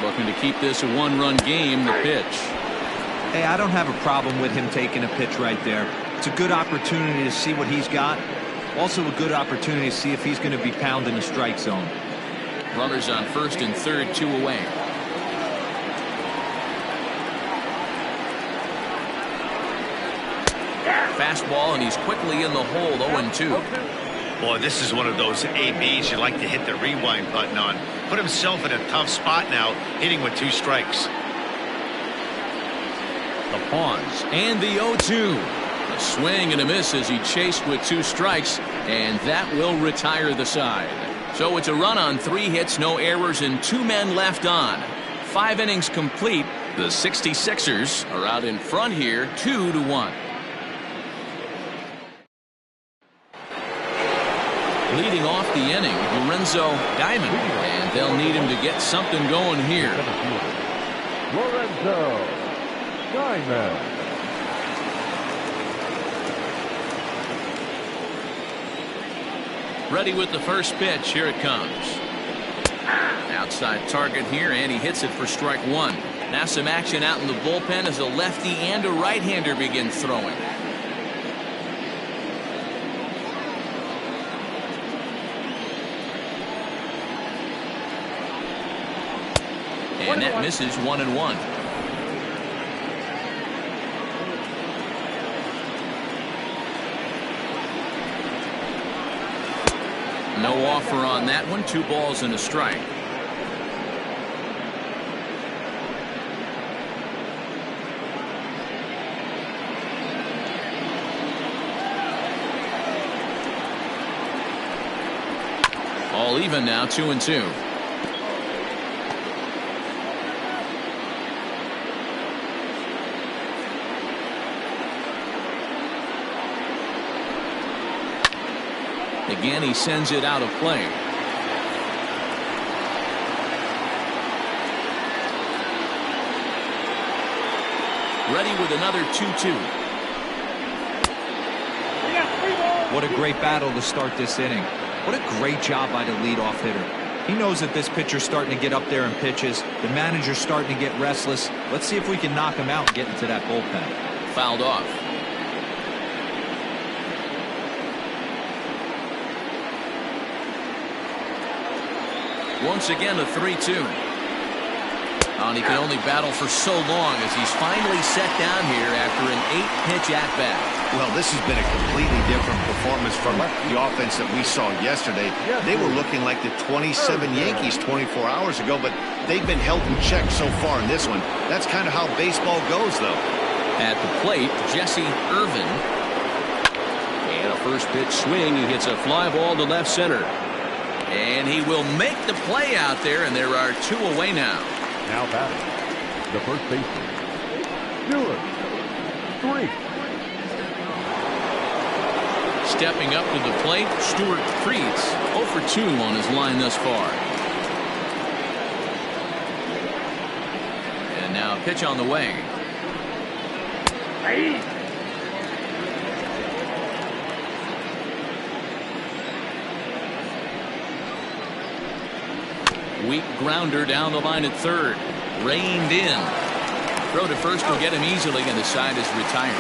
S1: Looking to keep this a 1-run game. The pitch.
S3: Hey, I don't have a problem with him taking a pitch right there. It's a good opportunity to see what he's got. Also a good opportunity to see if he's going to be pounding the strike zone.
S1: Runners on first and third, 2 away. Fastball, and he's quickly in the hole, 0-2.
S2: Boy, this is one of those ABs you like to hit the rewind button on. Put himself in a tough spot now, hitting with 2 strikes.
S1: The pause and the 0-2. A swing and a miss as he chased with 2 strikes, and that will retire the side. So it's a run on 3 hits, no errors, and 2 men left on. 5 innings complete. The 66ers are out in front here, 2-1. Leading off the inning, Lorenzo Diamond, and they'll need him to get something going here.
S4: Lorenzo Diamond.
S1: Ready with the first pitch. Here it comes. Outside target here, and he hits it for strike one. Now some action out in the bullpen as a lefty and a right-hander begin throwing. And that misses 1-1. No offer on that one. 2 balls and a strike. All even now, 2-2. Again, he sends it out of play. Ready with another 2-2.
S3: What a great battle to start this inning. What a great job by the leadoff hitter. He knows that this pitcher's starting to get up there in pitches. The manager's starting to get restless. Let's see if we can knock him out and get into that bullpen.
S1: Fouled off. Once again, a 3-2. And he can only battle for so long as he's finally set down here after an 8-pitch at-bat.
S2: Well, this has been a completely different performance from the offense that we saw yesterday. They were looking like the 27 Yankees 24 hours ago, but they've been held in check so far in this one. That's kind of how baseball goes, though.
S6: At the plate, Jesse Irvin. And a first pitch swing. He hits a fly ball to left center.
S1: And he will make the play out there, and there are 2 away now.
S4: Now batting, the first baseman, Stuart Freese.
S1: Stepping up to the plate, Stuart Freese, 0 for 2 on his line thus far. And now a pitch on the way. Weak grounder down the line at third. Reined in. Throw to first will get him easily, and the side is retired.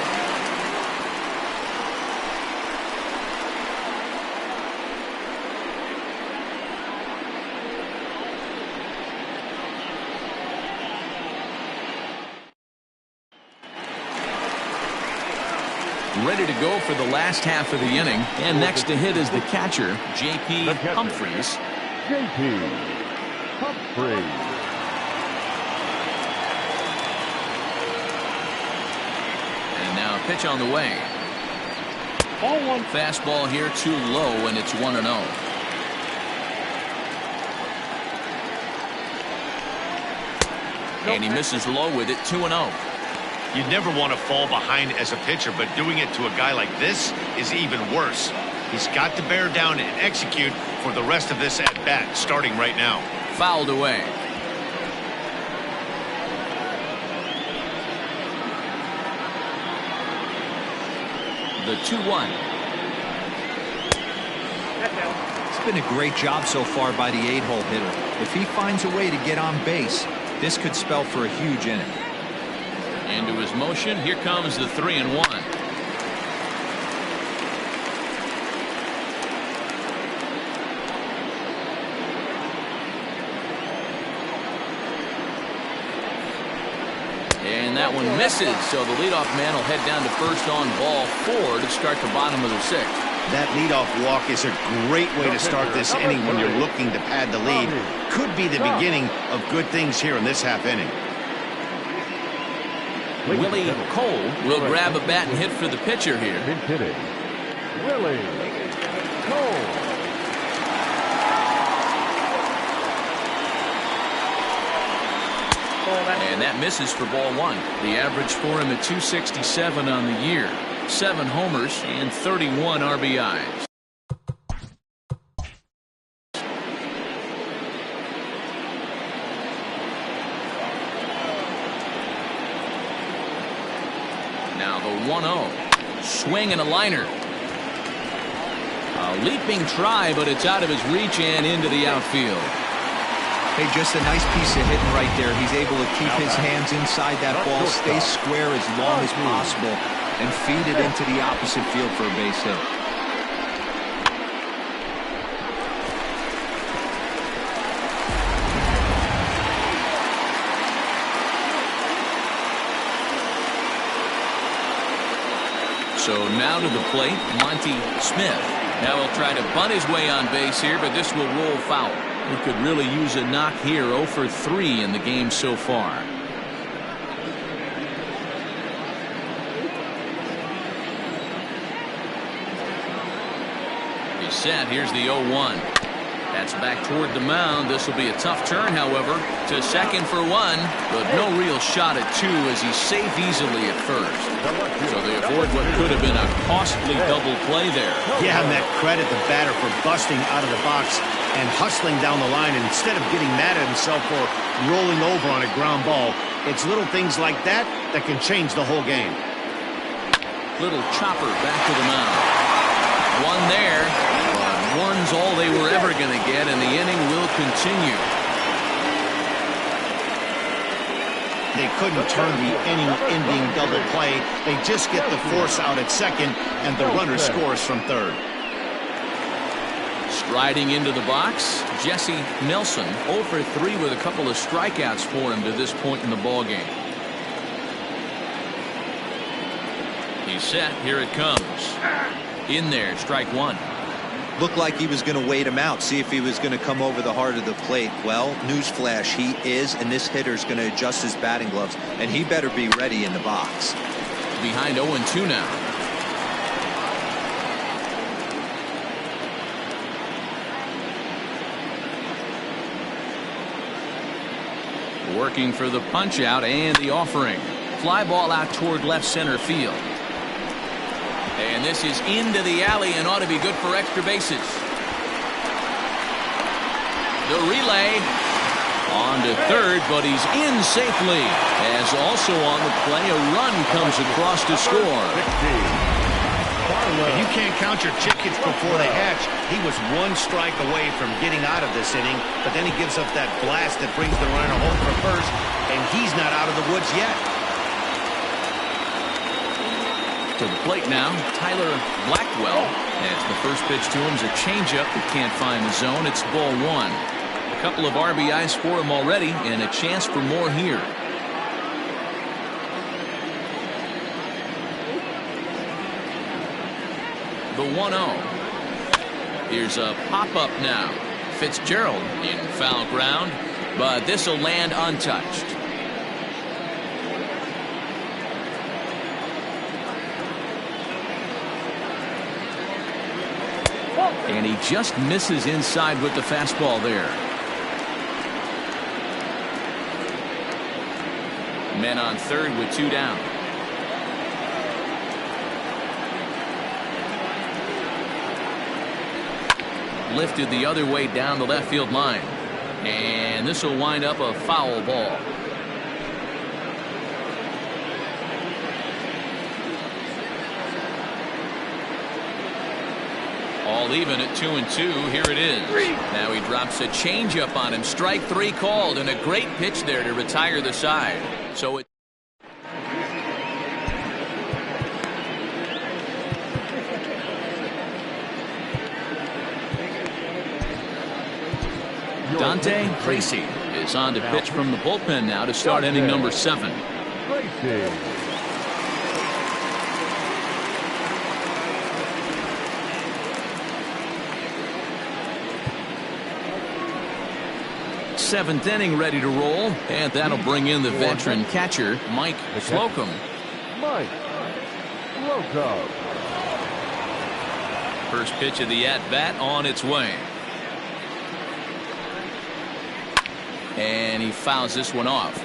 S1: Ready to go for the last half of the inning. And next to hit is the catcher, J.P. Humphries.
S4: J.P. Humphries.
S1: And now a pitch on the way.
S5: Ball one.
S1: Fastball here too low, and it's 1-0. And he misses low with it, 2-0.
S2: You never want to fall behind as a pitcher, but doing it to a guy like this is even worse. He's got to bear down and execute for the rest of this at-bat, starting right now.
S1: Fouled away. The 2-1.
S3: It's been a great job so far by the 8-hole hitter. If he finds a way to get on base, this could spell for a huge inning.
S1: Into his motion, here comes the 3-1. And that one misses, so the leadoff man will head down to first on ball 4 to start the bottom of the 6th.
S2: That leadoff walk is a great way to start this inning when you're looking to pad the lead. Could be the beginning of good things here in this half inning.
S1: Willie Cole will grab a bat and hit for the pitcher here.
S4: Pinch hitting, Willie Cole.
S1: And that misses for ball 1. The average for him at 267 on the year. 7 homers and 31 RBIs. Now the 1-0. Swing and a liner. A leaping try, but it's out of his reach and into the outfield.
S3: Hey, just a nice piece of hitting right there. He's able to keep his hands inside that ball, stay square as long as possible, and feed it into the opposite field for a base hit.
S1: So now to the plate, Monty Smith. Now he'll try to bunt his way on base here, but this will roll foul. He could really use a knock here. 0 for 3 in the game so far. He's set. Here's the 0-1. That's back toward the mound. This will be a tough turn, however, to second for 1, but no real shot at 2 as he's safe easily at first. So they avoid what could have been a costly double play there.
S2: Yeah, and that credit the batter for busting out of the box and hustling down the line instead of getting mad at himself for rolling over on a ground ball. It's little things like that that can change the whole game.
S1: Little chopper back to the mound. One there, but one's all they were ever going to get, and the inning will continue.
S2: They couldn't turn the inning-ending double play. They just get the force out at second, and the runner scores from third.
S1: Striding into the box, Jesse Nelson, 0 for 3 with a couple of strikeouts for him to this point in the ballgame. He's set. Here it comes. In there, strike 1.
S3: Looked like he was going to wait him out, see if he was going to come over the heart of the plate. Well, newsflash, he is, and this hitter's going to adjust his batting gloves, and he better be ready in the box.
S1: Behind 0-2 now. Working for the punch out and the offering. Fly ball out toward left center field. And this is into the alley and ought to be good for extra bases. The relay on to third, but he's in safely. As also on the play, a run comes across to score.
S2: And you can't count your chickens before they hatch. He was one strike away from getting out of this inning, but then he gives up that blast that brings the runner home for first, and he's not out of the woods yet.
S1: To the plate now, Tyler Blackwell. As the first pitch to him is a changeup that can't find the zone. It's ball 1. A couple of RBIs for him already, and a chance for more here. The 1-0. Here's a pop-up now. Fitzgerald in foul ground, but this will land untouched. And he just misses inside with the fastball there. Men on third with 2 down. Lifted the other way down the left field line. And this will wind up a foul ball. All even at 2-2. Here it is. Now he drops a changeup on him. Strike 3 called, and a great pitch there to retire the side. So it. Dante Tracy is on to pitch from the bullpen now to start inning number 7.
S4: Tracy.
S1: Seventh inning ready to roll, and that'll bring in the veteran catcher Mike Slocum.
S4: Mike Slocum.
S1: First pitch of the at-bat on its way. And he fouls this one off.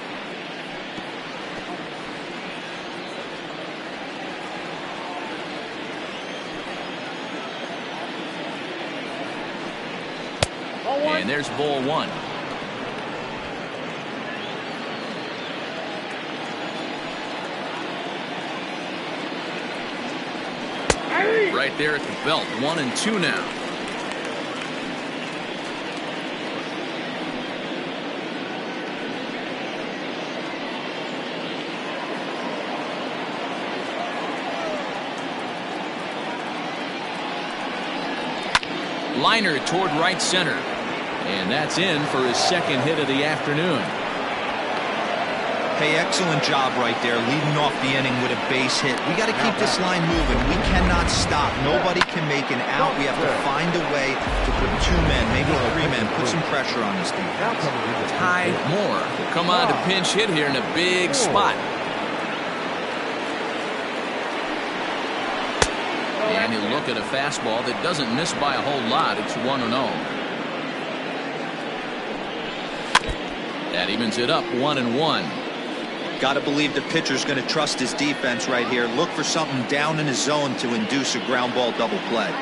S1: And there's ball 1. Right there at the belt. 1-2 now. Liner toward right center. And that's in for his second hit of the afternoon.
S3: Hey, excellent job right there, leading off the inning with a base hit. We got to keep this line moving. We cannot stop. Nobody can make an out. We have to find a way to put 2 men, maybe 3 men, put some pressure on this defense.
S1: Ty Moore will come on to pinch hit here in a big spot. And he'll look at a fastball that doesn't miss by a whole lot. It's 1-0. That evens it up 1-1.
S3: Got to believe the pitcher's going to trust his defense right here. Look for something down in his zone to induce a ground ball double play.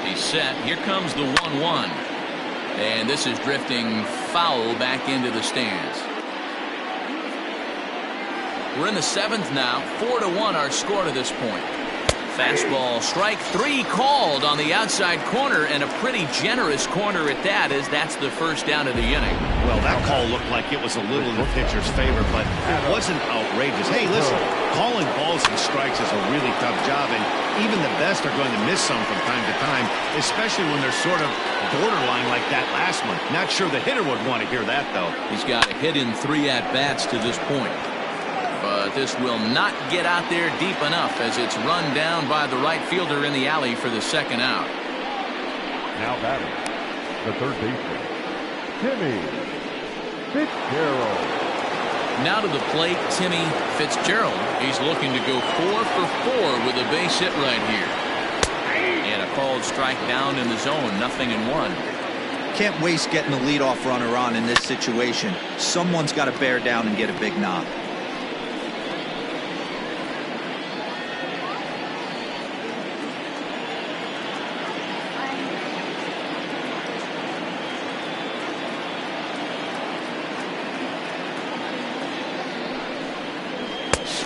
S1: He's set. Here comes the 1-1. And this is drifting foul back into the stands. We're in the 7th now. 4-1 our score to this point. Fastball, strike 3 called on the outside corner, and a pretty generous corner at that, as that's the first down of the inning.
S2: Well, that call looked like it was a little in the pitcher's favor, but it wasn't outrageous. Hey, listen, calling balls and strikes is a really tough job, and even the best are going to miss some from time to time, especially when they're sort of borderline like that last one. Not sure the hitter would want to hear that, though.
S1: He's got a hit in 3 at-bats to this point. But this will not get out there deep enough as it's run down by the right fielder in the alley for the second out.
S4: Now batting, the third baseman, Timmy Fitzgerald.
S1: Now to the plate, Timmy Fitzgerald. He's looking to go 4 for 4 with a base hit right here. And a called strike down in the zone, 0-1.
S3: Can't waste getting the leadoff runner on in this situation. Someone's got to bear down and get a big knock.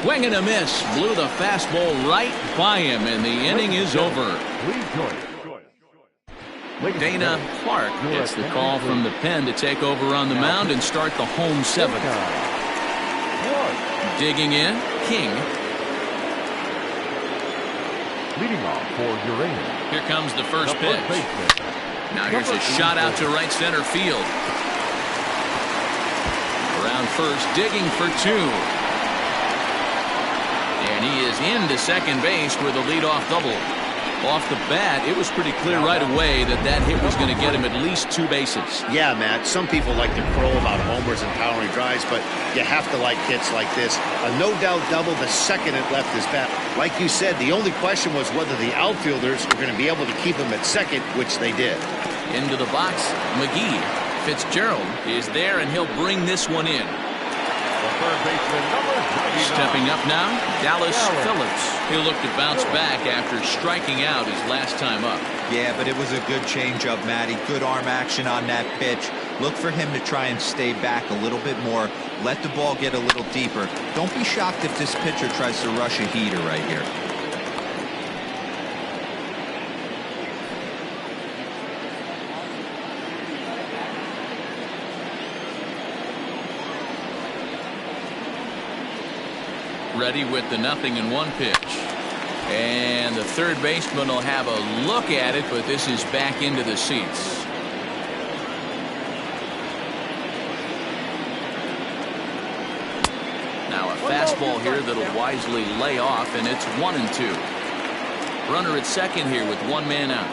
S1: Swing and a miss. Blew the fastball right by him, and the inning is over. Dana Clark gets the call from the pen to take over on the mound and start the home 7th. Digging in, King.
S4: Leading off for Uranus.
S1: Here comes the first pitch. Now here's a shot out to right center field. Around first, digging for 2. And he is into second base with a leadoff double. Off the bat, it was pretty clear right away that that hit was going to get him at least 2 bases.
S2: Yeah, Matt, some people like to crow about homers and towering drives, but you have to like hits like this. A no-doubt double the second it left his bat. Like you said, the only question was whether the outfielders were going to be able to keep him at second, which they did.
S1: Into the box, McGee. Fitzgerald is there, and he'll bring this one in. Stepping up now, Dallas Phillips. He'll look to bounce back after striking out his last time up.
S3: Yeah, but it was a good changeup, Matty. Good arm action on that pitch. Look for him to try and stay back a little bit more. Let the ball get a little deeper. Don't be shocked if this pitcher tries to rush a heater right here.
S1: Ready with the 0-1 pitch. And the third baseman will have a look at it, but this is back into the seats. Now a fastball here that'll wisely lay off, and it's 1-2. Runner at second here with 1 man out.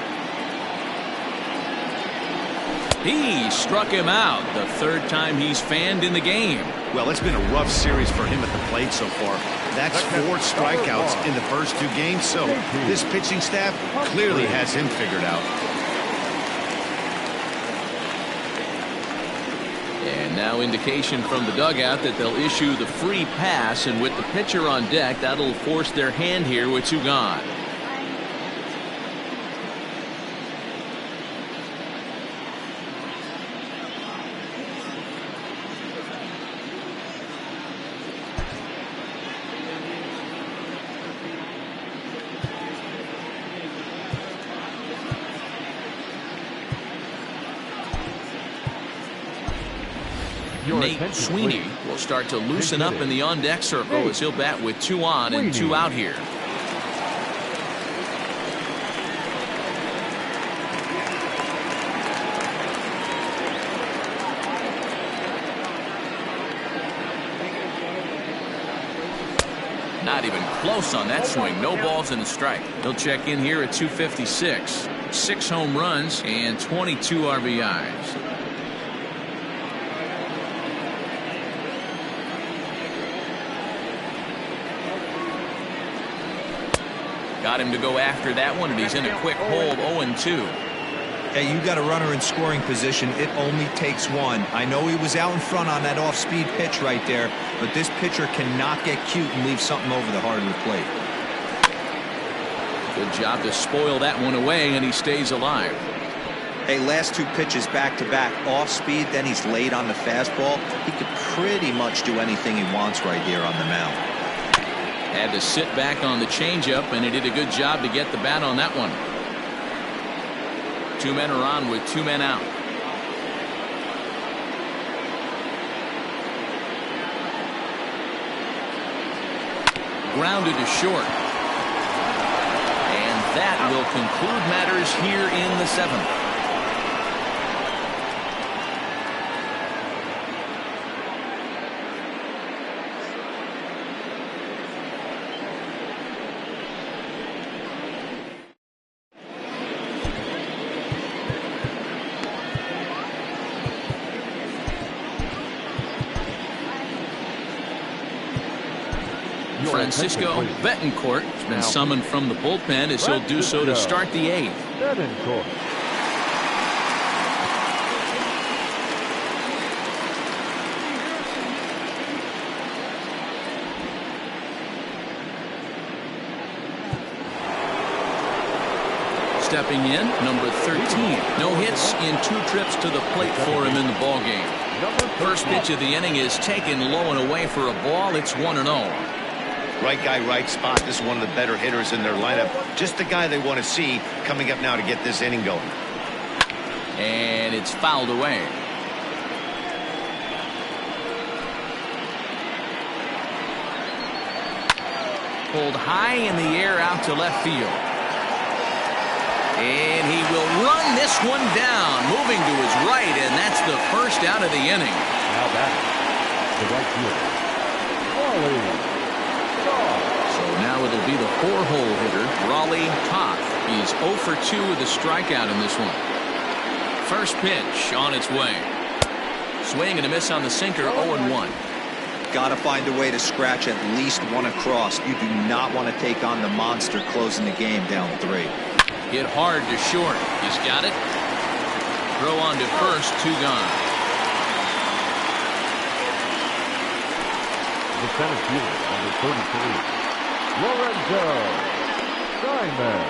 S1: He struck him out, the 3rd time he's fanned in the game.
S2: Well, it's been a rough series for him at the plate so far. That's 4 strikeouts in the first 2 games, so this pitching staff clearly has him figured out.
S1: And now indication from the dugout that they'll issue the free pass, and with the pitcher on deck, that'll force their hand here with 2 gone. Nate Sweeney will start to loosen up in the on-deck circle as he'll bat with 2 on and 2 out here. Not even close on that swing. No balls and a strike. He'll check in here at 256. 6 home runs and 22 RBIs. Got him to go after that one, and he's in a quick hold, 0-2.
S3: Hey, you got a runner in scoring position. It only takes one. I know he was out in front on that off-speed pitch right there, but this pitcher cannot get cute and leave something over the heart of the plate.
S1: Good job to spoil that one away, and he stays alive.
S3: Hey, last 2 pitches back-to-back off speed, then he's laid on the fastball. He could pretty much do anything he wants right here on the mound.
S1: Had to sit back on the changeup, and he did a good job to get the bat on that one. 2 men are on with 2 men out. Grounded to short. And that will conclude matters here in the 7th. Francisco Betancourt has been summoned from the bullpen as he'll do so to start the 8th.
S4: Betancourt.
S1: Stepping in, number 13. No hits in 2 trips to the plate for him in the ballgame. First pitch of the inning is taken low and away for a ball. It's 1-0.
S2: Right guy, right spot. This is one of the better hitters in their lineup. Just the guy they want to see coming up now to get this inning going.
S1: And it's fouled away. Pulled high in the air out to left field. And he will run this one down, moving to his right, and that's the first out of the inning.
S4: Now back to right field. Raleigh.
S1: So now it'll be the 4-hole hitter, Raleigh Toth. He's 0 for 2 with a strikeout in this one. First pitch on its way. Swing and a miss on the sinker, 0-1.
S3: Got to find a way to scratch at least one across. You do not want to take on the monster closing the game down 3.
S1: Hit hard to short. He's got it. Throw on to first, 2 gone.
S4: The center fielder, number 33, Lorenzo Diamond.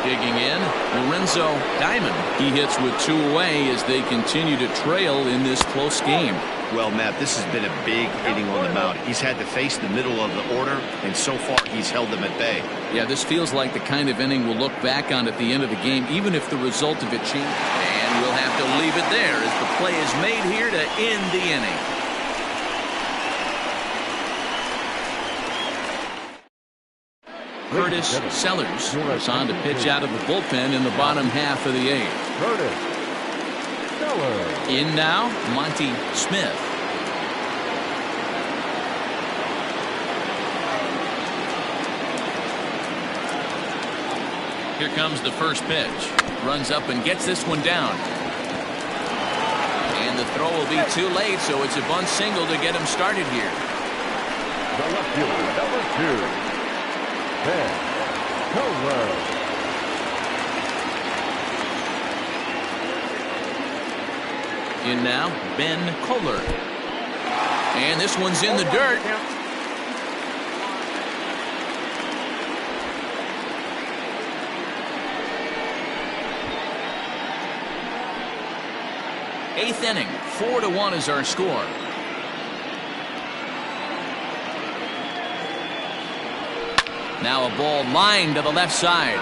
S1: Digging in, Lorenzo Diamond. He hits with 2 away as they continue to trail in this close game.
S2: Well, Matt, this has been a big inning on the mound. He's had to face the middle of the order, and so far he's held them at bay.
S1: Yeah, this feels like the kind of inning we'll look back on at the end of the game, even if the result of it changes. And we'll have to leave it there as the play is made here to end the inning. Curtis Sellers is on to pitch out of the bullpen in the bottom half of the 8th.
S4: Curtis Sellers.
S1: In now, Monty Smith. Here comes the first pitch. Runs up and gets this one down. And the throw will be too late, so it's a bunt single to get him started here.
S4: The left fielder, number 2, Ben Kohler.
S1: In now, Ben Kohler. And this one's in the dirt. Eighth inning, 4-1 is our score. Now a ball lined to the left side.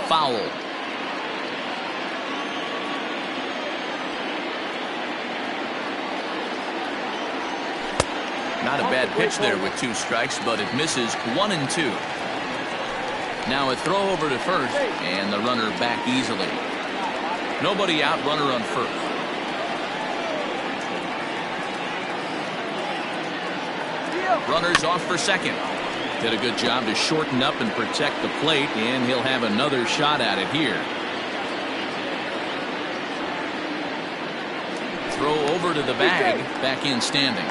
S1: Foul. Not a bad pitch there with 2 strikes, but it misses 1-2. Now a throw over to first, and the runner back easily. Nobody out, runner on first. Runner's off for second. Did a good job to shorten up and protect the plate, and he'll have another shot at it here. Throw over to the bag, back in standing.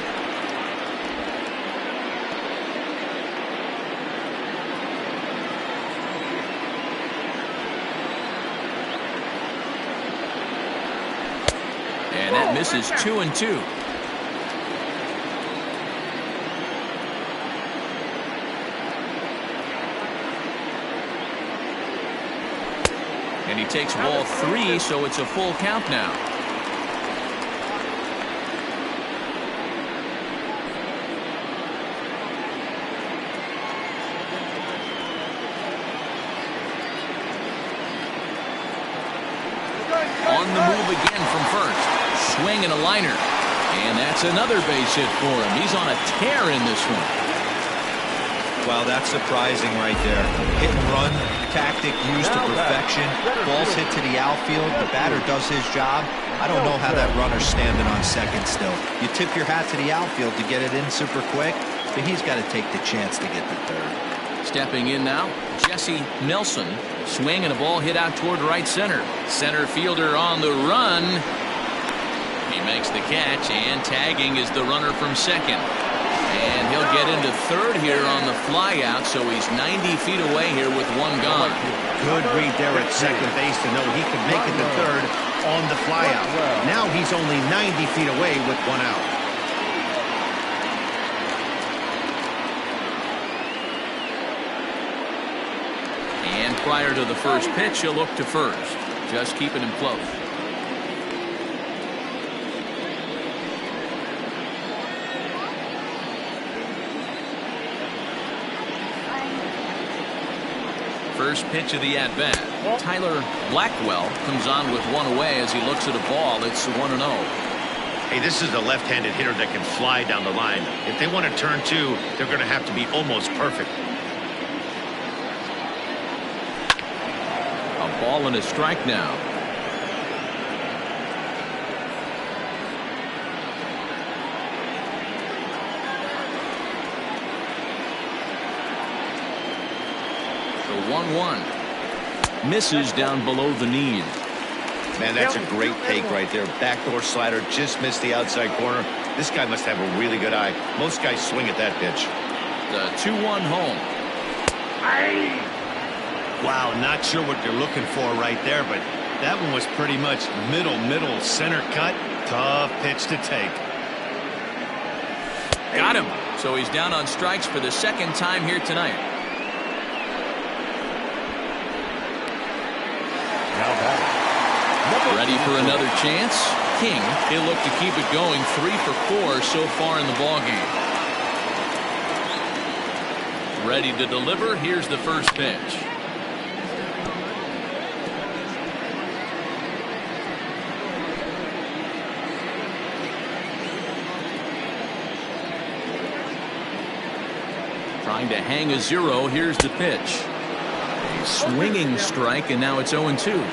S1: And that misses 2-2. And he takes ball 3, so it's a full count now. On the move again from first. Swing and a liner. And that's another base hit for him. He's on a tear in this one.
S3: Well, that's surprising right there. Hit and run tactic used to perfection. Ball's hit to the outfield. The batter does his job. I don't know how that runner's standing on second still. You tip your hat to the outfield to get it in super quick, but he's got to take the chance to get to third.
S1: Stepping in now, Jesse Nelson. Swing and a ball hit out toward right center. Center fielder on the run. He makes the catch, and tagging is the runner from second. And he'll get into third here on the fly out, so he's 90 feet away here with 1 gone.
S2: Good read there at second base to know he could make it to third on the fly out. Now he's only 90 feet away with 1 out.
S1: And prior to the first pitch, he'll look to first, just keeping him close. First pitch of the at-bat. Tyler Blackwell comes on with 1 away as he looks at a ball. It's 1-0.
S2: Hey, this is a left-handed hitter that can fly down the line. If they want to turn 2, they're going to have to be almost perfect.
S1: A ball and a strike now. The 1-1. Misses down below the knees.
S2: Man, that's a great take right there. Backdoor slider, just missed the outside corner. This guy must have a really good eye. Most guys swing at that pitch.
S1: The 2-1 home.
S2: Wow, not sure what they're looking for right there, but that one was pretty much middle, center cut. Tough pitch to take.
S1: Got him. So he's down on strikes for the second time here tonight. Ready for another chance? King, he'll look to keep it going. 3 for 4 so far in the ballgame. Ready to deliver. Here's the first pitch. Trying to hang a 0. Here's the pitch. A swinging strike, and now it's 0-2.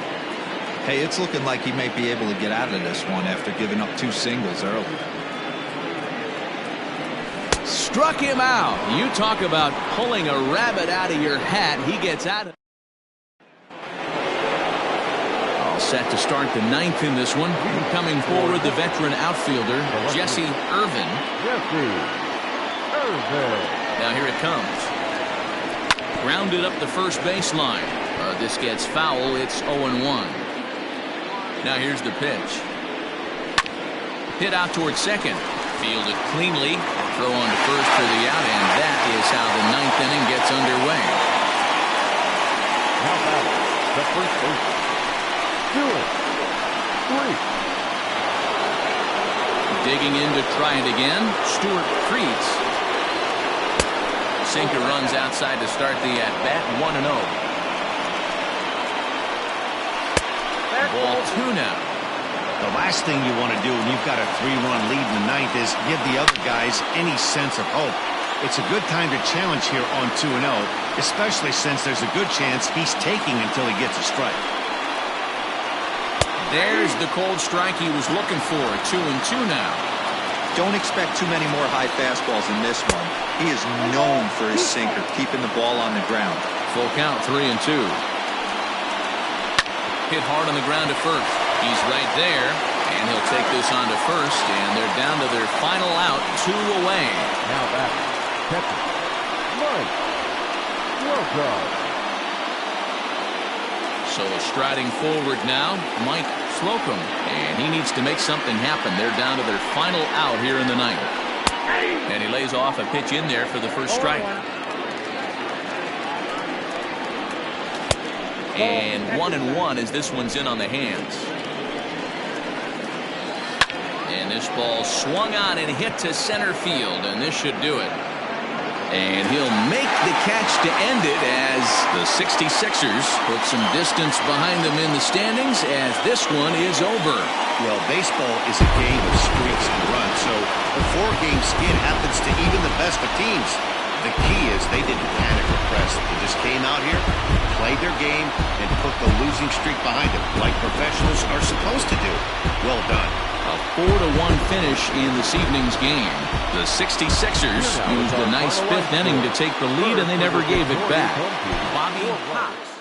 S3: Hey, it's looking like he may be able to get out of this one after giving up 2 singles early.
S1: Struck him out. You talk about pulling a rabbit out of your hat. He gets out of it. All set to start the 9th in this one. Coming forward, the veteran outfielder, Jesse Irvin. Now here it comes. Grounded up the first baseline. This gets foul. It's 0-1. Now here's the pitch. Hit out towards second. Fielded cleanly. Throw on to first for the out, and that is how the 9th inning gets underway.
S4: Now batting, the first baseman, Stuart Creek.
S1: Digging in to try it again, Stuart Creek. Sinker runs outside to start the at-bat. 1-0. Ball 2 now.
S2: The last thing you want to do when you've got a 3-run lead in the ninth is give the other guys any sense of hope. It's a good time to challenge here on 2-0, especially since there's a good chance he's taking until he gets a strike.
S1: There's the cold strike he was looking for. 2-2 now.
S3: Don't expect too many more high fastballs in this one. He is known for his sinker, keeping the ball on the ground.
S1: Full count, 3-2. Hit hard on the ground to first. He's right there, and he'll take this on to first, and they're down to their final out, 2 away.
S4: Now back. Catcher. Mike. Welcome.
S1: So striding forward now, Mike Slocum, and he needs to make something happen. They're down to their final out here in the ninth. And he lays off a pitch in there for the first strike. And 1-1 as this one's in on the hands. And this ball swung on and hit to center field, and this should do it. And he'll make the catch to end it as the 66ers put some distance behind them in the standings as this one is over.
S2: Well, baseball is a game of streaks and runs, so a 4-game skid happens to even the best of teams. The key is they didn't panic or press. They just came out here, played their game, and put the losing streak behind them, like professionals are supposed to do. Well done.
S1: A 4-1 finish in this evening's game. The 66ers used a nice 5th inning to take the lead, and they never gave it back. Bobby Cox.